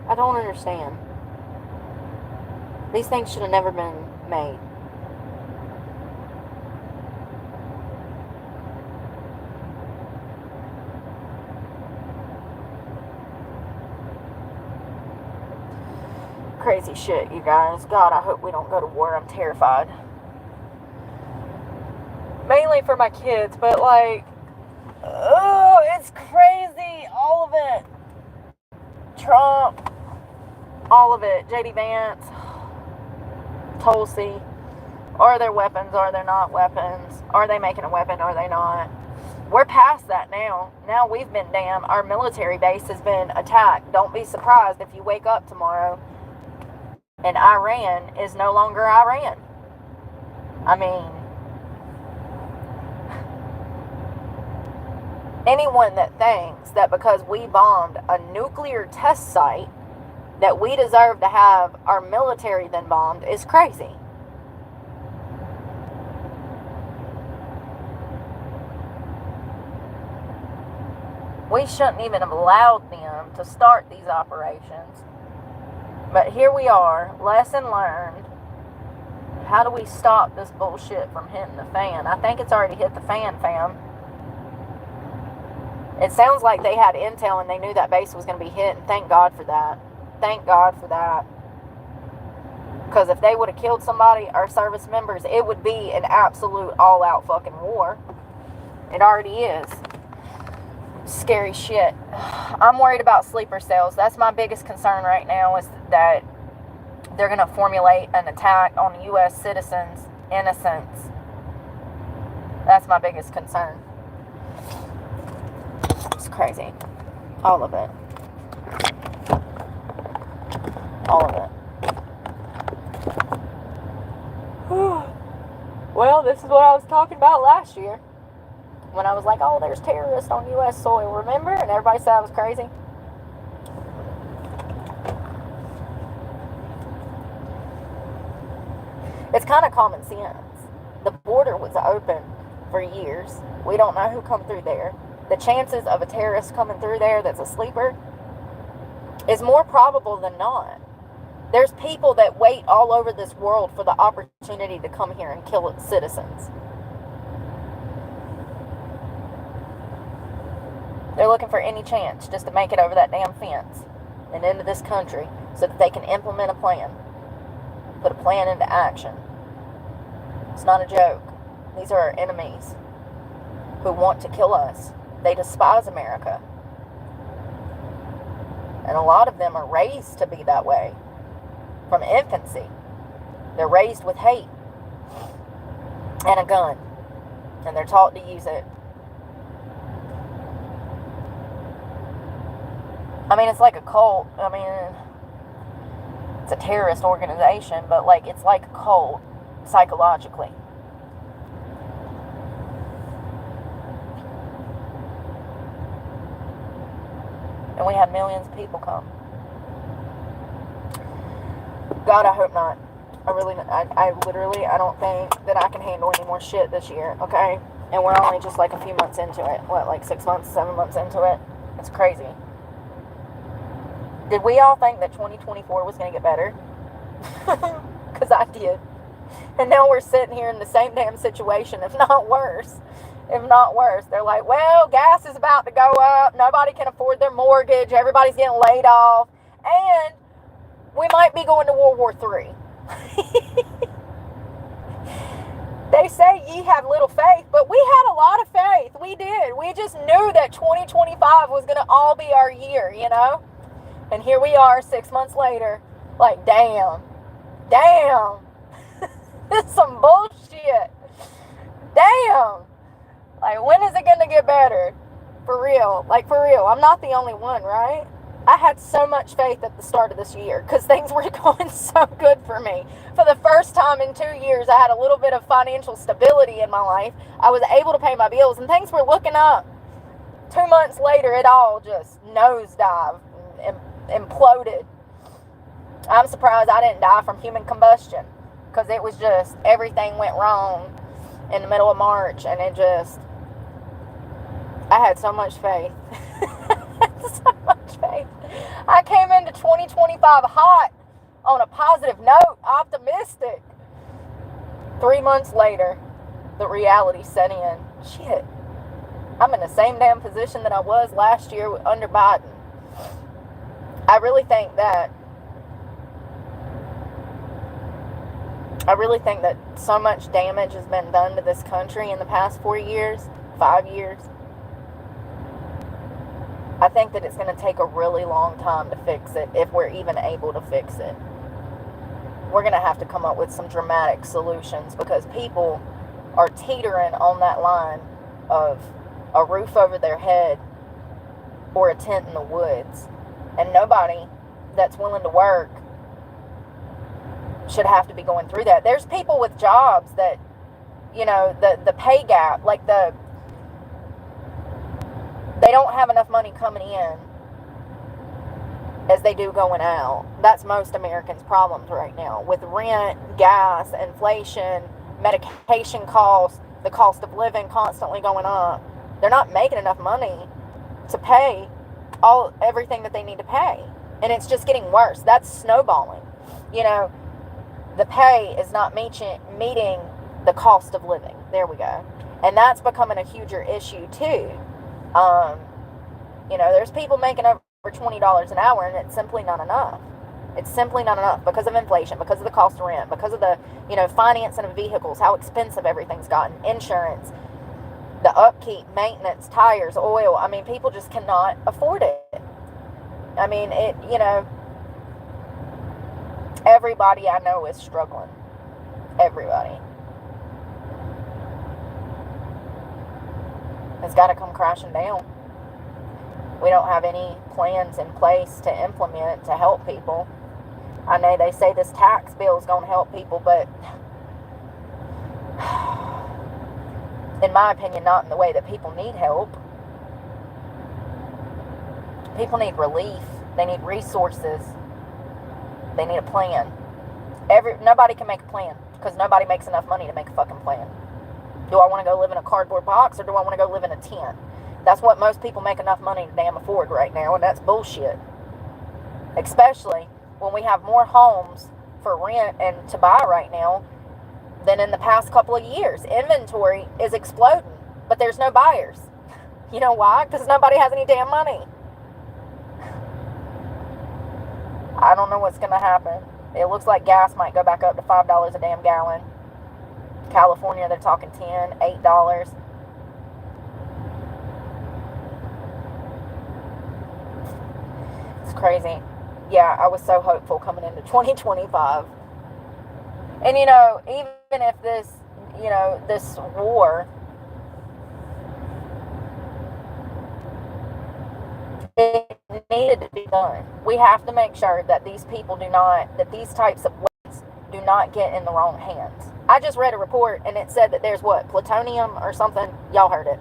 I don't understand. These things should have never been made. Crazy shit, you guys. God, I hope we don't go to war. I'm terrified. Mainly for my kids, but like, oh, it's crazy. All of it. Trump. All of it. J.D. Vance. Tulsi. Are there weapons? Are there not weapons? Are they making a weapon? Are they not? We're past that now. Now we've been damned. Our military base has been attacked. Don't be surprised if you wake up tomorrow and Iran is no longer Iran. I mean, anyone that thinks that because we bombed a nuclear test site that we deserve to have our military then bombed is crazy. We shouldn't even have allowed them to start these operations. But here we are, lesson learned. How do we stop this bullshit from hitting the fan? I think it's already hit the fan, fam. It sounds like they had intel and they knew that base was going to be hit, and thank God for that. Thank God for that. Because if they would have killed somebody, our service members, it would be an absolute all-out fucking war. It already is. Scary shit. I'm worried about sleeper cells. That's my biggest concern right now, is that they're going to formulate an attack on U.S. citizens' innocence. That's my biggest concern. It's crazy. All of it. All of it. Well, this is what I was talking about last year. When I was like, oh, there's terrorists on U.S. soil, remember? And everybody said I was crazy. It's kind of common sense. The border was open for years. We don't know who come through there. The chances of a terrorist coming through there that's a sleeper is more probable than not. There's people that wait all over this world for the opportunity to come here and kill its citizens. They're looking for any chance just to make it over that damn fence and into this country so that they can implement a plan. Put a plan into action. It's not a joke. These are our enemies who want to kill us. They despise America. And a lot of them are raised to be that way. From infancy. They're raised with hate and a gun. And they're taught to use it. I mean, it's like a cult. I mean, it's a terrorist organization, but like it's like a cult psychologically. And we had millions of people come. God, I hope not. I literally, I don't think that I can handle any more shit this year, okay? And we're only just like a few months into it. What, like 6 months, 7 months into it? It's crazy. Did we all think that 2024 was going to get better? Because I did. And now we're sitting here in the same damn situation, if not worse. If not worse. They're like, well, gas is about to go up. Nobody can afford their mortgage. Everybody's getting laid off. And we might be going to World War III. They say ye have little faith, but we had a lot of faith. We did. We just knew that 2025 was going to all be our year, you know? And here we are 6 months later, like, damn. This is some bullshit. Damn. Like, when is it going to get better? For real. Like, for real. I'm not the only one, right? I had so much faith at the start of this year because things were going so good for me. For the first time in 2 years, I had a little bit of financial stability in my life. I was able to pay my bills and things were looking up. 2 months later, it all just nosedived and imploded. I'm surprised I didn't die from human combustion because it was just, everything went wrong in the middle of March and it just, I had so much faith. So much faith. I came into 2025 hot, on a positive note, optimistic. 3 months later, the reality set in. Shit, I'm in the same damn position that I was last year under Biden. I really think that so much damage has been done to this country in the past 4 years, 5 years. I think that it's going to take a really long time to fix it, if we're even able to fix it. We're going to have to come up with some dramatic solutions because people are teetering on that line of a roof over their head or a tent in the woods. And nobody that's willing to work should have to be going through that. There's people with jobs that, you know, the pay gap, like they don't have enough money coming in as they do going out. That's most Americans' problems right now. With rent, gas, inflation, medication costs, the cost of living constantly going up. They're not making enough money to pay everything that they need to pay. And it's just getting worse. That's snowballing. You know, the pay is not meeting the cost of living. There we go. And that's becoming a huger issue too. You know, there's people making over $20 an hour and it's simply not enough. It's simply not enough because of inflation, because of the cost of rent, because of the, you know, financing of vehicles, how expensive everything's gotten, insurance, the upkeep, maintenance, tires, oil. I mean, people just cannot afford it. I mean, you know, everybody I know is struggling. Everybody. It's got to come crashing down. We don't have any plans in place to implement to help people. I know they say this tax bill is going to help people, but in my opinion, not in the way that people need help. People need relief. They need resources. They need a plan. Nobody can make a plan because nobody makes enough money to make a fucking plan. Do I want to go live in a cardboard box or do I want to go live in a tent? That's what most people make enough money to damn afford right now, and that's bullshit. Especially when we have more homes for rent and to buy right now than in the past couple of years. Inventory is exploding, but there's no buyers. You know why? Because nobody has any damn money. I don't know what's going to happen. It looks like gas might go back up to $5 a damn gallon. California, they're talking $10, $8. It's crazy. Yeah, I was so hopeful coming into 2025. And, you know, even if this, you know, this war needed to be done. We have to make sure that these people that these types of weapons do not get in the wrong hands. I just read a report and it said that there's plutonium or something. Y'all heard it.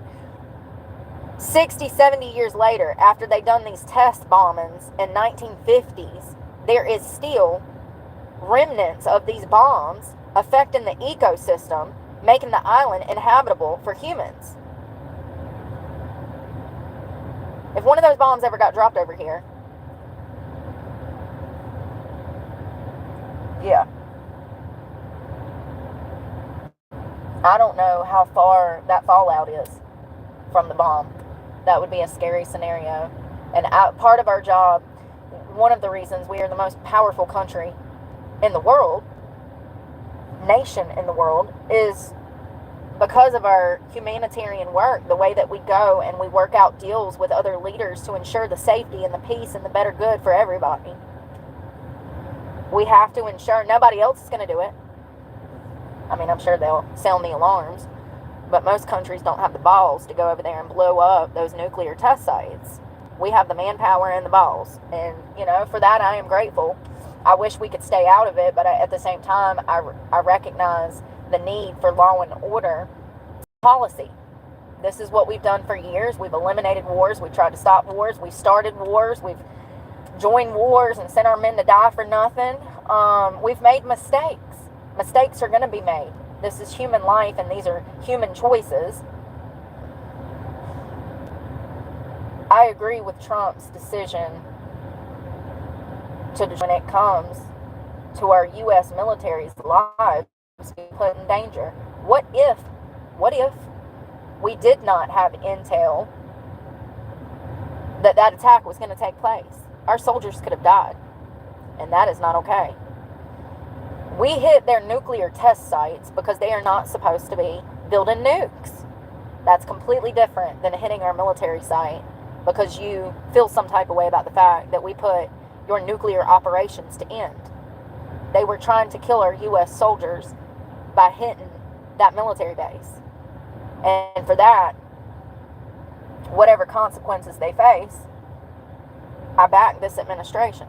60, 70 years later, after they done these test bombings in 1950s, there is still remnants of these bombs affecting the ecosystem, making the island inhabitable for humans. If one of those bombs ever got dropped over here, yeah. I don't know how far that fallout is from the bomb. That would be a scary scenario. And part of our job, one of the reasons we are the most powerful country in the world, nation in the world, is because of our humanitarian work, the way that we go and we work out deals with other leaders to ensure the safety and the peace and the better good for everybody. We have to ensure nobody else is going to do it. I mean, I'm sure they'll sound the alarms, but most countries don't have the balls to go over there and blow up those nuclear test sites. We have the manpower and the balls, and for that I am grateful. I wish we could stay out of it, but at the same time, I recognize the need for law and order policy. This is what we've done for years. We've eliminated wars. We've tried to stop wars. We've started wars. We've joined wars and sent our men to die for nothing. We've made mistakes. Mistakes are going to be made. This is human life, and these are human choices. I agree with Trump's decision when it comes to our U.S. military's lives being put in danger. What if we did not have intel that attack was going to take place? Our soldiers could have died, and that is not okay. We hit their nuclear test sites because they are not supposed to be building nukes. That's completely different than hitting our military site because you feel some type of way about the fact that we put your nuclear operations to end. They were trying to kill our U.S. soldiers by hitting that military base. And for that, whatever consequences they face, I back this administration.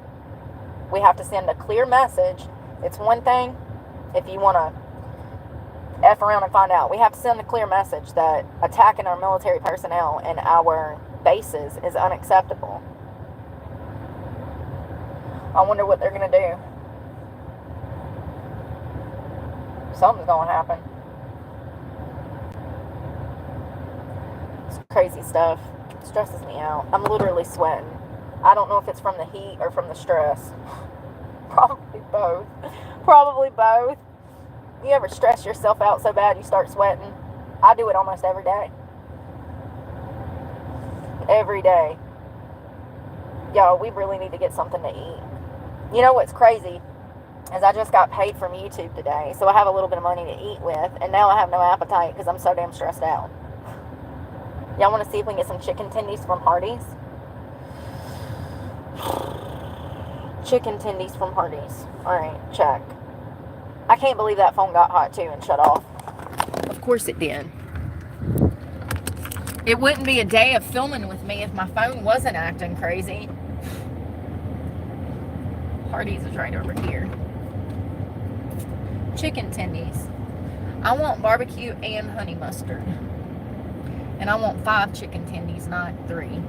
We have to send a clear message. It's one thing if you want to F around and find out. We have to send a clear message that attacking our military personnel and our bases is unacceptable. I wonder what they're going to do. Something's going to happen. It's crazy stuff. It stresses me out. I'm literally sweating. I don't know if it's from the heat or from the stress. Probably both. Probably both. You ever stress yourself out so bad you start sweating? I do it almost every day. Every day. Y'all, we really need to get something to eat. You know what's crazy is I just got paid from YouTube today, so I have a little bit of money to eat with, and now I have no appetite because I'm so damn stressed out. Y'all want to see if we can get some chicken tendies from Hardee's? Chicken tendies from Hardee's. Alright, check. I can't believe that phone got hot too and shut off. Of course it did. It wouldn't be a day of filming with me if my phone wasn't acting crazy. Hardee's is right over here. Chicken tendies. I want barbecue and honey mustard. And I want 5 chicken tendies, not 3.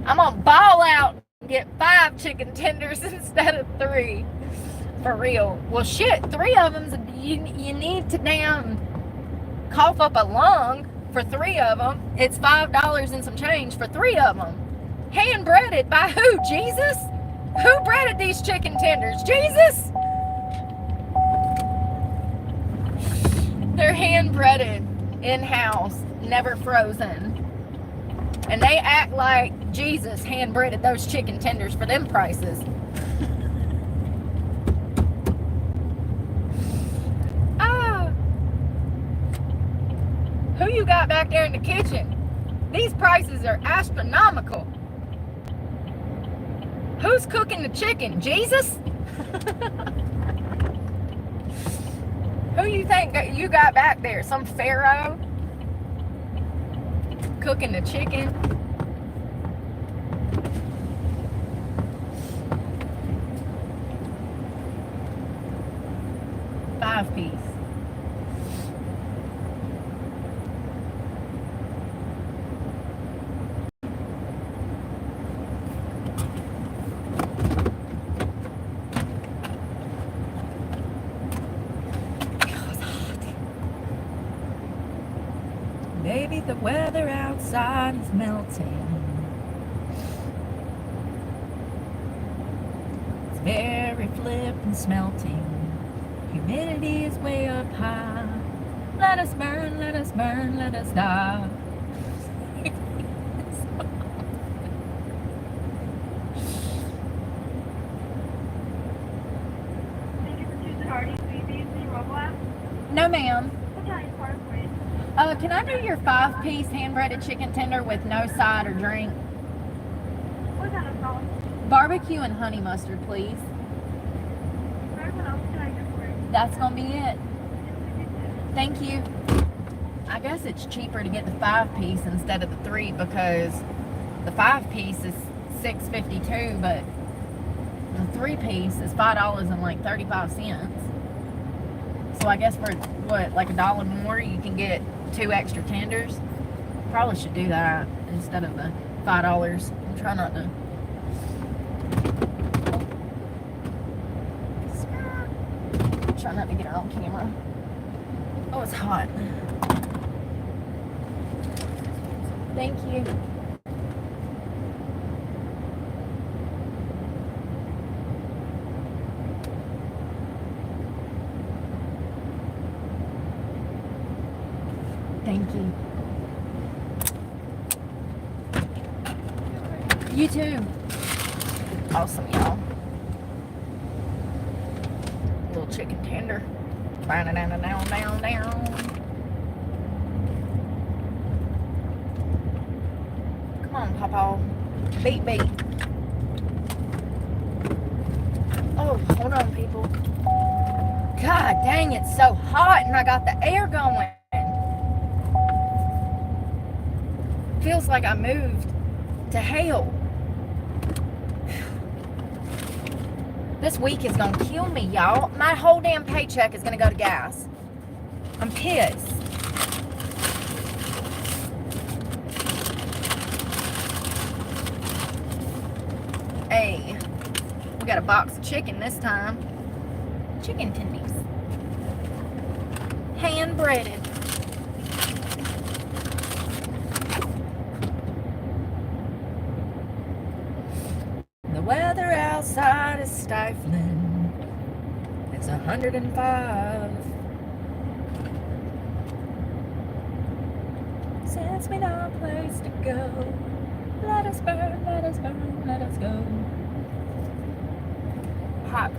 I'm gonna ball out and get 5 chicken tenders instead of 3. For real. Well, shit, 3 of them, you need to damn cough up a lung for 3 of them. It's $5 and some change for 3 of them. Hand breaded by who? Jesus? Who breaded these chicken tenders? Jesus? They're hand breaded, in-house, never frozen. And they act like Jesus hand breaded those chicken tenders for them prices. Who you got back there in the kitchen? These prices are astronomical. Who's cooking the chicken? Jesus? Who you think you got back there? Some pharaoh cooking the chicken? Five-piece. Baby, the weather outside is melting. It's very flippin' smelting. Humidity is way up high. Let us burn, let us burn, let us die. No, ma'am. Can I do your 5-piece hand-breaded chicken tender with no side or drink? What kind of sauce? Barbecue and honey mustard, please. What else can I get for you? That's gonna be it. Thank you. I guess it's cheaper to get the 5-piece instead of the 3 because the 5-piece is $6.52, but the 3-piece is $5.35. So I guess for what, like $1 more, you can get 2 extra tenders. Probably should do that instead of the $5. I'm trying not to. Try not to get her on camera. Oh, it's hot. Thank you. Thank you. You too. Awesome, y'all. Little chicken tender. Down, down, down, down, down. Come on, Papa. Beat, beat. Oh, hold on, people. God dang, it's so hot and I got the air going. Feels like I moved to hell. This week is gonna kill me, y'all. My whole damn paycheck is gonna go to gas. I'm pissed. Hey, we got a box of chicken this time. Chicken tendies. Hand breaded. The weather outside is stifling. It's 105. Since we no place to go, let us burn, let us burn, let us go. Hot.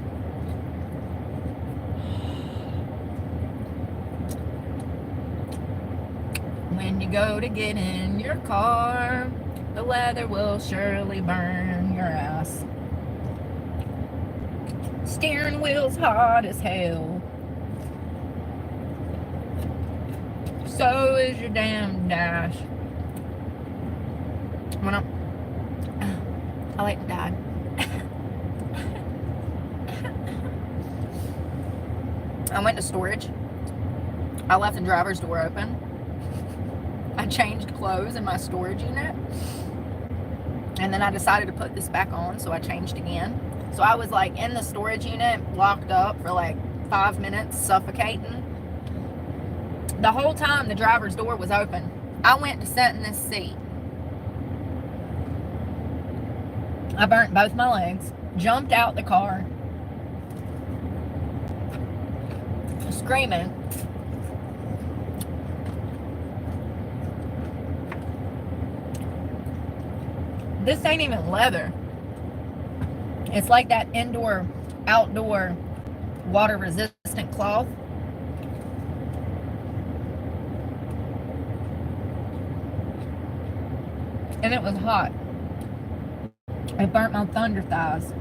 When you go to get in your car, the weather will surely burn your ass. Steering wheel's hot as hell. So is your damn dash. When I like to die. I went to storage. I left the driver's door open. I changed clothes in my storage unit. And then I decided to put this back on, so I changed again. So I was like in the storage unit, locked up for like 5 minutes, suffocating. The whole time the driver's door was open. I went to sit in this seat. I burnt both my legs, jumped out the car, screaming. This ain't even leather. It's like that indoor, outdoor, water resistant cloth. And it was hot. It burnt my thunder thighs.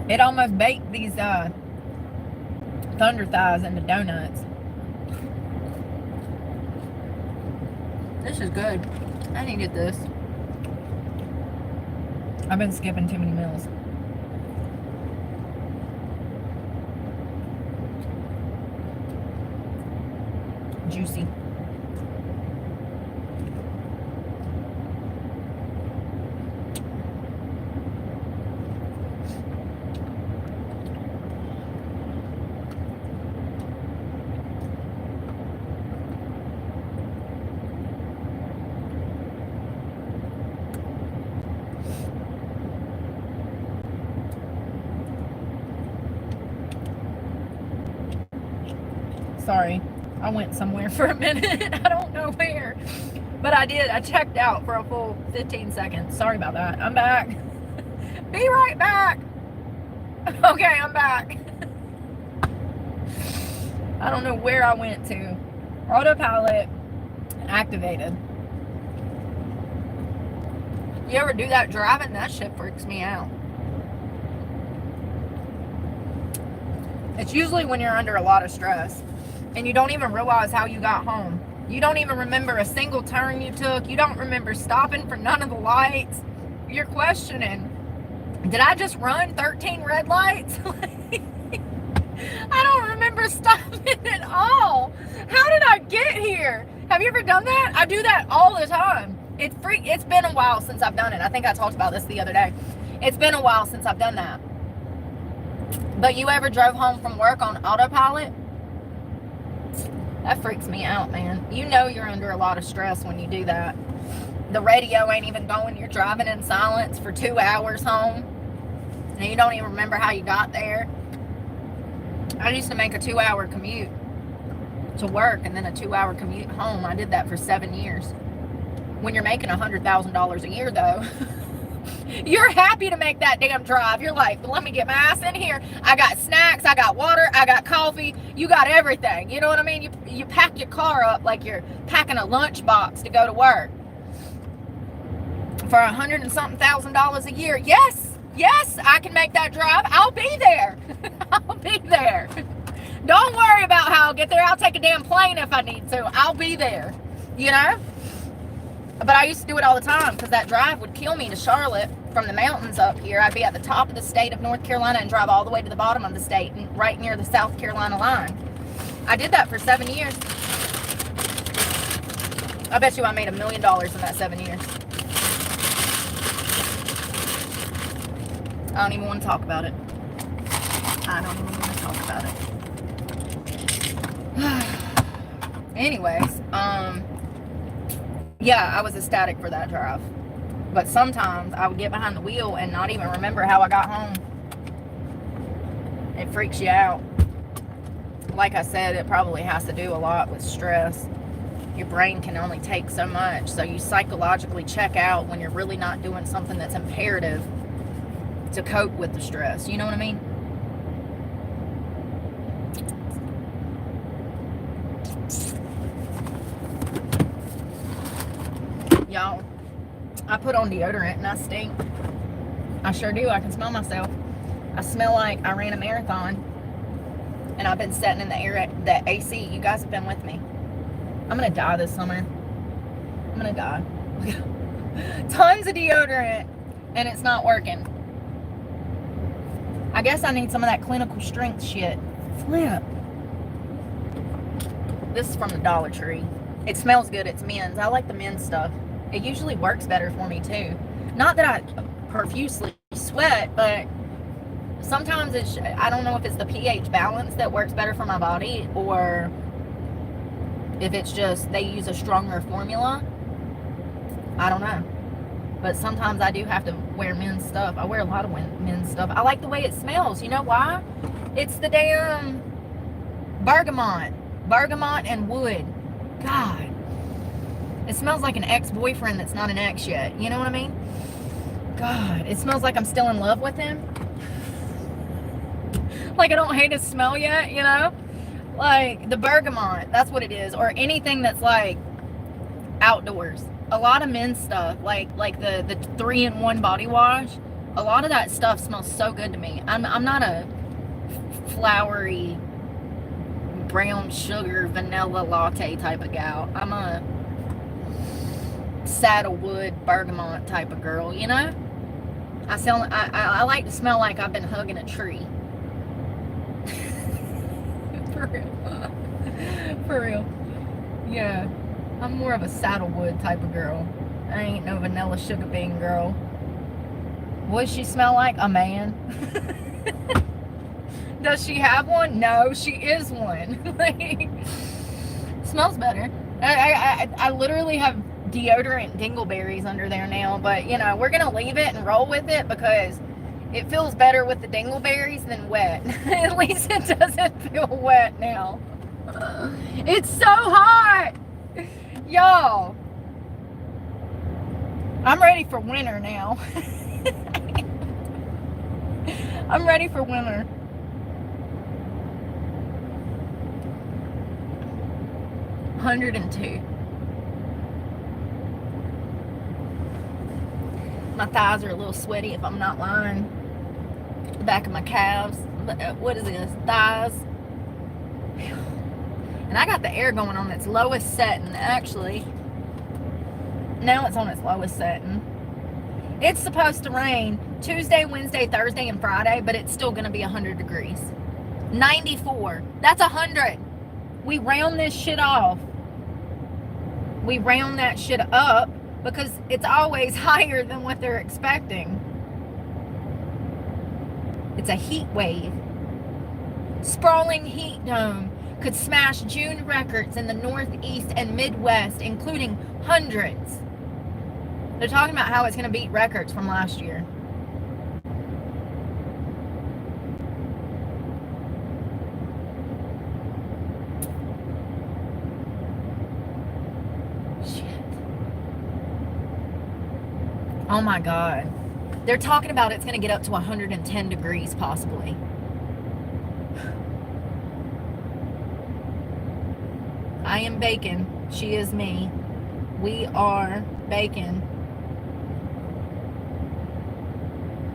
It almost baked these thunder thighs into donuts. This is good. I needed this. I've been skipping too many meals. Juicy. Sorry, I went somewhere for a minute. I don't know where. But I did. I checked out for a full 15 seconds. Sorry about that. I'm back. Be right back. Okay, I'm back. I don't know where I went to. Autopilot activated. You ever do that driving? That shit freaks me out. It's usually when you're under a lot of stress and you don't even realize how you got home. You don't even remember a single turn you took. You don't remember stopping for none of the lights. You're questioning, did I just run 13 red lights? I don't remember stopping at all. How did I get here? Have you ever done that? I do that all the time. It's been a while since I've done it. I think I talked about this the other day. It's been a while since I've done that. But you ever drove home from work on autopilot? That freaks me out, man. You know you're under a lot of stress when you do that. The radio ain't even going. You're driving in silence for 2 hours home. And you don't even remember how you got there. I used to make a 2-hour commute to work and then a 2-hour commute home. I did that for 7 years. When you're making $100,000 a year, though, you're happy to make that damn drive. You're like, well, let me get my ass in here. I got snacks, I got water, I got coffee. You got everything. You know what I mean? You pack your car up like you're packing a lunchbox to go to work. For $100 and something thousand a year. Yes, I can make that drive. I'll be there. I'll be there. Don't worry about how I'll get there. I'll take a damn plane if I need to. I'll be there. You know? But I used to do it all the time because that drive would kill me to Charlotte from the mountains up here. I'd be at the top of the state of North Carolina and drive all the way to the bottom of the state, and right near the South Carolina line. I did that for 7 years. I bet you I made $1 million in that 7 years. I don't even want to talk about it. I don't even want to talk about it. Anyways, yeah, I was ecstatic for that drive. But sometimes I would get behind the wheel and not even remember how I got home. It freaks you out. Like I said, it probably has to do a lot with stress. Your brain can only take so much. So you psychologically check out when you're really not doing something that's imperative to cope with the stress. You know what I mean? Y'all, I put on deodorant and I stink. I sure do. I can smell myself. I smell like I ran a marathon and I've been sitting in the AC. You guys have been with me. I'm gonna die this summer. I'm gonna die. Tons of deodorant and it's not working. I guess I need some of that clinical strength shit. Flip. This is from the Dollar Tree. It smells good. It's men's. I like the men's stuff. It usually works better for me too. Not that I profusely sweat, but sometimes I don't know if it's the pH balance that works better for my body or if it's just they use a stronger formula. I don't know. But sometimes I do have to wear men's stuff. I wear a lot of men's stuff. I like the way it smells. You know why? It's the damn bergamot. Bergamot and wood. God. It smells like an ex-boyfriend that's not an ex yet. You know what I mean? God. It smells like I'm still in love with him. Like I don't hate his smell yet, you know? Like the bergamot. That's what it is. Or anything that's like outdoors. A lot of men's stuff. Like the 3-in-1 body wash. A lot of that stuff smells so good to me. I'm not a flowery brown sugar vanilla latte type of gal. I'm a saddlewood bergamot type of girl, you know? I like to smell like I've been hugging a tree. For real. For real. Yeah. I'm more of a saddlewood type of girl. I ain't no vanilla sugar bean girl. What does she smell like? A man. Does she have one? No, she is one. Like, smells better. I literally have deodorant dingleberries under there now, but you know, we're gonna leave it and roll with it because it feels better with the dingleberries than wet. At least it doesn't feel wet now. It's so hot, y'all. I'm ready for winter now. I'm ready for winter. $102. My thighs are a little sweaty if I'm not lying. The back of my calves. What is this? Thighs. And I got the air going on its lowest setting, actually. Now it's on its lowest setting. It's supposed to rain Tuesday, Wednesday, Thursday, and Friday, but it's still going to be 100 degrees. 94. That's 100. We round this shit off. We round that shit up because it's always higher than what they're expecting. It's a heat wave. Sprawling heat dome could smash June records in the Northeast and Midwest, including hundreds. They're talking about how it's going to beat records from last year. Shit. Oh my God. They're talking about it's going to get up to 110 degrees possibly. I am bacon. She is me. We are bacon.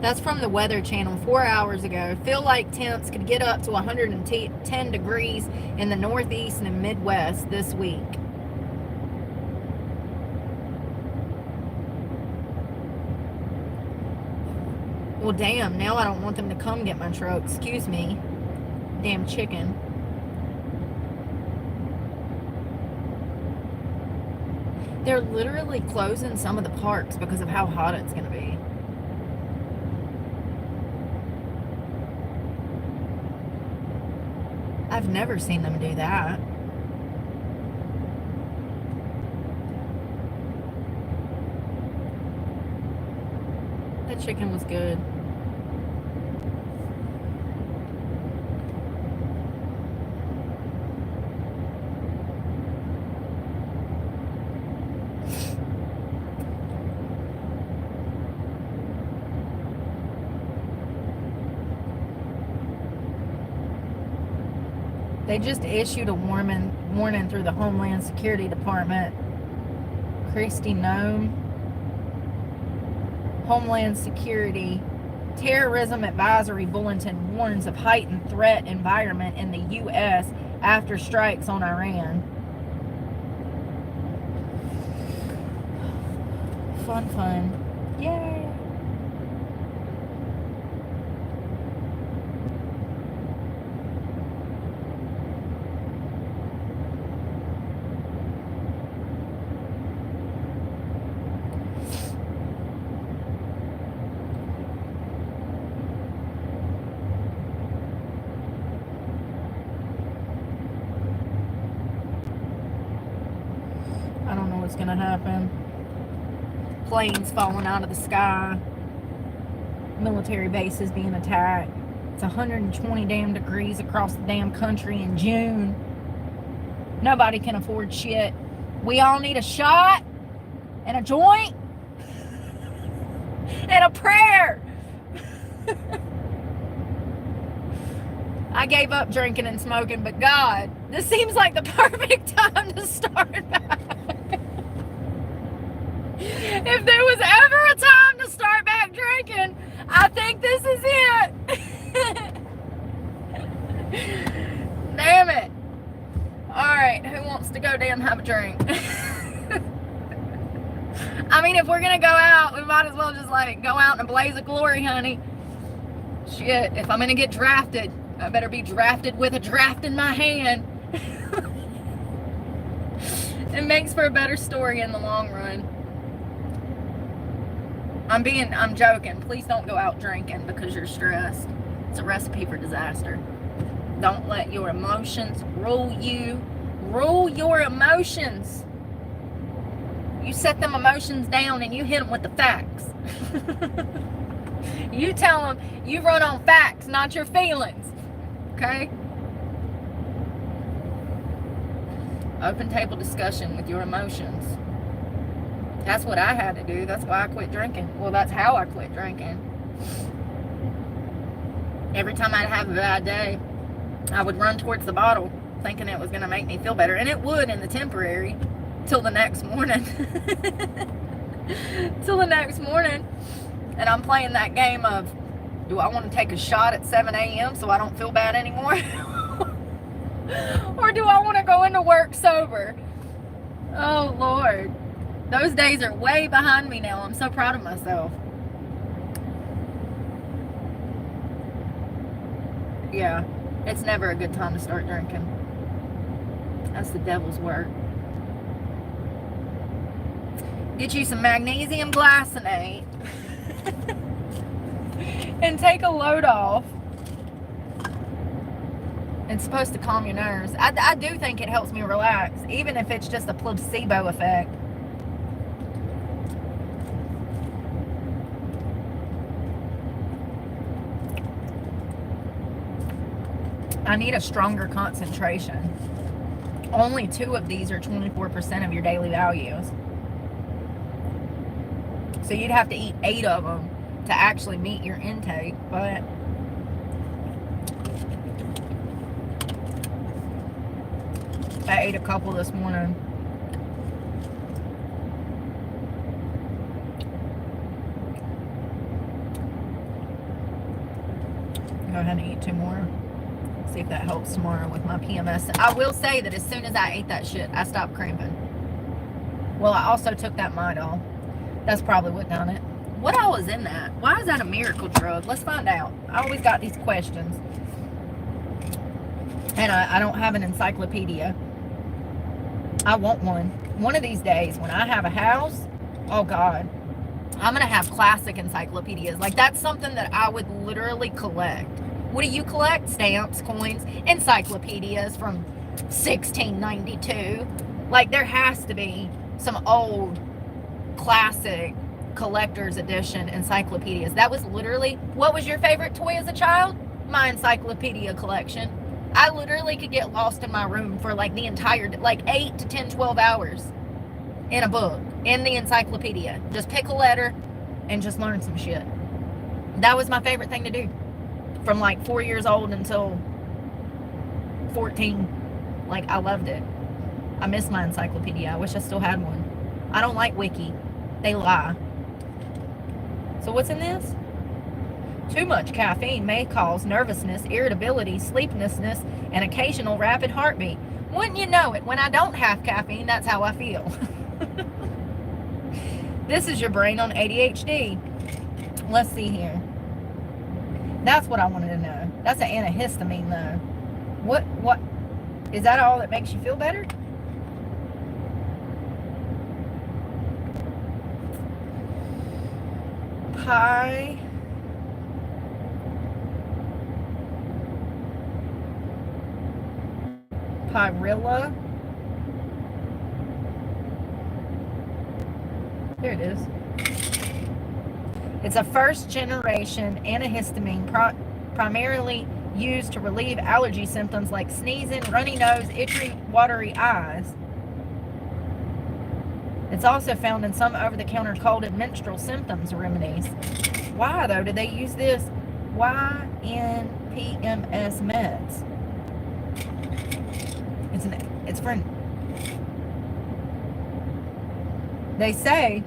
That's from the Weather Channel 4 hours ago. Feel like temps could get up to 110 degrees in the Northeast and Midwest this week. Well, damn, now I don't want them to come get my truck. Excuse me. Damn chicken. They're literally closing some of the parks because of how hot it's going to be. I've never seen them do that. That chicken was good. They just issued a warning through the Homeland Security Department. Christy Nome. Homeland Security Terrorism Advisory Bulletin warns of heightened threat environment in the U.S. after strikes on Iran. Fun. Yay! What's gonna happen? Planes falling out of the sky, military bases being attacked. It's 120 damn degrees across the damn country in June. Nobody can afford shit. We all need a shot and a joint and a prayer. I gave up drinking and smoking, but God, this seems like the perfect time to start back. If there was ever a time to start back drinking, I think this is it. Damn it. Alright, who wants to go down and have a drink? I mean, if we're gonna go out, we might as well just like go out in a blaze of glory, honey. Shit, if I'm gonna get drafted, I better be drafted with a draft in my hand. It makes for a better story in the long run. I'm joking. Please don't go out drinking because you're stressed. It's a recipe for disaster. Don't let your emotions rule you. Rule your emotions. You set them emotions down and you hit them with the facts. You tell them you run on facts, not your feelings. Okay? Open table discussion with your emotions. That's what I had to do. That's why I quit drinking. Well, that's how I quit drinking. Every time I'd have a bad day, I would run towards the bottle thinking it was going to make me feel better. And it would in the temporary till the next morning. Till the next morning. And I'm playing that game of, do I want to take a shot at 7 a.m. so I don't feel bad anymore? Or do I want to go into work sober? Oh, Lord. Those days are way behind me now. I'm so proud of myself. Yeah, it's never a good time to start drinking. That's the devil's work. Get you some magnesium glycinate and take a load off. It's supposed to calm your nerves. I do think it helps me relax, even if it's just a placebo effect. I need a stronger concentration. Only 2 of these are 24% of your daily values. So you'd have to eat 8 of them to actually meet your intake, but I ate a couple this morning. Go ahead and eat 2 more. See if that helps tomorrow with my PMS. I will say that as soon as I ate that shit, I stopped cramping. Well, I also took that Midol. That's probably what done it. What all is in that? Why is that a miracle drug? Let's find out. I always got these questions. And I don't have an encyclopedia. I want one. One of these days, when I have a house, oh God, I'm going to have classic encyclopedias. Like, that's something that I would literally collect. What do you collect? Stamps, coins, encyclopedias from 1692. Like, there has to be some old classic collector's edition encyclopedias. That was literally, what was your favorite toy as a child? My encyclopedia collection. I literally could get lost in my room for like the entire, like 8 to 10, 12 hours in a book, in the encyclopedia. Just pick a letter and just learn some shit. That was my favorite thing to do. From like 4 years old until 14. Like, I loved it. I miss my encyclopedia. I wish I still had one. I don't like Wiki. They lie. So what's in this? Too much caffeine may cause nervousness, irritability, sleeplessness, and occasional rapid heartbeat. Wouldn't you know it? When I don't have caffeine, that's how I feel. This is your brain on ADHD. Let's see here. That's what I wanted to know. That's an antihistamine, though. What? Is that all that makes you feel better? Pyrilla. There it is. It's a first-generation antihistamine primarily used to relieve allergy symptoms like sneezing, runny nose, itchy, watery eyes. It's also found in some over-the-counter cold and menstrual symptoms remedies. Why, though, did they use this? Why in PMS meds? It's for... They say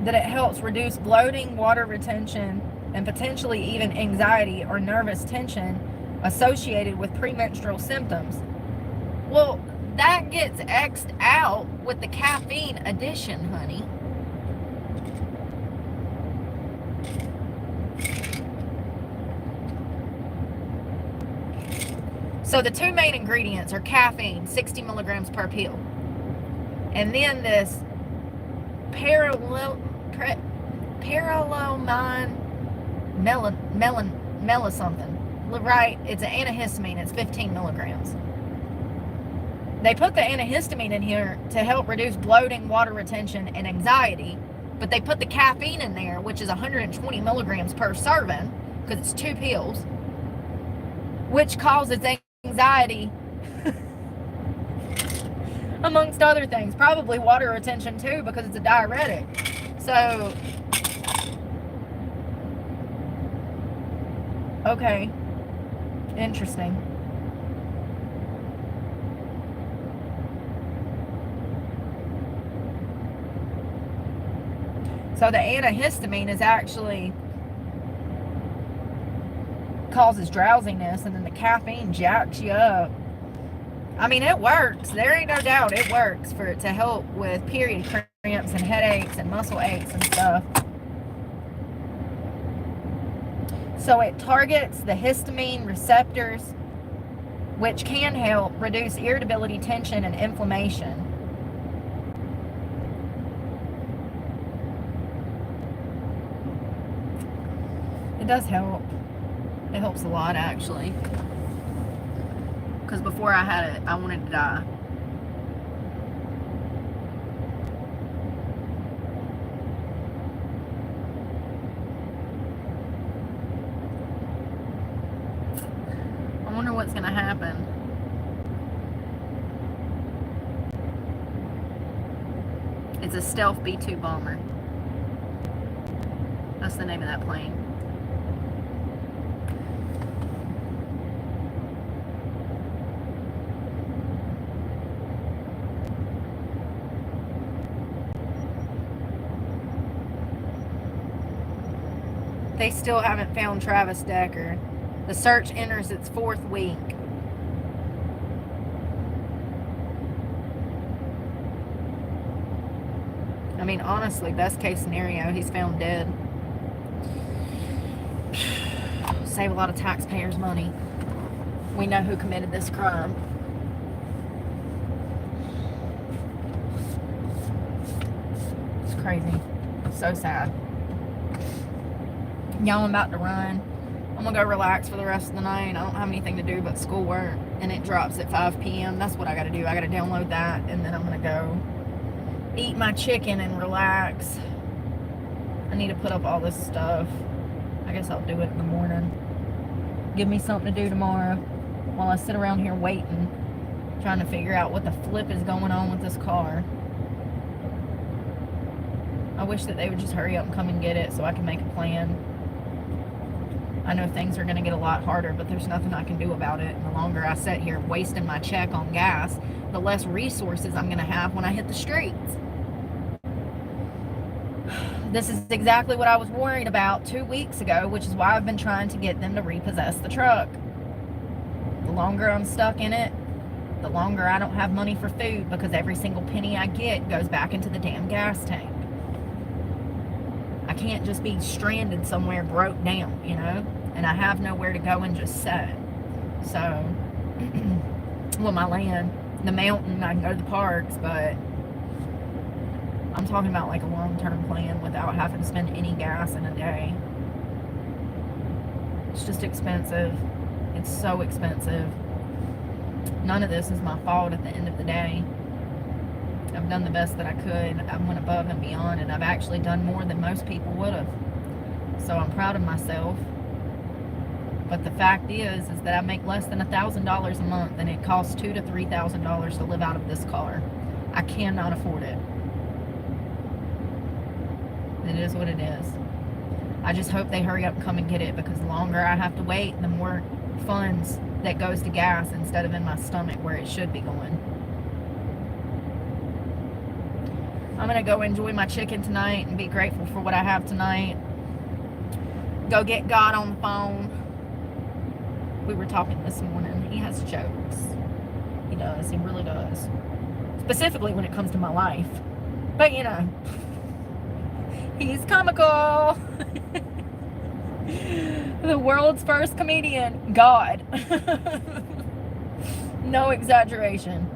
that it helps reduce bloating, water retention, and potentially even anxiety or nervous tension associated with premenstrual symptoms. Well, that gets X'd out with the caffeine addition, honey. So the two main ingredients are caffeine, 60 milligrams per pill, and then this parallel something, right? It's an antihistamine. It's 15 milligrams. They put the antihistamine in here to help reduce bloating, water retention, and anxiety, but they put the caffeine in there, which is 120 milligrams per serving, because it's 2 pills, which causes anxiety, amongst other things. Probably water retention too, because it's a diuretic. So, okay, interesting. So the antihistamine is actually causes drowsiness, and then the caffeine jacks you up. I mean, it works. There ain't no doubt it works to help with period cramps and headaches and muscle aches and stuff. So it targets the histamine receptors, which can help reduce irritability, tension, and inflammation. It does help. It helps a lot, actually. Because before I had it, I wanted to die. I wonder what's going to happen. It's a stealth B-2 bomber. That's the name of that plane. They still haven't found Travis Decker. The search enters its 4th week. I mean, honestly, best case scenario, he's found dead. Save a lot of taxpayers' money. We know who committed this crime. It's crazy. So sad. Y'all, I'm about to run. I'm gonna go relax for the rest of the night. I don't have anything to do but schoolwork, and it drops at 5 p.m. That's what I gotta do. I gotta download that, and then I'm gonna go eat my chicken and relax. I need to put up all this stuff. I guess I'll do it in the morning. Give me something to do tomorrow while I sit around here waiting, trying to figure out what the flip is going on with this car. I wish that they would just hurry up and come and get it so I can make a plan. I know things are going to get a lot harder, but there's nothing I can do about it. And the longer I sit here wasting my check on gas, the less resources I'm going to have when I hit the streets. This is exactly what I was worried about 2 weeks ago, which is why I've been trying to get them to repossess the truck. The longer I'm stuck in it, the longer I don't have money for food, because every single penny I get goes back into the damn gas tank. I can't just be stranded somewhere broke down, you know, and I have nowhere to go and just sit. So, well, my land, the mountain, I can go to the parks, but I'm talking about like a long-term plan without having to spend any gas in a day. It's just expensive. It's so expensive. None of this is my fault at the end of the day. I've done the best that I could. I went above and beyond, and I've actually done more than most people would have. So I'm proud of myself. But the fact is that I make less than $1,000 a month, and it costs $2,000 to $3,000 to live out of this car. I cannot afford it. It is what it is. I just hope they hurry up and come and get it, because the longer I have to wait, the more funds that goes to gas instead of in my stomach where it should be going. I'm going to go enjoy my chicken tonight and be grateful for what I have tonight. Go get God on the phone. We were talking this morning. He has jokes. He does. He really does. Specifically when it comes to my life. But, you know, he's comical. The world's first comedian. God. No exaggeration.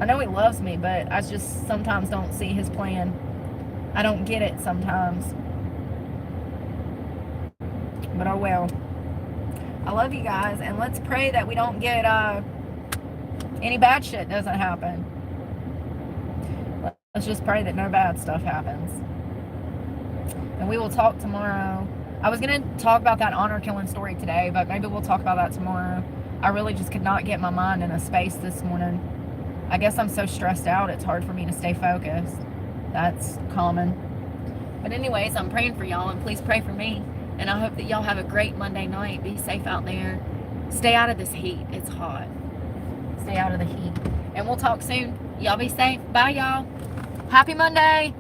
I know he loves me, but I just sometimes don't see his plan. I don't get it sometimes. But oh well. I love you guys, and let's pray that we don't get any bad shit doesn't happen. Let's just pray that no bad stuff happens. And we will talk tomorrow. I was going to talk about that honor killing story today, but maybe we'll talk about that tomorrow. I really just could not get my mind in a space this morning. I guess I'm so stressed out, it's hard for me to stay focused. That's common. But anyways, I'm praying for y'all, and please pray for me. And I hope that y'all have a great Monday night. Be safe out there. Stay out of this heat. It's hot. Stay out of the heat. And we'll talk soon. Y'all be safe. Bye, y'all. Happy Monday.